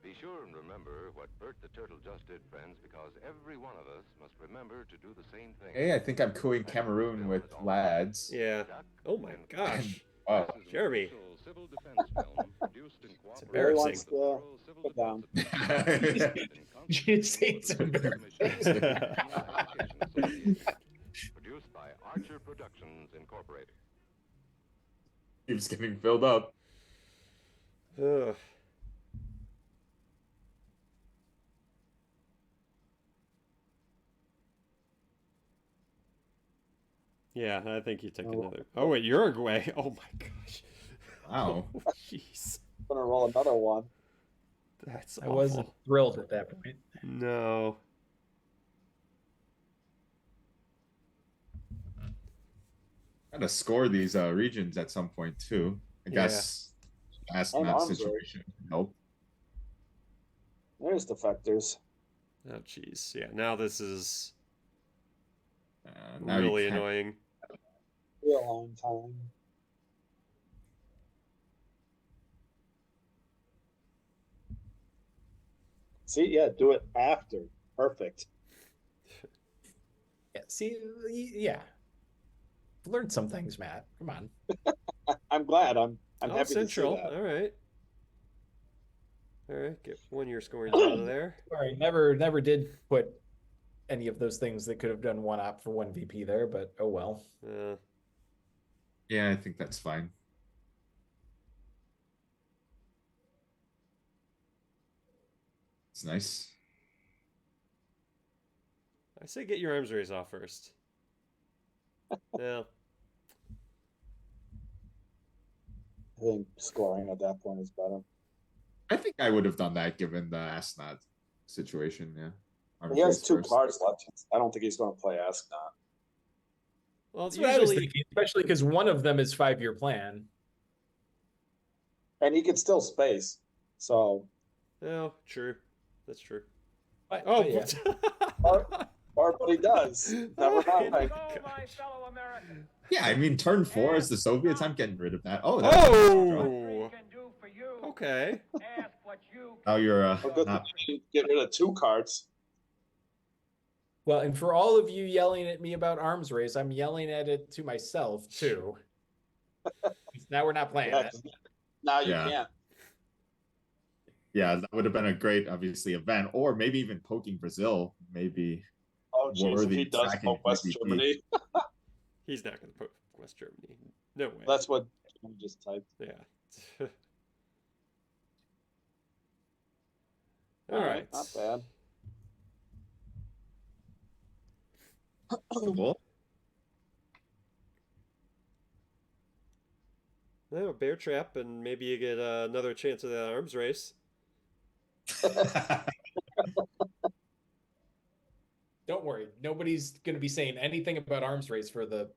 Be sure and remember what Bert the Turtle just did, friends, because every one of us must remember to do the same thing. Hey, I think I'm cooing Cameroon with lads. Yeah. Oh my gosh. Wow. Jeremy. It's embarrassing. Wants to put down. It's embarrassing. Produced by Archer Productions Incorporated. Keeps getting filled up. Ugh. Yeah, I think he took another. Oh wait, Uruguay. Oh my gosh. Wow. Oh, jeez. I'm gonna roll another one. That's I awful. wasn't thrilled at that point. No. Gotta score these regions at some point too. I guess astronaut situation can help. There's defectors. Oh jeez. Yeah. Now this is now really annoying. Real long time. See, yeah, do it after. Perfect. Yeah, see, yeah. Learned some things, Matt. Come on. I'm glad. I'm happy Central. to see that. All right. All right. Get 1 year scoring out of there. Sorry, never did put any of those things that could have done 1-op for 1 VP there, but oh well. Yeah, I think that's fine. It's nice. I say get your arms race off first. No. I think scoring at that point is better. I think I would have done that given the astronaut situation. Yeah. He has 2 cards left. I don't think he's going to play astronaut. Well, That's what I was thinking, especially because one of them is 5-year plan. And he could still space. So. No, true. That's true. But, oh, but yeah. But he does. Never mind. my fellow Americans. Yeah, I mean, turn 4 is the Soviets. I'm getting rid of that. Oh, okay. Now you're get rid of 2 cards. Well, and for all of you yelling at me about arms race, I'm yelling at it to myself too. Now we're not playing it. Now you can't. Yeah, that would have been a great, obviously, event, or maybe even poking Brazil, maybe. Oh, geez, if he does poke West Germany. He's not going to poke West Germany. No way. That's what I just typed. Yeah. All right. Not bad. Cool. No, bear trap, and maybe you get another chance of that arms race. Don't worry. Nobody's going to be saying anything about arms race for the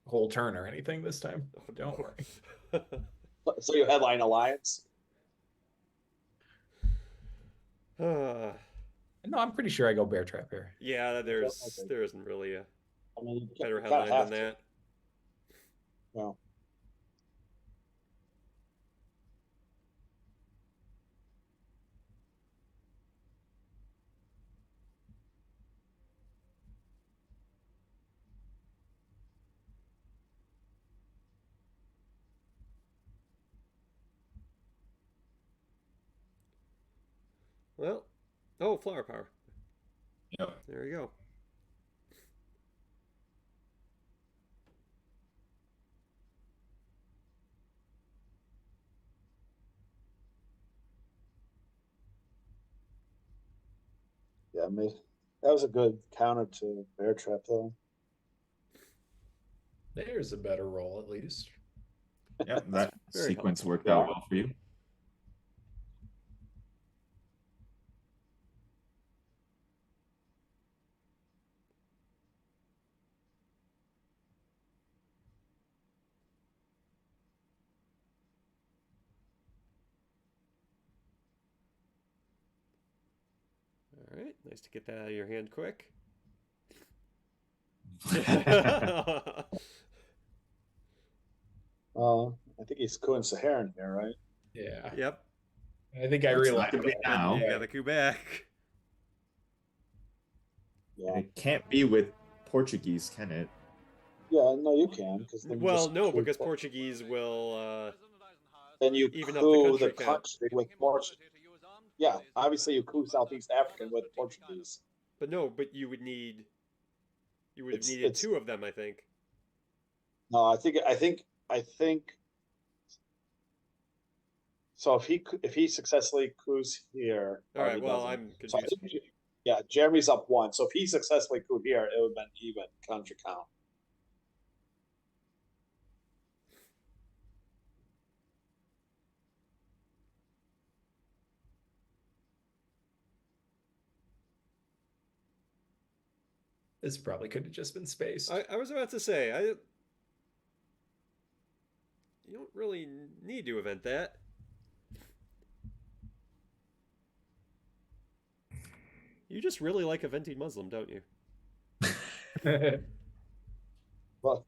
whole turn or anything this time. Oh, don't worry. So you headline Alliance? No, I'm pretty sure I go bear trap here. Yeah, there isn't really a better you headline have than to. that. No. Well, oh, flower power. Yep. There you go. Yeah, that was a good counter to bear trap, though. There's a better roll, at least. Yep, that Very sequence helpful. worked out well for you. All right, nice to get that out of your hand quick. I think he's coup and Saharan here, right? Yeah. Yep. I think I It's realized not gonna be that. now. You got the coup back. Yeah. And it can't be with Portuguese, can it? Yeah, no, you can. Because Well, no, because Portuguese will then you even coup up the the country count. country with Portuguese. Yeah, obviously you coup Southeast African with Portuguese. But no, but you would have needed It's- two of them, I think. No, I think. So if he successfully coups here, All right, he well, doesn't. I'm So I confused. think, yeah, Jeremy's up 1. So if he successfully coup here, it would have been even country count. This probably could have just been spaced. I was about to say, you don't really need to event that. You just really like eventing Muslim, don't you? Well,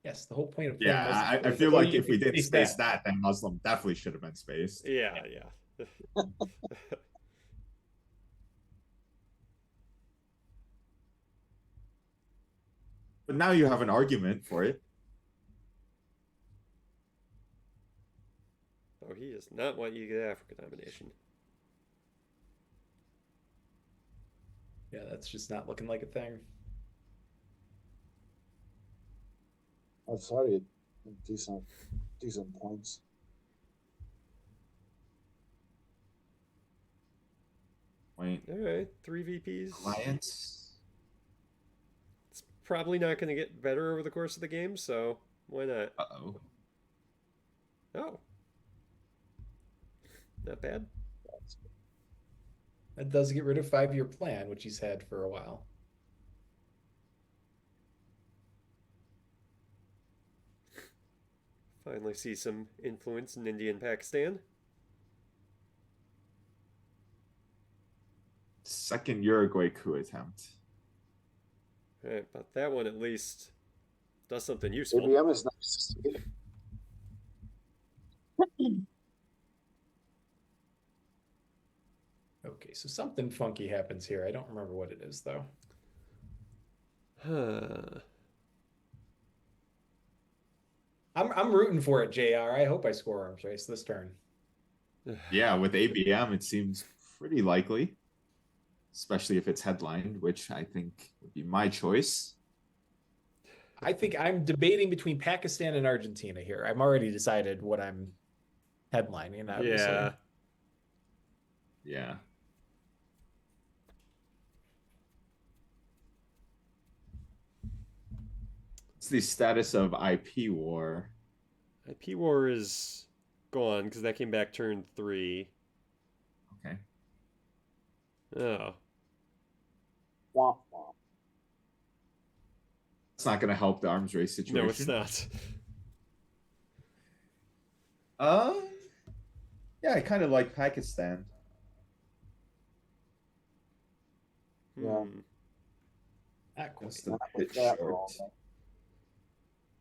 Yes, the whole point of Yeah, Muslim I feel is, like you if we can didn't space that, then Muslim definitely should have been spaced. Yeah. But now you have an argument for it. Oh, he does not want you to get Africa domination. Yeah, that's just not looking like a thing. that's already decent points. Wait. All right, 3 VPs. Alliance. It's probably not going to get better over the course of the game, so why not? Uh-oh. Oh. Not bad. That does get rid of 5-year plan, which he's had for a while. Finally see some influence in India and Pakistan. Second Uruguay coup attempt. All right, but that one at least does something useful. ABM is nice. Okay, so something funky happens here. I don't remember what it is, though. I'm rooting for it, JR. I hope I score arms race this turn. Yeah, with ABM, it seems pretty likely, especially if it's headlined, which I think would be my choice. I think I'm debating between Pakistan and Argentina here. I'm already decided what I'm headlining, obviously. Yeah. What's the status of IP war? IP war is gone because that came back turn 3. Okay. Oh. Womp womp. It's not going to help the arms race situation. No, it's not. Yeah, I kind of like Pakistan. Yeah. Not quite. Just a bit short.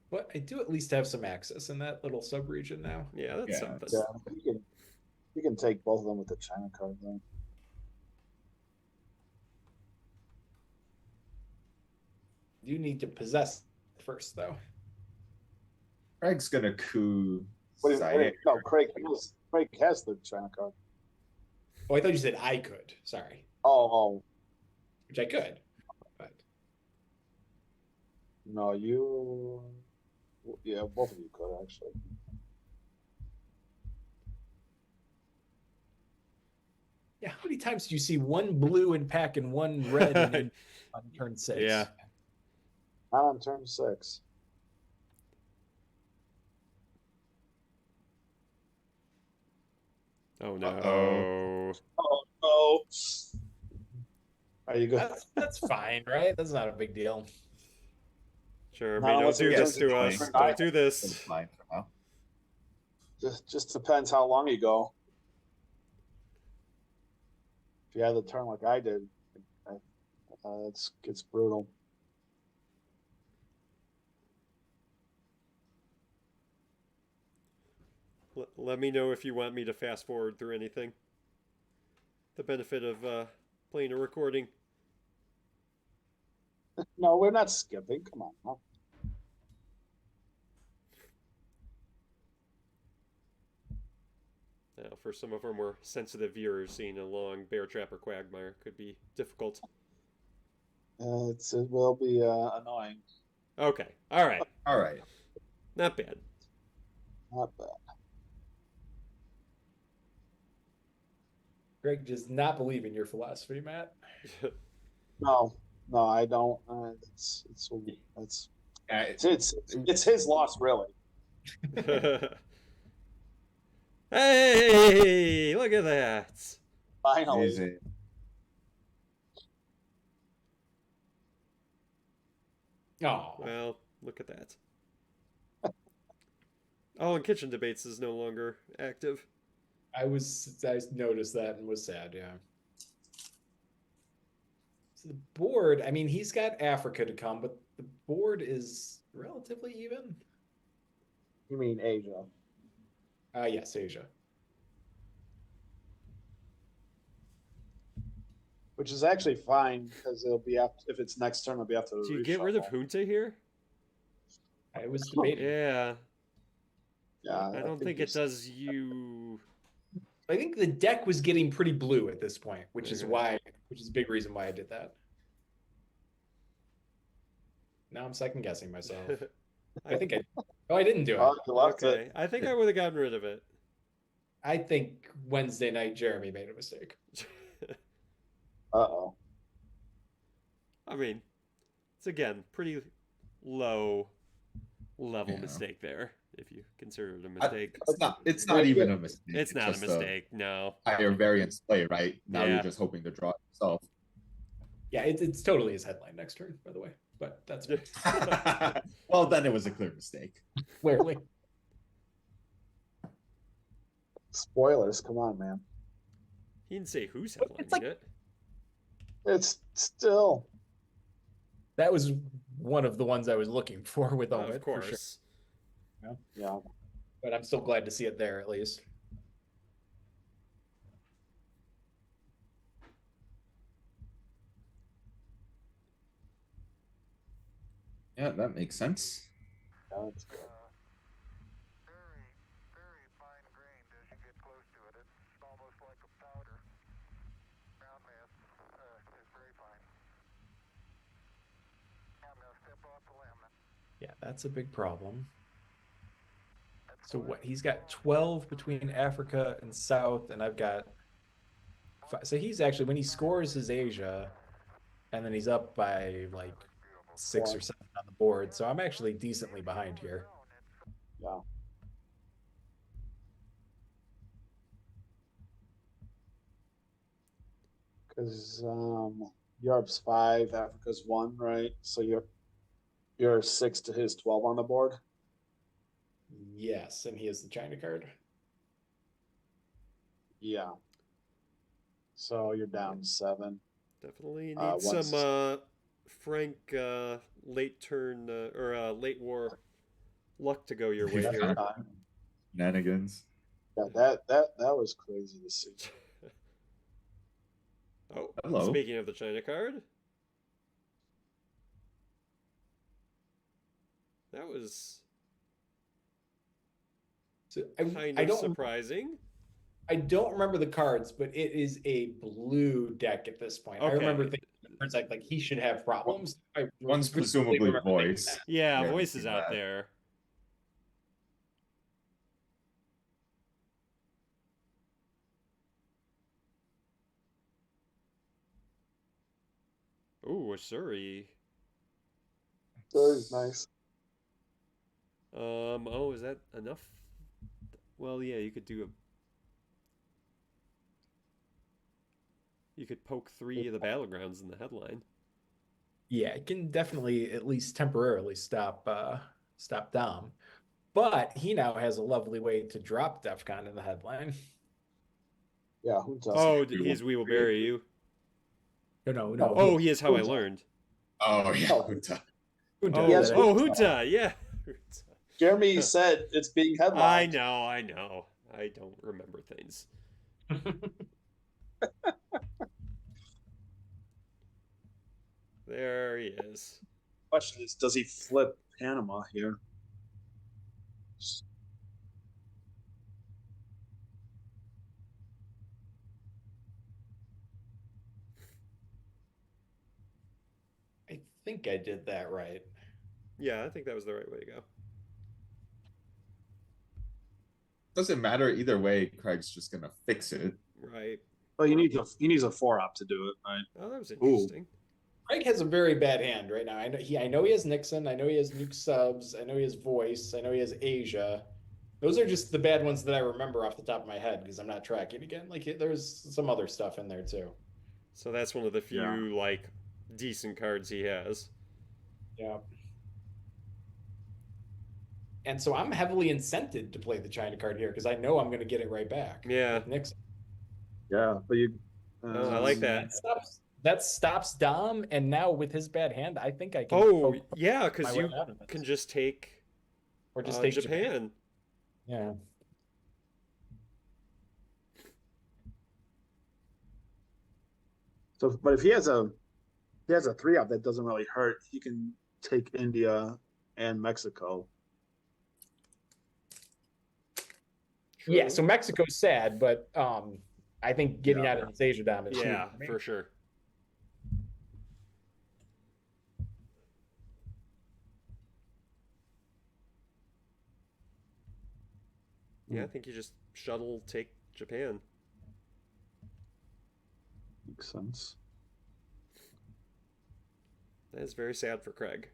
But I do at least have some access in that little sub-region now. Yeah, that's something. Yeah, you can take both of them with the China card though. You need to possess first, though. Craig's going to coup. No, Craig has the China card. Oh, I thought you said I could. Sorry. Oh. Which I could. But No, you. Yeah, both of you could actually. Yeah, how many times do you see one blue in pack and one red on turn 6? Yeah. Not on turn 6. Oh no. Oh no. Are you good? That's fine, right? That's not a big deal. Jeremy, don't do this to us. Don't do this. Fine for now. Just depends how long you go. If you had the turn like I did, it's brutal. Let me know if you want me to fast forward through anything. The benefit of playing a recording. No, we're not skipping. Come on. Huh? Now, for some of our more sensitive viewers, seeing a long bear trap or quagmire could be difficult. It will be annoying. Okay. All right. All right. Not bad. Not bad. Greg does not believe in your philosophy, Matt. No, I don't. It's his loss, really. Hey, look at that. Finally. Easy. Oh. Well, look at that. Oh, and Kitchen Debates is no longer active. I noticed that and was sad, yeah. So the board, I mean, he's got Africa to come, but the board is relatively even. You mean Asia? Yes, Asia. Which is actually fine because it'll be after, if it's next turn, it'll be after the Do you get rid of Junta here? I was debating. Yeah. Yeah. I don't think it does you. I think the deck was getting pretty blue at this point, which is Okay. which is a big reason why I did that. Now I'm second guessing myself. I didn't do it. Oh, you left Okay. it. I think I would have gotten rid of it. I think Wednesday night Jeremy made a mistake. Uh-oh. I mean, it's again pretty low level mistake there, if you consider it a mistake. It's not even a mistake. It's not a just mistake, no. Higher variance play, right? Now Yeah. you're just hoping to draw it yourself. Yeah, it's totally his headline next turn, by the way. But that's fine. Well, then it was a clear mistake. Clearly. Spoilers, come on, man. He didn't say who's headlining it. It's still. That was one of the ones I was looking for with Omid, Of course. For sure. Yeah. But I'm still glad to see it there at least. Yeah, that makes sense. That's good. Yeah, that's a big problem. So what? He's got 12 between Africa and South, and I've got 5. So he's actually, when he scores his Asia, and then he's up by like 6 or 7 on the board. So I'm actually decently behind here. Yeah. Because Europe's 5, Africa's 1, right? So you're 6 to his 12 on the board. Yes, and he has the China card. Yeah. So you're down 7. Definitely need some Frank late turn or late war luck to go your way here. Shenanigans. Yeah, that was crazy to see. Oh, hello. Speaking of the China card, that was kind of surprising. I don't remember the cards, but it is a blue deck at this point. Okay. I remember thinking It's like he should have problems. One's presumably voice. Yeah, We voice is haven't seen out that. there. Ooh, a Surrey. Surrey's nice. Oh, is that enough? Well, yeah, you could do a. You could poke 3 of the battlegrounds in the headline. Yeah, it can definitely at least temporarily stop Dom. But he now has a lovely way to drop DEFCON in the headline. Yeah, who does? Oh, he's We Will Bury You. No. Oh, he is How I Learned. Oh, yeah. Junta. Oh, Yes, Junta, yeah. Jeremy said it's being headlined. I know. I don't remember things. There he is. Question is, does he flip Panama here? I think I did that right. Yeah, I think that was the right way to go. Doesn't matter either way. Craig's just gonna fix it. Right. Well, he needs a 4-op to do it, right? Oh, that was interesting. Craig has a very bad hand right now. I know he has Nixon. I know he has Nuke Subs. I know he has Voice. I know he has Asia. Those are just the bad ones that I remember off the top of my head because I'm not tracking again. Like there's some other stuff in there too. So that's one of the few like decent cards he has. Yeah. And so I'm heavily incented to play the China card here because I know I'm going to get it right back. Yeah. Nixon. Yeah, but you. Oh, I like that. That stops Dom, and now with his bad hand, I think I can. Oh, yeah, because you can just take. Or just take Japan. Yeah. So, but if he has a 3-op that doesn't really hurt, he can take India and Mexico. True. Yeah, so Mexico's sad, but I think getting out of this Asia Dom is yeah, huge. for sure. Yeah, I think you just shuttle take Japan. Makes sense. That is very sad for Craig.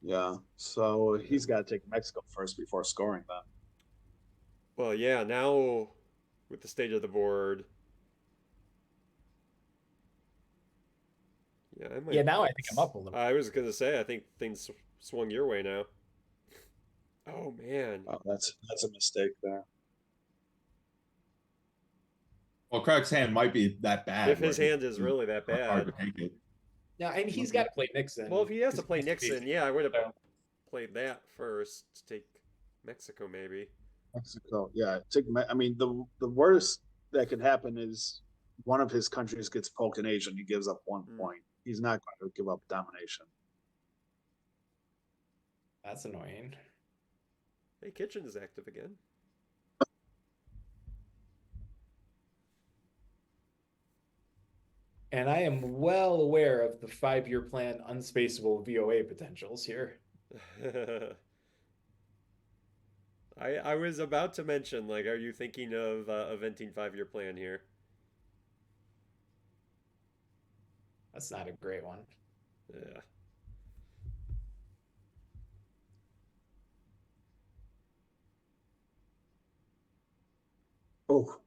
Yeah, so he's got to take Mexico first before scoring that. Well, yeah, now with the state of the board. Yeah, I might. Yeah, now I think I'm up a little. I was going to say, I think things swung your way now. Oh, man. Oh, that's a mistake there. Well, Craig's hand might be that bad. If his hand is really that bad. Hard to take it. Yeah, I mean, he's got to play Nixon. Well, if he has to play Nixon, yeah, I would have played that first to take Mexico, maybe. Mexico, yeah. I mean, the worst that could happen is one of his countries gets poked in Asia and he gives up 1 point. He's not going to give up domination. That's annoying. Hey, Kitchen is active again. And I am well aware of the 5-year plan unspaceable VOA potentials here. I was about to mention, like, are you thinking of eventing 5-year plan here? That's not a great one. Yeah. Oh,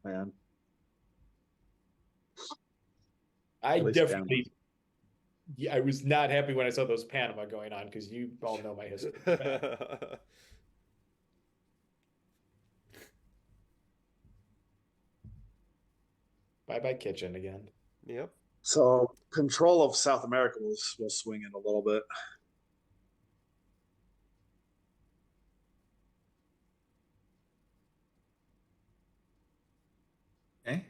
man. I definitely. Yeah, I was not happy when I saw those Panama going on because you all know my history. Bye kitchen again. Yep. So control of South America will swing it a little bit. Okay.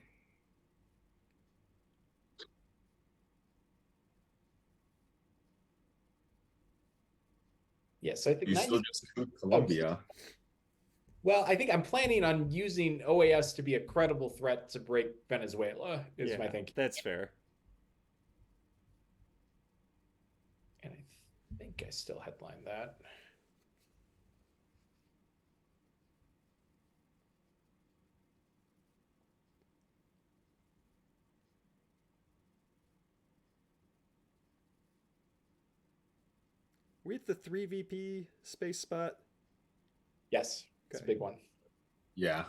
Yes, I think you still just Colombia. Well, I think I'm planning on using OAS to be a credible threat to break Venezuela, is my thinking. That's fair. And I think I still headline that. We at the 3 VP space spot? Yes, it's a big one. Yeah.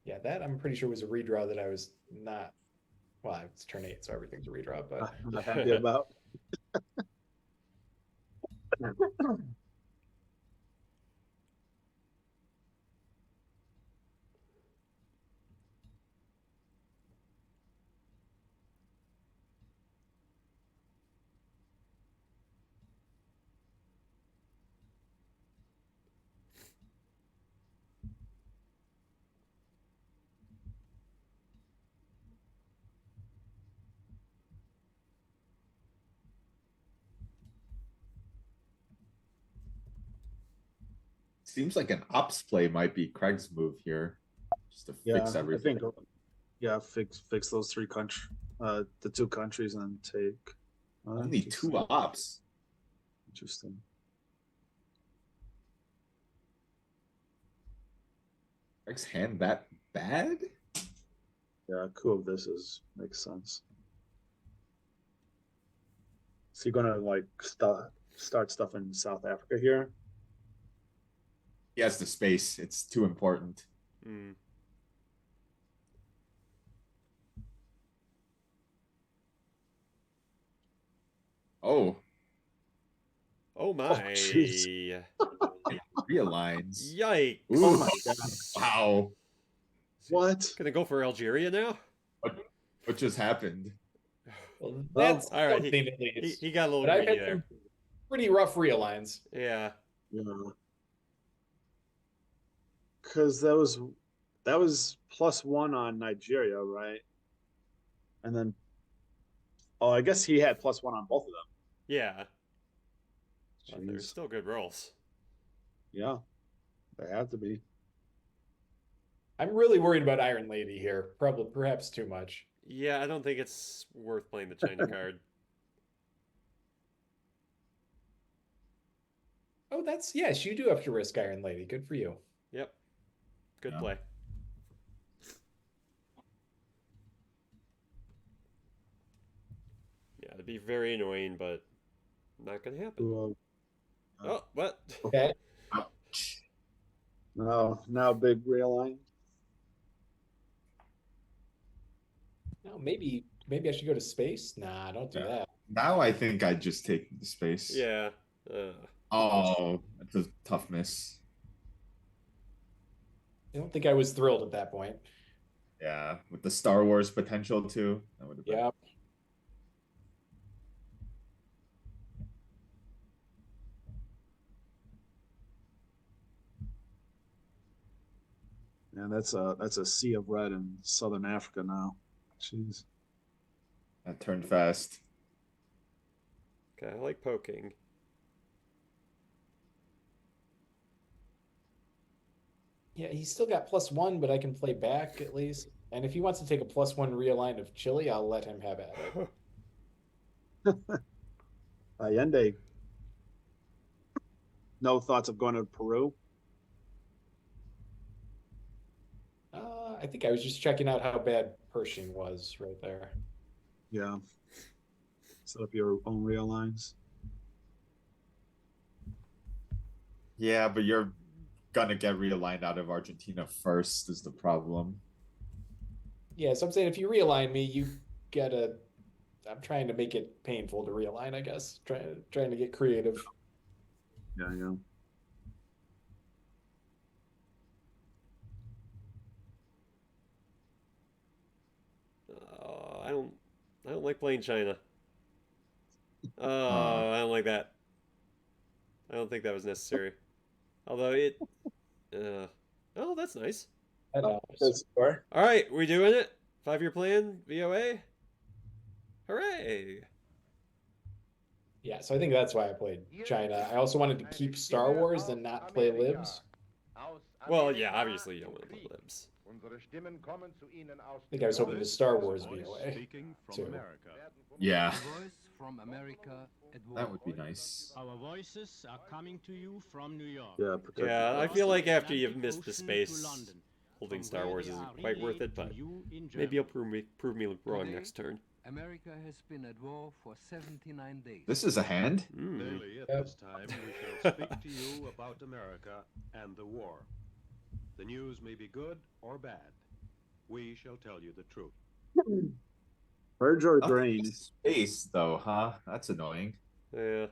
Yeah, that I'm pretty sure was a redraw that I was not. Well, it's turn 8, so everything's a redraw, but I'm not happy about. Seems like an ops play might be Craig's move here, just to fix everything. I think, fix those 3 countries, the 2 countries, and take only 2 ops. Interesting. Craig's hand that bad? Yeah, coup of this makes sense. Is he gonna like start stuff in South Africa here? He has the space. It's too important. Oh. Oh my. Realigns. Yikes. Ooh. Oh my god. Wow. What? Gonna go for Algeria now? What just happened? Well, that's all right. He got a little greedy greedy there. some pretty rough realigns. Yeah. Because that was +1 on Nigeria, right? And then, I guess he had +1 on both of them. Yeah. Well, they're still good rolls. Yeah, they have to be. I'm really worried about Iron Lady here. Perhaps too much. Yeah, I don't think it's worth playing the China card. Oh, yes, you do have to risk Iron Lady. Good for you. Yep. Good play. Yeah, it'd be very annoying, but not gonna happen. Oh, what? Okay. No, now big realign. No, maybe I should go to space. Nah, don't do that. Now I think I'd just take the space. Yeah. Oh, that's a tough miss. I don't think I was thrilled at that point. Yeah, with the Star Wars potential too. That would have been. Yep. Yeah, that's a sea of red in Southern Africa now. Jeez. That turned fast. Okay, I like poking. Yeah, he's still got +1, but I can play back at least. And if he wants to take a +1 realign of Chile, I'll let him have at it. Allende. No thoughts of going to Peru? I think I was just checking out how bad Pershing was right there. Yeah. Set up your own realigns. Yeah, but you're gonna get realigned out of Argentina first is the problem. Yeah, so I'm saying if you realign me, you gotta. I'm trying to make it painful to realign, I guess. Trying to get creative. Yeah, yeah. I don't like playing China. I don't like that. I don't think that was necessary. Although it. Oh, that's nice. All right, we doing it? 5-year plan, VOA. Hooray! Yeah, so I think that's why I played China. I also wanted to keep Star Wars and not play libs. Well, yeah, obviously you don't want to play libs. I think I was hoping the Star Wars VOA. Speaking from too. America. Yeah, Voice from America, that would be nice. Our voices are coming to you from New York. Yeah, protect Yeah, I the feel like Atlantic after you've missed the Ocean space, to London, holding from Star where Wars they isn't are quite worth relayed it, to but you in maybe you'll Germany. prove me wrong Today, next turn. America has been at war for 79 days. This is a hand. Daily, at this time, we shall speak to you about America and the war. The news may be good or bad. We shall tell you the truth. Purge or Nothing grain? with space, though, huh? That's annoying. Yeah.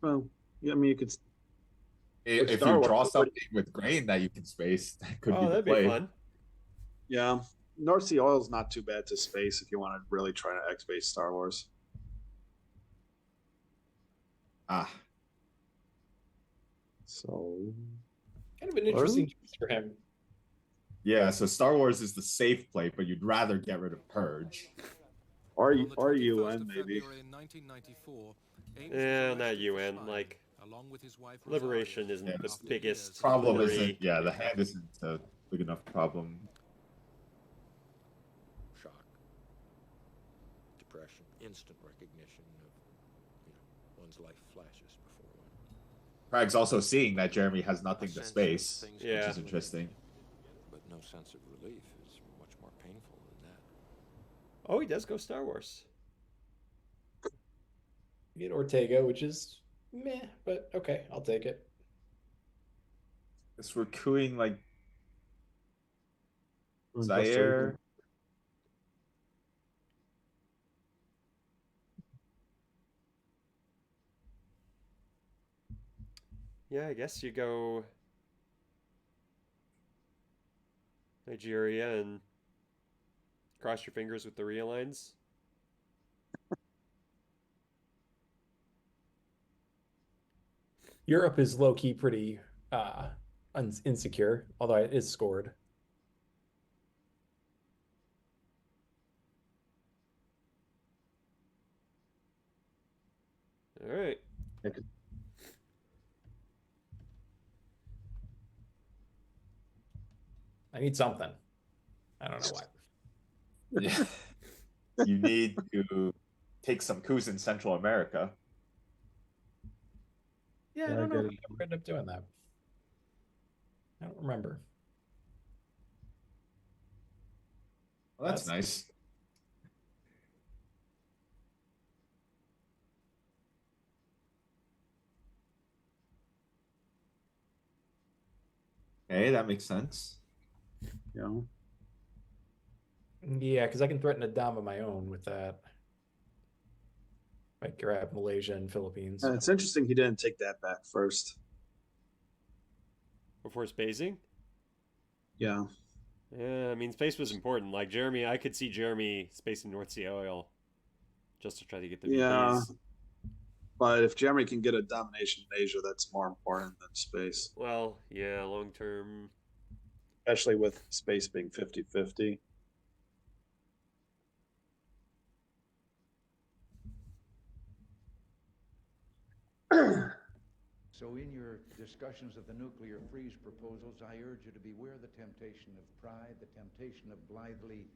Well, yeah, I mean, you could. If Star you Wars draw is something with grain that you can space, that could be Oh, the that'd play. be fun. Yeah, North Sea oil is not too bad to space if you want to really try to X-base Star Wars. Ah, So Kind of an interesting choice for him. yeah. So Star Wars is the safe play, but you'd rather get rid of Purge. or UN maybe. Yeah, not UN. Like, Liberation isn't Yeah, the biggest Problem worry. isn't. Yeah, the hand isn't a big enough problem. Shock, depression, instant recognition of one's life flashes before one. Craig's also seeing that Jeremy has nothing to space, which Yeah. is interesting. But no sense of relief is much more painful than that. Oh, he does go Star Wars. You get Ortega, which is meh, but okay, I'll take it. Guess we're cooing like Costa Zaire. Rica. Yeah, I guess you go Nigeria and cross your fingers with the realigns. Europe is low key pretty insecure, although it is scored. All right. I need something. I don't know what. Yeah. You need to take some coups in Central America. Yeah, I don't know if I ever ended up doing that. I don't remember. Well, that's nice. Okay, that makes sense. Yeah. Yeah, because I can threaten a dom of my own with that. I grab Malaysia and Philippines. It's interesting he didn't take that back first. Before spacing? Yeah. Yeah, I mean, space was important. Like, Jeremy, I could see Jeremy spacing North Sea oil just to try to get the Yeah. VPs. But if Jeremy can get a domination in Asia, that's more important than space. Well, yeah, long term. Especially with space being 50-50. So in your discussions of the nuclear freeze proposals, I urge you to beware the temptation of pride, the temptation of blithely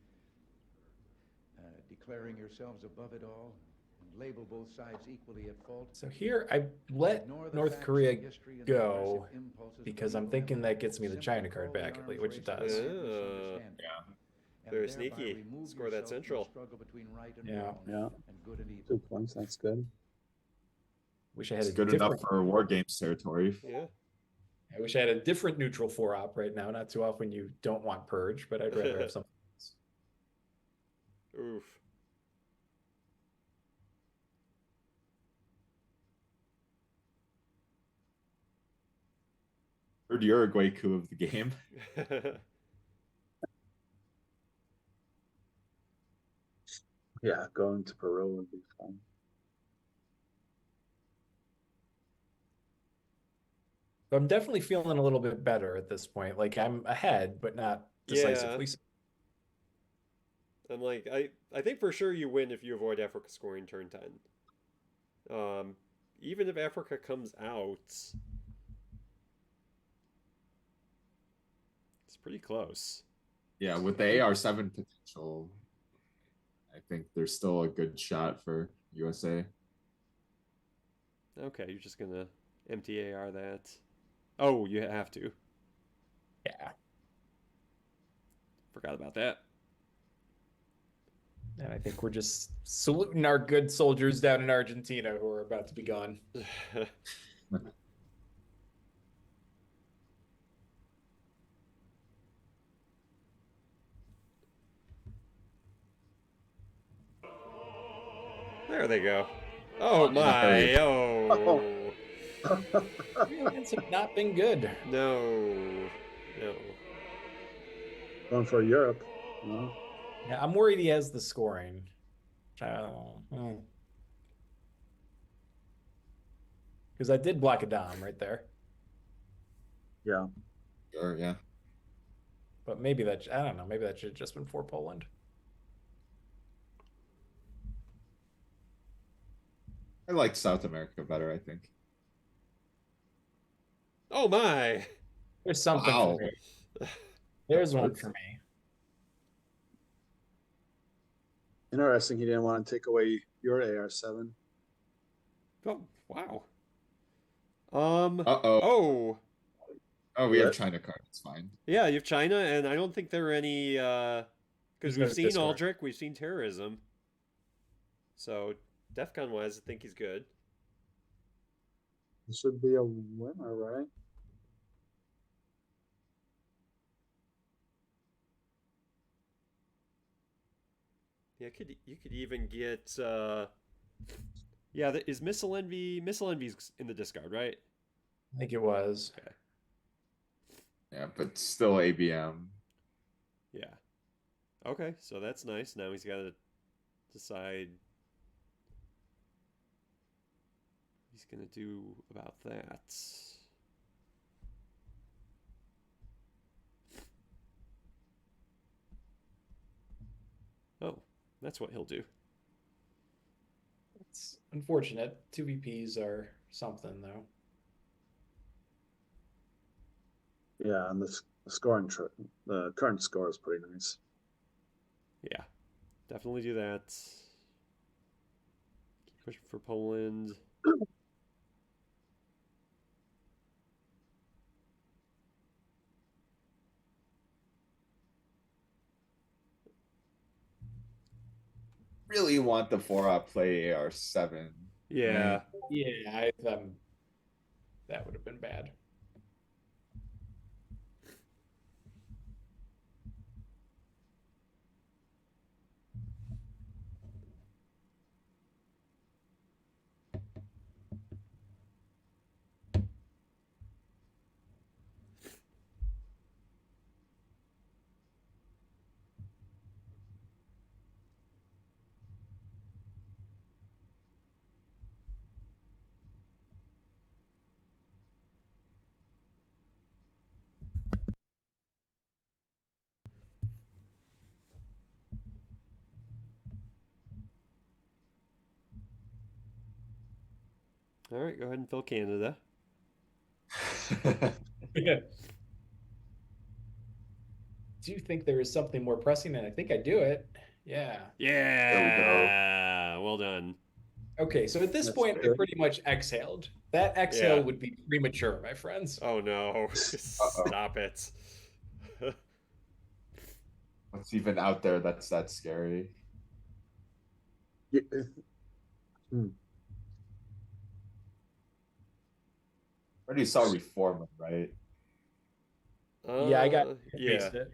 declaring yourselves above it all, and label both sides equally at fault. So here I let North Korea go because I'm thinking that gets me the China card back, which it does. Yeah. Very sneaky. Score that central. Yeah. Yeah. 2 points, that's good. Wish I had It's a good different. enough for War Games territory. Yeah. I wish I had a different neutral 4-op right now. Not too often you don't want purge, but I'd rather have something else. Oof. Third Uruguay coup of the game. Yeah, going to Peru would be fun. I'm definitely feeling a little bit better at this point. Like I'm ahead, but not decisively. Yeah. I'm like, I think for sure you win if you avoid Africa scoring turn 10. Even if Africa comes out, it's pretty close. Yeah, with the AR-7 potential, I think there's still a good shot for USA. Okay, you're just gonna empty AR that. Oh, you have to. Yeah. Forgot about that. And I think we're just saluting our good soldiers down in Argentina who are about to be gone. There they go. Oh my! Oh. It's not been good. No. Going for Europe. No. Yeah, I'm worried he has the scoring. Because I did block a dom right there. Yeah. Sure, yeah. But maybe that, I don't know, maybe that should have just been for Poland. I like South America better, I think. Oh my! There's something for me. There's one for me. Interesting. He didn't want to take away your AR-7. Oh wow. Uh-oh. Oh, we have China card. It's fine. Yeah, you have China, and I don't think there are any because we've seen Aldrich, we've seen terrorism. So DEFCON wise, I think he's good. This should be a winner, right? Yeah, you could even get yeah, is Missile Envy's in the discard, right? I think it was. Okay. Yeah, but still ABM. Yeah. Okay, so that's nice. Now he's got to decide what he's going to do about that. Oh, that's what he'll do. It's unfortunate. 2 VPs are something, though. Yeah, and the current score is pretty nice. Yeah, definitely do that. Keep pushing for Poland. Really want the 4-op play AR-7. Yeah. Right? Yeah, that would have been bad. All right, go ahead and fill Canada. Do you think there is something more pressing? And I think I do it. Yeah. Yeah. There we go. Well done. Okay, so at this point, I pretty much exhaled. That exhale would be premature, my friends. Oh no! Stop it. What's even out there that's that scary? Yeah. Already saw Reformer, right? Yeah, I got yeah. it.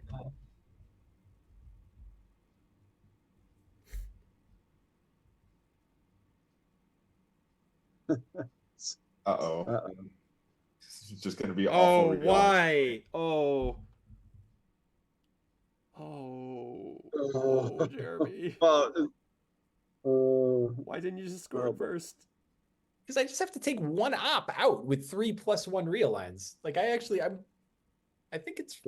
Uh-oh. It's just gonna be awful. awful. Why? Oh. Oh, Jeremy. Why didn't you just score first? Because I just have to take one op out with 3+1 realigns. Like I think it's.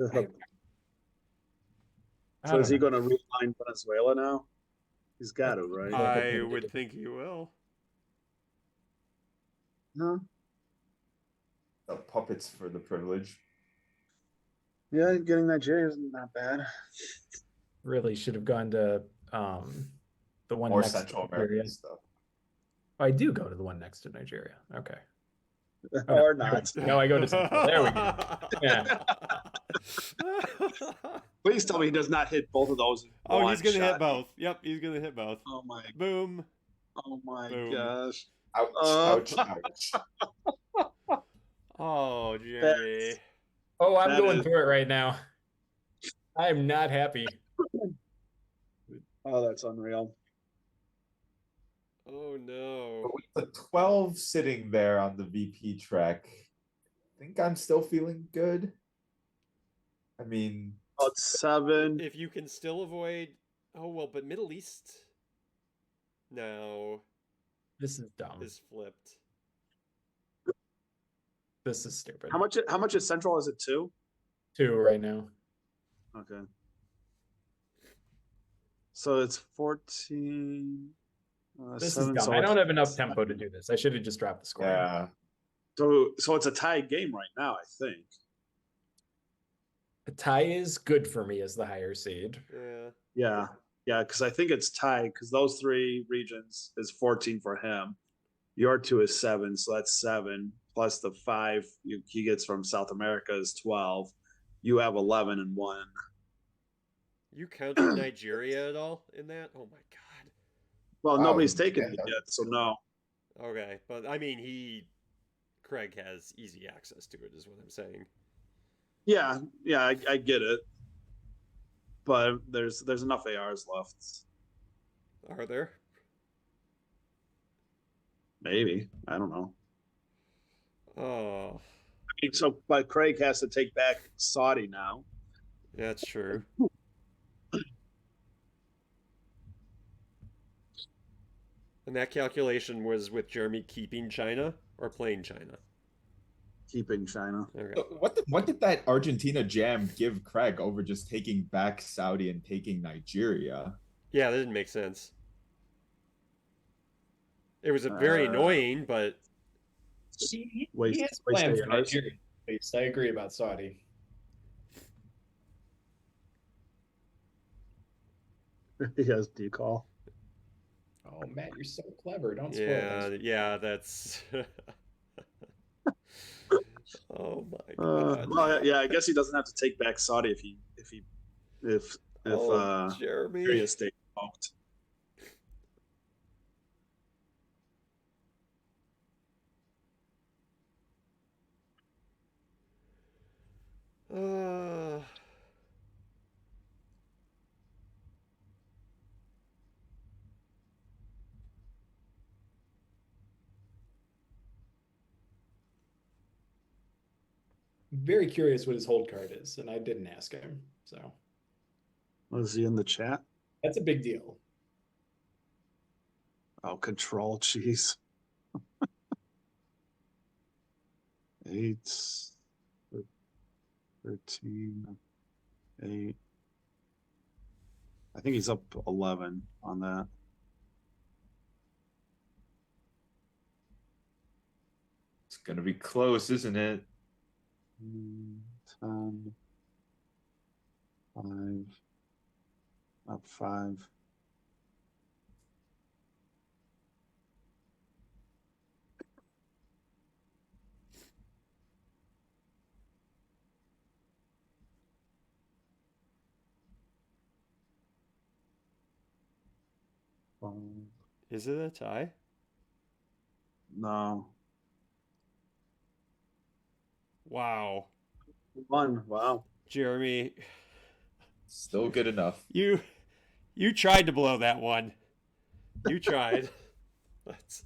I So don't is he know. going to realign Venezuela now? He's got to, right? I would think he will. No. The puppets for the privilege. Yeah, getting Nigeria is not bad. Really should have gone to the one More next Central to Nigeria. American stuff. I do go to the one next to Nigeria. Okay. Oh, Or no. not. No, I go to Central. There we go. Yeah. Please tell me he does not hit both of those. in Oh, one he's gonna hit shot. both. Yep, he's gonna hit both. Oh my. Boom. Oh my Boom. gosh. Ouch, ouch, ouch. Oh, Jeremy. Oh, I'm That going is- through it right now. I am not happy. Oh, that's unreal. Oh no. But with the 12 sitting there on the VP track, I think I'm still feeling good. I mean, About 7. If you can still avoid, oh well, but Middle East. No, This is dumb. is flipped. This is stupid. How much is Central? Is it 2? 2 right now. Okay. So it's 14. This 7, is dumb. so I it's- don't have enough tempo to do this. I should have just dropped the score. yeah. So it's a tied game right now, I think. A tie is good for me as the higher seed. Yeah. Yeah, because I think it's tied because those 3 regions is 14 for him. Your 2 is 7, so that's 7 plus the 5 he gets from South America is 12. You have 11 and 1. You counted Nigeria at all in that? Oh my god. Well, Wow, nobody's taken yeah. it yet, so no. Okay, but I mean, Craig has easy access to it, is what I'm saying. Yeah, I get it, but there's enough ARs left. Are there? Maybe, I don't know. Oh, I mean, but Craig has to take back Saudi now. that's true. And that calculation was with Jeremy keeping China or playing China? Keeping China. Okay. So what did that Argentina jam give Craig over just taking back Saudi and taking Nigeria? Yeah, that didn't make sense. It was very annoying, but He Waste- has waste plans for ARs. Nigeria. At least I agree about Saudi. He has decall. Oh, Matt, you're so clever. Don't spoil yeah, this. yeah, that's. Oh my god. Well, yeah, I guess he doesn't have to take back Saudi if Jeremy. Nigeria stays smoked. Very curious what his hold card is, and I didn't ask him. So Was he in the chat? that's a big deal. Oh, control, jeez. 8, 13, 8. I think he's up 11 on that. It's gonna be close, isn't it? 10, 5, up 5. Is it a tie? No. Wow. 1. Wow. Jeremy, Still good enough. you tried to blow that one. You tried. Let's.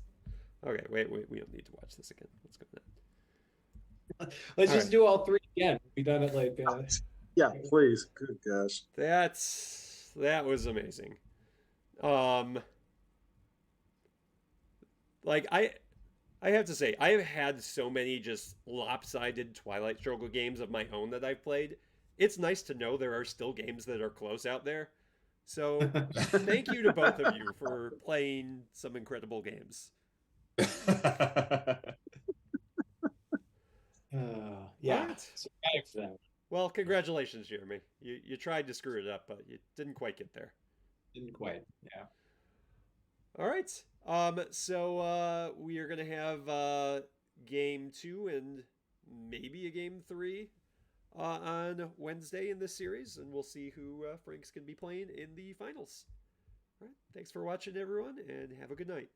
Okay, wait. We don't need to watch this again. Let's go now. Let's All just right. do all 3 again. We done it like Yeah, please. Good gosh. That was amazing. Like I have to say, I have had so many just lopsided Twilight Struggle games of my own that I've played, it's nice to know there are still games that are close out there. So thank you to both of you for playing some incredible games. Yeah. Right. Survived them. Well, congratulations, Jeremy. You tried to screw it up, but you didn't quite get there. Didn't quite. Yeah. All right. So we are gonna have game 2 and maybe a game 3 on Wednesday in this series, and we'll see who Frank's gonna be playing in the finals. All right. Thanks for watching, everyone, and have a good night.